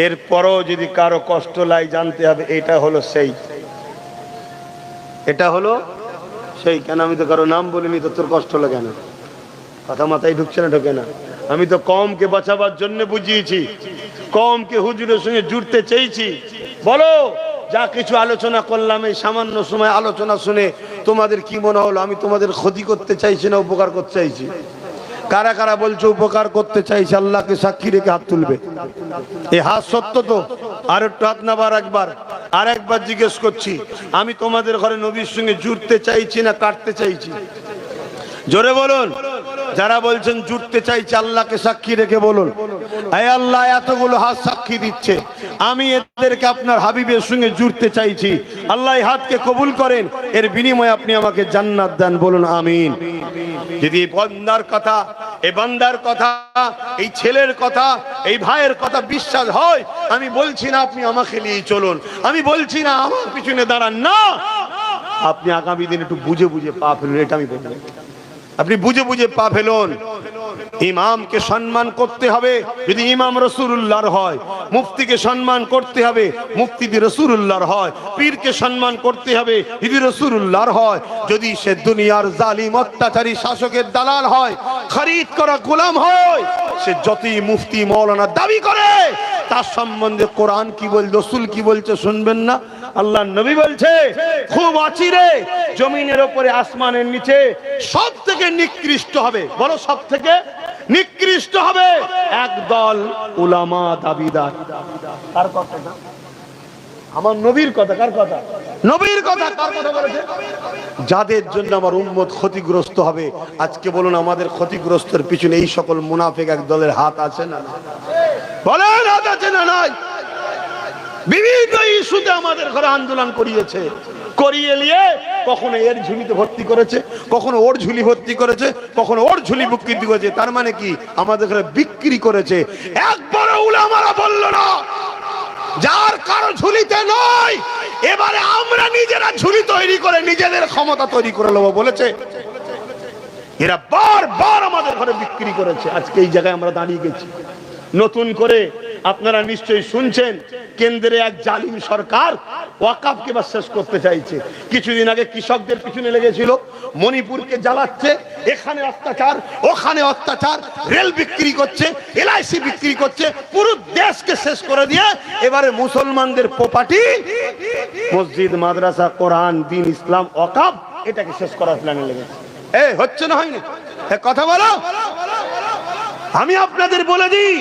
এরপরও যদি কারো কষ্ট লাগে জানতে হবে এটা হলো সেই, এটা হলো সেই। কেন? আমি তো কারো নাম বলিনি, তো তোর কষ্ট লাগে না? কথা মাথায় ঢুকছে না? ঢোকে না? আমি তো কওমকে বাঁচাবার জন্য বুঝিয়েছি, কওমকে হুজুরের সঙ্গে জুড়তে চেয়েছি। বলো, যা কিছু আলোচনা করলাম এই সামান্য সময় আলোচনা শুনে তোমাদের কি মনে হলো? আমি তোমাদের ক্ষতি করতে চাইছি না উপকার করতে চাইছি? কারা কারা বলছো উপকার করতে চাইছে? আল্লাহকে সাক্ষী রেখে হাত তুলবে। এই হাত সত্য তো? আর একটু হাত নাবার একবার, আর একবার জিজ্ঞেস করছি, আমি তোমাদের ঘরে নবীর সঙ্গে জুড়তে চাইছি না কাটতে চাইছি? জোরে বলুন। যারা বলছেন জুড়তে চাইছে আল্লাহকে সাক্ষী রেখে বলুন, আয় আল্লাহ এতগুলো হাত সাক্ষী দিচ্ছে, আমি এদেরকে আপনার হাবিবের সঙ্গে জুড়তে চাইছি, আল্লাহ এই হাতকে কবুল করেন, এর বিনিময়ে আপনি আমাকে জান্নাত দেন, বলুন আমিন। যদি বান্দার কথা, এই বান্দার কথা, এই ছেলের কথা, এই ভাইয়ের কথা বিশ্বাস হয়, আমি বলছি না আপনি আমাকে নিয়ে চলুন, আমি বলছি না আমার পিছনে দাঁড়ান, না, আপনি আগামী দিন একটু বুঝে বুঝে পা ফেলুন, এটা আমি বলবো। আপনি বুঝে বুঝে পা ফেলুন। ইমামকে সম্মান করতে হবে যদি ইমাম রাসূলুল্লাহর হয়, মুফতিকে সম্মান করতে হবে মুফতি রাসূলুল্লাহর হয়, পীরকে সম্মান করতে হবে যদি রাসূলুল্লাহর হয়। যদি সে দুনিয়ার জালিম অত্যাচারী শাসকের দালাল হয়, খরিদ করা গোলাম হয়, সে যতই মুফতি মাওলানা দাবি করে, তার সম্বন্ধে কোরআন কি বল, রাসূল কি বলছে শুনবেন না? আল্লাহ নবী বলছে খুব অচিরে জমিনের উপরে আসমানের নিচে সব থেকে নিকৃষ্ট হবে, বলো সব থেকে নিকৃষ্ট হবে একদল উলামা দাবিদার। কার কথা? আমার নবীর কথা। কার কথা? নবীর কথা। কার কথা বলেছে? যাদের জন্য আমার উম্মত ক্ষতিগ্রস্ত হবে। আজকে বলুন আমাদের ক্ষতিগ্রস্তের পিছনে এই সকল মুনাফিক এক দলের হাত আছে না? বলেন হাত আছে না নাই? বিভিন্ন ইস্যুতে আমাদের ঘরে আন্দোলন করিয়েছে, করিয়ে নিয়ে কখনো এর ঝুলিতে ভর্তি করেছে, কখনো ওর ঝুলি ভর্তি করেছে, কখনো ওর ঝুলি বিক্রি করেছে। তার মানে কি আমাদের ঘরে বিক্রি করেছে। একবারও উলামারা বলল না যার কারো ঝুলিতে নয়, এবারে আমরা নিজেরা ঝুলি তৈরি করে নিজেদের ক্ষমতা তৈরি করে নেবো বলেছে। এরা বারবার আমাদের ঘরে বিক্রি করেছে। আজকে এই জায়গায় আমরা দাঁড়িয়ে গেছি। নতুন করে আপনারা নিশ্চয়ই শুনছেন কেন্দ্রে এক জালিম সরকার ওয়াকাফকে বা শেষ করতে চাইছে। কিছুদিন আগে কৃষকদের পিছনে লেগেছিল, মণিপুরকে জ্বালাচ্ছে, এখানে অত্যাচার ওখানে অত্যাচার, রেল বিক্রি করছে, এলআইসি বিক্রি করছে, পুরো দেশকে শেষ করে দিয়ে এবারে মুসলমানদের প্রপার্টি মসজিদ মাদ্রাসা কোরআন দিন ইসলাম ওয়াকাফ এটাকে শেষ করার প্ল্যানে লেগেছে। হচ্ছে না হয়নি? কথা বলো। আমি আপনাদের বলে দিই,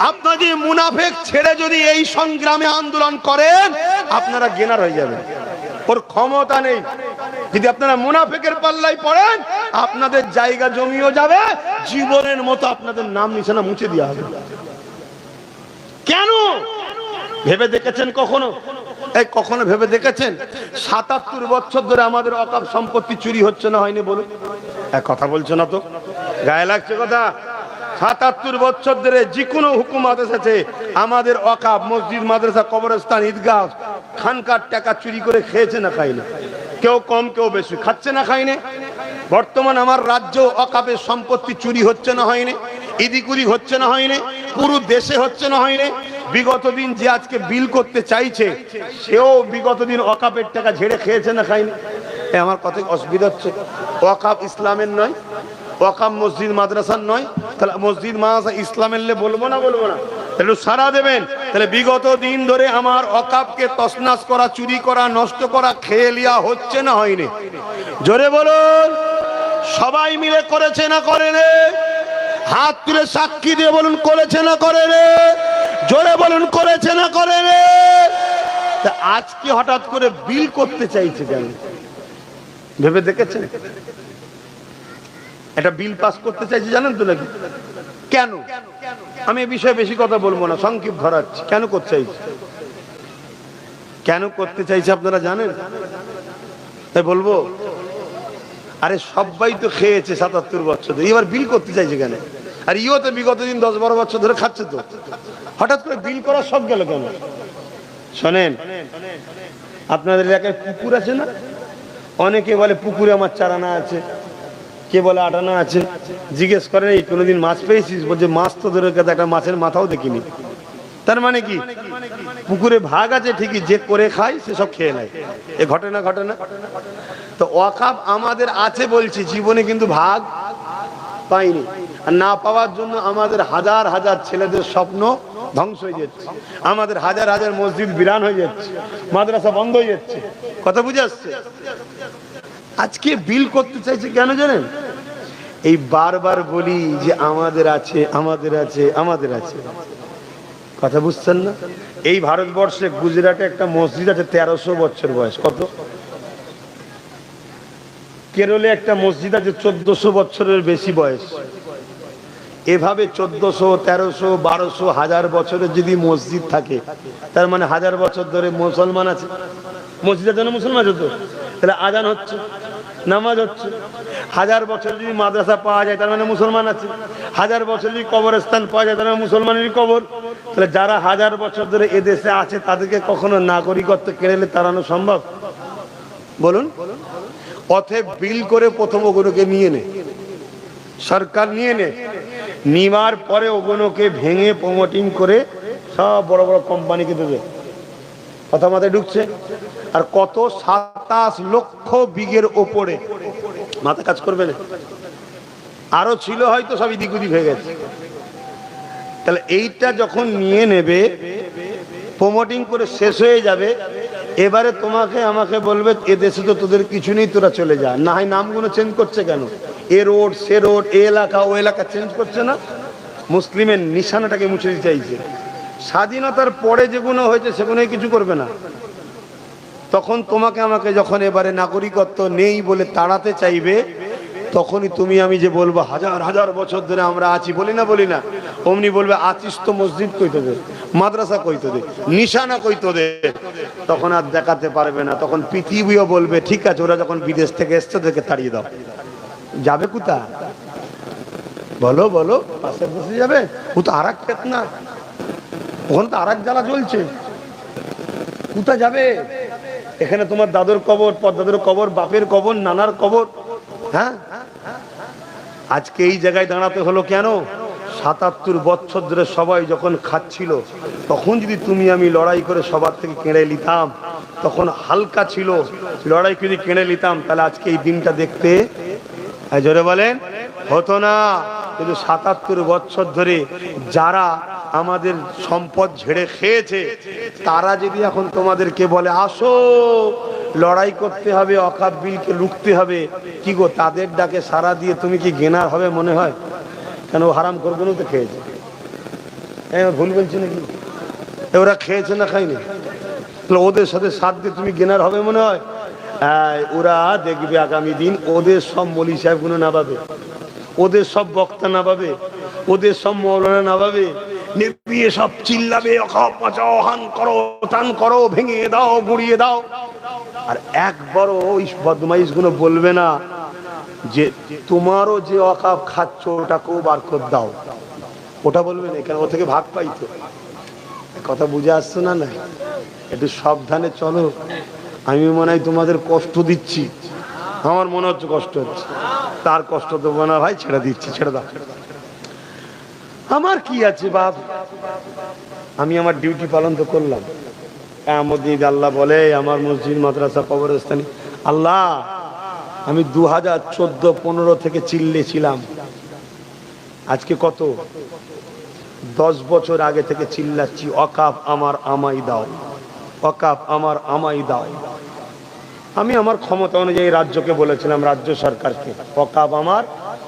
আপনাদের মুনাফিক ছেড়ে যদি এই সংগ্রামে আন্দোলন করেন আপনারা গেনার হয়ে যাবেন। ওর ক্ষমতা নেই। যদি আপনারা মুনাফিকের পাল্লায় পড়েন আপনাদের জায়গা জমিও যাবে, জীবনের মতো আপনাদের নাম নিশানা মুছে দেওয়া হবে। কেন ভেবে দেখেছেন কখনো? কখনো ভেবে দেখেছেন ৭৭ বছর ধরে আমাদের ওয়াকফ সম্পত্তি চুরি হচ্ছে না হয়নি? বলুন। কথা বলছো না তো, গায়ে লাগছে কথা। ৭৭ বছর ধরে যে কোনো হুকুমত এসেছে আমাদের ওয়াকফ মসজিদ মাদ্রাসা কবরস্থান ঈদগাহ খানকার টাকা চুরি করে খেয়েছে না খায়নি? কেউ কম কেউ বেশি, খাচ্ছে না খায়নি? বর্তমান আমার রাজ্য ওয়াকফের সম্পত্তি চুরি হচ্ছে না হয়নি? ইদিকুরি হচ্ছে না হয়নি? পুরো দেশে হচ্ছে না হয়নি? বিগত দিন যে আজকে বিল করতে চাইছে সেও বিগত দিন ওয়াকফের টাকা ঝেড়ে খেয়েছে না খায়নি? আমার কত অসুবিধা হচ্ছে। ওয়াকফ ইসলামের নয়, ওয়াকফ মসজিদ মাদ্রাসার নয়, তাহলে মসজিদ মাদ্রাসা ইসলামের বলবো না? বলবো না? একটু সারা দেবেন। তাহলে বিগত দিন ধরে আমার ওয়াকফকে তছনছ করা, চুরি করা, নষ্ট করা, খেয়ে লিয়া হচ্ছে না হয়নি? জোরে বলুন। সবাই মিলে করেছে না করেনি? হাত তুলে সাক্ষী দিয়ে বলুন করেছে না করেনি? জোরে বলুন করেছে না করেনি? আজকে হঠাৎ করে বিল করতে চাইছে কেন ভেবে দেখেছেন? এটা বিল পাস করতে চাইছে জানেন তো নাকি? কেন? আমি এই বিষয়ে বেশি কথা বলবো না, সংক্ষিপ্ত ধরাচ্ছি। কেন করতে চাইছে? কেন করতে চাইছে আপনারা জানেন? তাই বলবো? আরে সবাই তো খেয়েছে ৭৭ বছর ধরে, এবার বিল করতে চাইছে কেন? আর ইও তো বিগত দিন ১০-১২ বছর ধরে খাচ্ছে, তো হঠাৎ করে বিল করার শখ গেল কেন? শোনেন, আপনাদের এলাকায় পুকুর আছে না? অনেকে বলে পুকুরে আমার চারানা আছে, কে বলে আটানা আছে। জিজ্ঞেস করেন এই কোনোদিন মাছ পেয়েছিস? বলছে মাছ তো ধরে একটা মাছের মাথাও দেখিনি। তার মানে কি পুকুরে ভাগ আছে ঠিকই, যে করে খায় সে সব খেয়ে নেয়। এ ঘটনা ঘটনা তো ওয়াকফ আমাদের আছে বলছি, জীবনে কিন্তু ভাগ পাইনি। আর না পাওয়ার জন্য আমাদের হাজার হাজার ছেলেদের স্বপ্ন ধ্বংস হয়ে যাচ্ছে, আমাদের হাজার হাজার মসজিদ বিরান হয়ে যাচ্ছে, মাদ্রাসা বন্ধ হয়ে যাচ্ছে। কথা বুঝে আসছে? আজকে বিল করতে চাইছে কেন জানেন? এই বারবার বলি যে আমাদের আছে, আমাদের আছে, আমাদের আছে। কথা বুঝছেন না? এই ভারতবর্ষে গুজরাটে একটা মসজিদ আছে ১৩০০ বছর বয়স। কত? কি কেরলে একটা মসজিদ আছে 1400 বছরের বেশি বয়স। এভাবে 1400, 1300, 1200, 1000 বছরের যদি মসজিদ থাকে, তার মানে 1000 বছর ধরে মুসলমান আছে। মসজিদের জন্য মুসলমান হতো, তাহলে আজান হচ্ছে, নামাজ হচ্ছে। 1000 বছর যদি মাদ্রাসা পাওয়া যায়, তার মানে মুসলমান আছে। 1000 বছর যদি কবরস্থান পাওয়া যায়, তার মানে মুসলমানেরই কবর। তাহলে যারা 1000 বছর ধরে এদেশে আছে, তাদেরকে কখনো নাগরিকত্ব কেড়ে তাড়ানো সম্ভব? বলুন। অতএব বিল করে প্রথম ওগুলোকে নিয়ে নে, সরকার নিয়ে নে, নিবার পরে ওগুলোকে ভেঙে প্রমোটিং করে সব বড় বড় কোম্পানিকে দেবে। কথা মাথায় ঢুকছে? আর কত 27 লক্ষ বিঘের ওপরে, মাথা কাজ করবে না? আরো ছিল হয়তো, সব ইদিক উদিক হয়ে গেছে। তাহলে এইটা যখন নিয়ে নেবে, প্রমোটিং করে শেষ হয়ে যাবে, এবারে তোমাকে আমাকে বলবে এ দেশে তো তোদের কিছু নেই, তোরা চলে যা। না হয় নামগুলো চেঞ্জ করছে কেন? এ রোড, সে রোড, এ এলাকা, ও এলাকা চেঞ্জ করছে না? মুসলিমের নিশানাটাকে মুছে দিতে চাইছে। স্বাধীনতার পরে যেগুলো হয়েছে সেগুলোই কিছু করবে না। তখন তোমাকে আমাকে যখন এবারে নাগরিকত্ব নেই বলে তাড়াতে চাইবে, তখনই তুমি আমি যে বলবো 1000 বছর ধরে আমরা আছি, বলি না, অমনি বলবে আছিস তো, মসজিদ কইতো দে, মাদ্রাসা কইতো দে, নিশানা কইতো দে। তখন আর দেখাতে পারবে না। তখন পৃথিবীও বলবে ঠিক আছে, ওরা যখন বিদেশ থেকে এসছে ওদেরকে তাড়িয়ে দাও। যাবে কোথা? বলো বলো, পাশে বসে যাবে? ও তো আর এক ফেতনা, ওখানে তো আর এক জ্বালা চলছে। কোথা যাবে? এখানে তোমার দাদুর কবর, পরদাদুর কবর, বাপের কবর, নানার কবর। হ্যাঁ, আজকে এই জায়গায় দাঁড়াতে হলো কেন? 77 বছর ধরে সবাই যখন খাচ্ছিল, তখন যদি তুমি আমি লড়াই করে সবার থেকে কেড়ে নিতাম, তখন হালকা ছিল, লড়াই করে কেড়ে নিতাম, তাহলে আজকে এই দিনটা দেখতে জোরে বলেন হতো না। কিন্তু 77 বছর ধরে যারা আমাদের সম্পদ ঝেড়ে খেয়েছে, তারা যদি এখন তোমাদেরকে বলে আসো লড়াই করতে হবে, অকাপ বিলকে রুখতে হবে, কি গো, তাদের ডাকে সারা দিয়ে তুমি কি গেনার হবে মনে হয়? কেন? হারাম করবে না তো খেয়েছে। ভুল বলছি নাকি? ওরা খেয়েছে না খায়নি? ওদের সাথে সাথ দিয়ে তুমি গেনার হবে মনে হয়? ওরা দেখবে আগামী দিন ওদের সব মৌলী সাহেবগুলো নামাবে, ওদের সব বক্তা নামাবে, ওদের সব মৌলানা নামাবে, নেপিয়ে সব চিল্লাবে, অকাপ বাঁচাও, হান করো, টান করো, ভেঙে দাও, গুড়িয়ে দাও। আর একবারও ওই বদমাইশ গুলো বলবে না যে তোমারও যে অকাপ খাচ্ছ ওটাকেও বার করে দাও, ওটা বলবে না। কেন? ও থেকে ভাগ পাইতো। কথা বুঝে আসছো না? না, একটু সাবধানে চলো। আমি মনে হয় তোমাদের কষ্ট দিচ্ছি, আমার মনে হচ্ছে কষ্ট হচ্ছে। তার কষ্ট দেবো না ভাই, ছেড়ে দিচ্ছি, ছেড়ে দাও। আমার কি আছে বাপ, আমি আমার ডিউটি পালন তো করলাম। আল্লাহ বলে আমার মসজিদ, মাদ্রাসা, কবরস্থানে, আল্লাহ আমি 2014-15 থেকে চিল্লেছিলাম, আজকে কত 10 বছর আগে থেকে চিল্লাচ্ছি, অকাপ আমার আমাই দাও, অকাপ আমার আমাই দাও। আমি আমার ক্ষমতা অনুযায়ী রাজ্যকে বলেছিলাম, রাজ্য সরকারকে, অকাপ আমার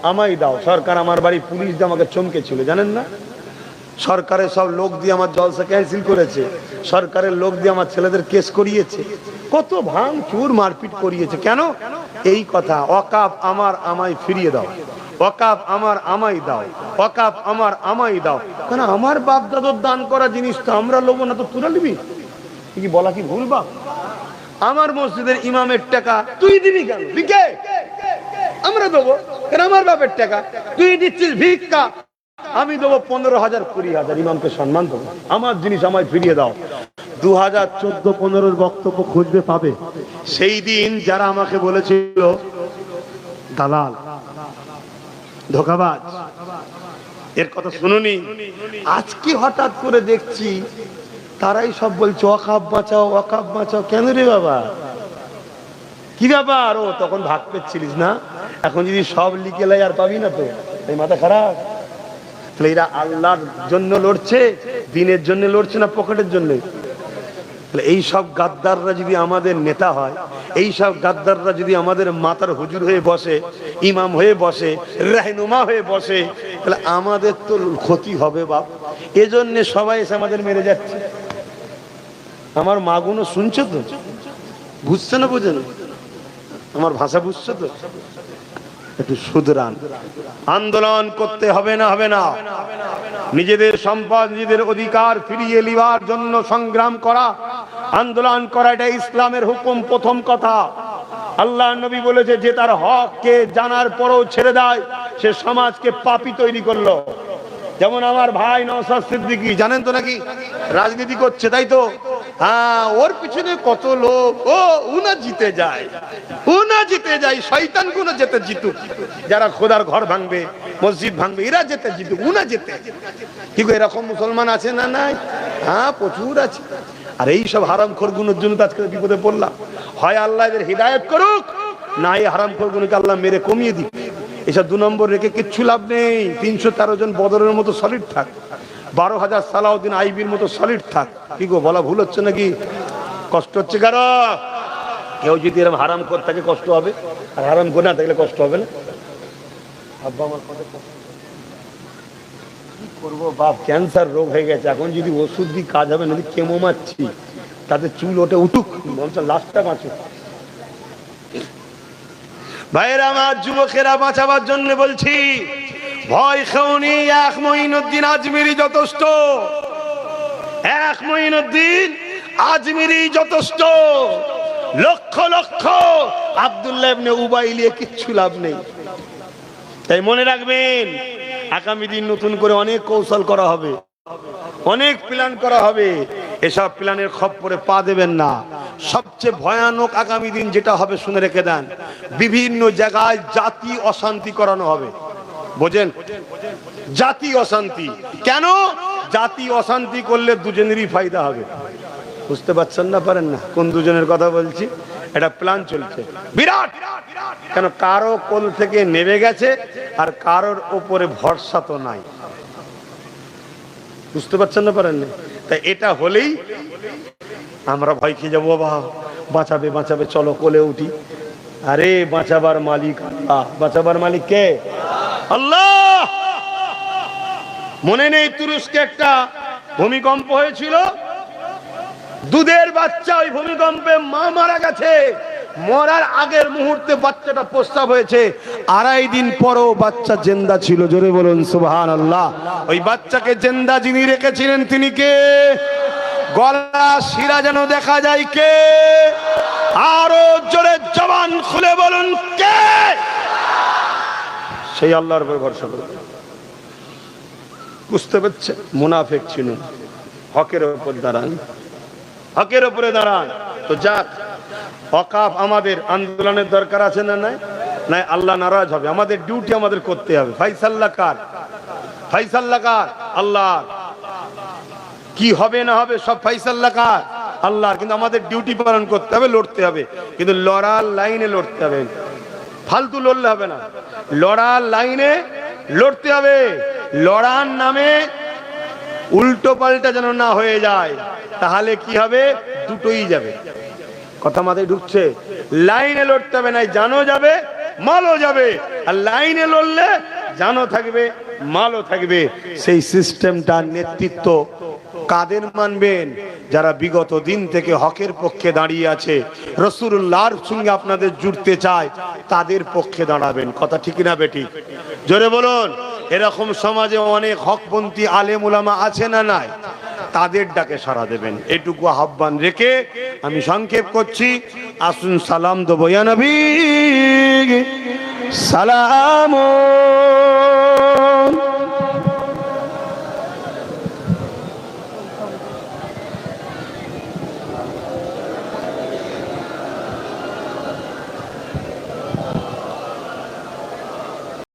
আমাই দাও। সরকার আমার বাড়ি পুলিশ দিয়ে আমাকে চমকেছিল, জানেন না? সরকারের সব লোক দিয়ে আমার জলসা ক্যান্সেল করেছে, সরকারের লোক দিয়ে আমার ছেলেদের কেস করিয়েছে, কত ভাঙচুর মারপিট করিয়েছে। কেন? এই কথা, অকাপ আমার আমায় ফিরিয়ে দাও, অকাপ আমার আমাই দাও, অকাপ আমার আমাই দাও। কেন? আমার বাপ দাদুর দান করা জিনিস তো আমরা লোব না, তো তুলে নিবি কি? বলা কি ভুল বাপ? আমার মসজিদের ইমামের টাকা তুই দিবি কেন? ভিকে আমরা দেবো কেন? আমার বাপের টাকা তুই দিচ্ছিস ভিক্ষা, আমি দেবো 15,000, 20,000, ইমামকে সম্মান দেবো। আমার জিনিস আমায় ফিরিয়ে দাও। 2014-15 বক্তব্য খুঁজবে পাবে। সেই দিন যারা আমাকে বলেছিল দালাল, ধোঁকাবাজ, এর কথা শুনুনি, আজকে হঠাৎ করে দেখছি তারাই সব বলছে ওয়াকাফ বাঁচাও, ওয়াকাফ বাঁচাও। কেন রে বাবা, কি ব্যাপার? ও তখন ভাগ পেচ্ছিলিস না, এখন যদি সব লিখে লাই আর পাবি না তো, এই মাথা খারাপ। তাহলে এরা আল্লাহর জন্য লড়ছে, দিনের জন্য লড়ছে না পকেটের জন্য? তাহলে এই সব গাদ্দাররা যদি আমাদের নেতা হয়, এই সব গাদ্দাররা যদি আমাদের মাথার হুজুর হয়ে বসে, ইমাম হয়ে বসে, রাহনুমা হয়ে বসে, তাহলে আমাদের তো ক্ষতি হবে বাপ। এজন্য সবাই এসে আমাদের মেরে যাচ্ছে। আমার মাগুনো শুনছে তো, বুঝছে না? বুঝে না? আমার ভাষা বুঝছো তো? একটু শুধরান। আন্দোলন করতে হবে না, হবে না? নিজেদের সম্পদ, নিজেদের অধিকার ফিরিয়ে নেওয়ার জন্য সংগ্রাম করা, আন্দোলন করা, এটা ইসলামের হুকুম। প্রথম কথা, আল্লাহ নবী বলেছে যে তার হককে জানার পরেও ছেড়ে দেয় সে সমাজকে পাপী তৈরি করলো। যেমন আমার ভাই নওশাদ সিদ্দিকী, জানেন তো নাকি রাজনীতি করছে, তাই তো? হ্যাঁ, ওর পিছনে কত লোক, ও না জিতে যায়, ও না জিতে যায়, শয়তান কোন যেতে জিতুক, যারা খোদার ঘর ভাঙবে, মসজিদ ভাঙবে, এরা যেতে জিতুক, ও না যেতে। কি গো, এরকম মুসলমান আছে না নাই? হ্যাঁ, প্রচুর আছে। আর এই সব হারামখোর গুলোর জন্য তো আজকে বিপদে পড়লাম। হয় আল্লাহ এদের হিদায়াত করুক, না এই হারামখোর গুলোকে আল্লাহ মেরে কমিয়ে দিক। এসব 2 নম্বর রেখে কিচ্ছু লাভ নেই। 313 জন বদরের মতো সলিড থাক, 12,000 সালাউদ্দিন আইবির মতো সলিড থাক। কি গো, বলা ভুল হচ্ছে নাকি? কষ্ট হচ্ছে কারো? কেউ যদি এরকম হারাম করে থাকে কষ্ট হবে, আর হারাম করে না থাকলে কষ্ট হবে না? আব্বা আমার কথা কি করবো বাপ, ক্যান্সার রোগ হয়ে গেছে, এখন যদি ওষুধ দিয়ে কাজ হবে না, কেমো মারছি, তাতে চুল ওঠে উঠুক, বলছে লাস্টটা বাঁচুক। ভাইয়েরা আমার, যুবকেরা, বাঁচাবার জন্য বলছি, ভয় খাওনি। এক মঈনুদ্দিন আজমিরি যথেষ্ট, এক মঈনুদ্দিন আজমিরি যথেষ্ট। লক্ষ লক্ষ আব্দুল্লাহ ইবনে উবাই নিয়ে কিচ্ছু লাভ নেই। তাই মনে রাখবেন, আগামী দিন নতুন করে অনেক কৌশল করা হবে, অনেক প্ল্যান করা হবে। এসব প্ল্যানের খপ্পরে পা দেবেন না। সবচেয়ে ভয়ানক আগামী দিন যেটা হবে শুনে রেখে দেন, বিভিন্ন জায়গায় জাতি অশান্তি করানো হবে। বোঝেন? জাতি অশান্তি কেন? জাতি অশান্তি করলে দুজনেরই ফায়দা হবে। বুঝতে পারছেন না? পারেন না? কোন দুজনের কথা বলছি? এটা প্ল্যান চলছে বিরাট। কেন? কারো কোল থেকে নেমে গেছে আর কারোর উপরে ভরসা তো নাই। বুঝতে পারছেন না? পারেন না? তাই এটা হলেই আমরা ভয় খেয়ে যাবো, বাবা বাঁচাবে বাঁচাবে, চলো কোলে উঠি। আরে বাঁচাবার মালিক আল্লাহ। বাঁচাবার মালিক কে? আল্লাহ। মনে নেই তুরস্কে একটা ভূমিকম্প হয়েছিল, দুধের বাচ্চা ওই ভূমিকম্পে মা মারা গেছে, মরার আগের মুহূর্তে বাচ্চাটা প্রস্রাব হয়েছে, 2.5 দিন পরও বাচ্চা জিন্দা ছিল। জোরে বলুন সুবহানাল্লাহ। ওই বাচ্চাকে জিন্দা যিনি রেখেছিলেন তিনি কে? গলা শিরা যেন দেখা যায় কে? আরো জোরে জবান খুলে বলুন কে? সেই আল্লাহর উপর ভরসা করুন। বুঝতে পারছেন? মুনাফিক চিনুন, হকের উপর দাঁড়ান, হকের উপরে দাঁড়ান। তো যাক, ওয়াকাফ আমাদের আন্দোলনের দরকার আছে না নাই? নাই, আল্লাহ নারাজ হবে। আমাদের ডিউটি আমাদের করতে হবে। ফাইসাল্লা কার? ফাইসাল্লা কার? আল্লাহ। কি হবে না হবে সব ফাইসাল্লা কার? আল্লাহর। কিন্তু আমাদের ডিউটি পালন করতে হবে, লড়তে হবে, কিন্তু লড়ার লাইনে লড়তে হবে। ফালতু লড়লে হবে না, লড়ার লাইনে লড়তে হবে। লড়ার নামে উল্টো পাল্টা যেন না হয়ে যায়, তাহলে কি হবে? দুটোই যাবে। কথা মাথায় ঢুকছে? লাইনে লড়তে হবে, নাই জানো যাবে, মালও যাবে। আর লাইনে লড়লে জানো থাকবে, মালও থাকবে। সেই সিস্টেমটার নেতৃত্ব কাদের মানবেন? যারা বিগত দিন থেকে হকের পক্ষে দাঁড়িয়ে আছে, রাসূলুল্লাহর সঙ্গে আপনাদের জুড়তে চায়, তাদের পক্ষে দাঁড়াবেন। কথা ঠিক না বেটি? জোরে বলুন। এরকম সমাজে অনেক হকপন্থী আলেম উলামা আছে না নাই? তাদের ডাকে সাড়া দেবেন, এটুকু আহ্বান রেখে আমি সংক্ষেপ করছি। আসুন সালাম দেবো, ইয়া নবী সালাম।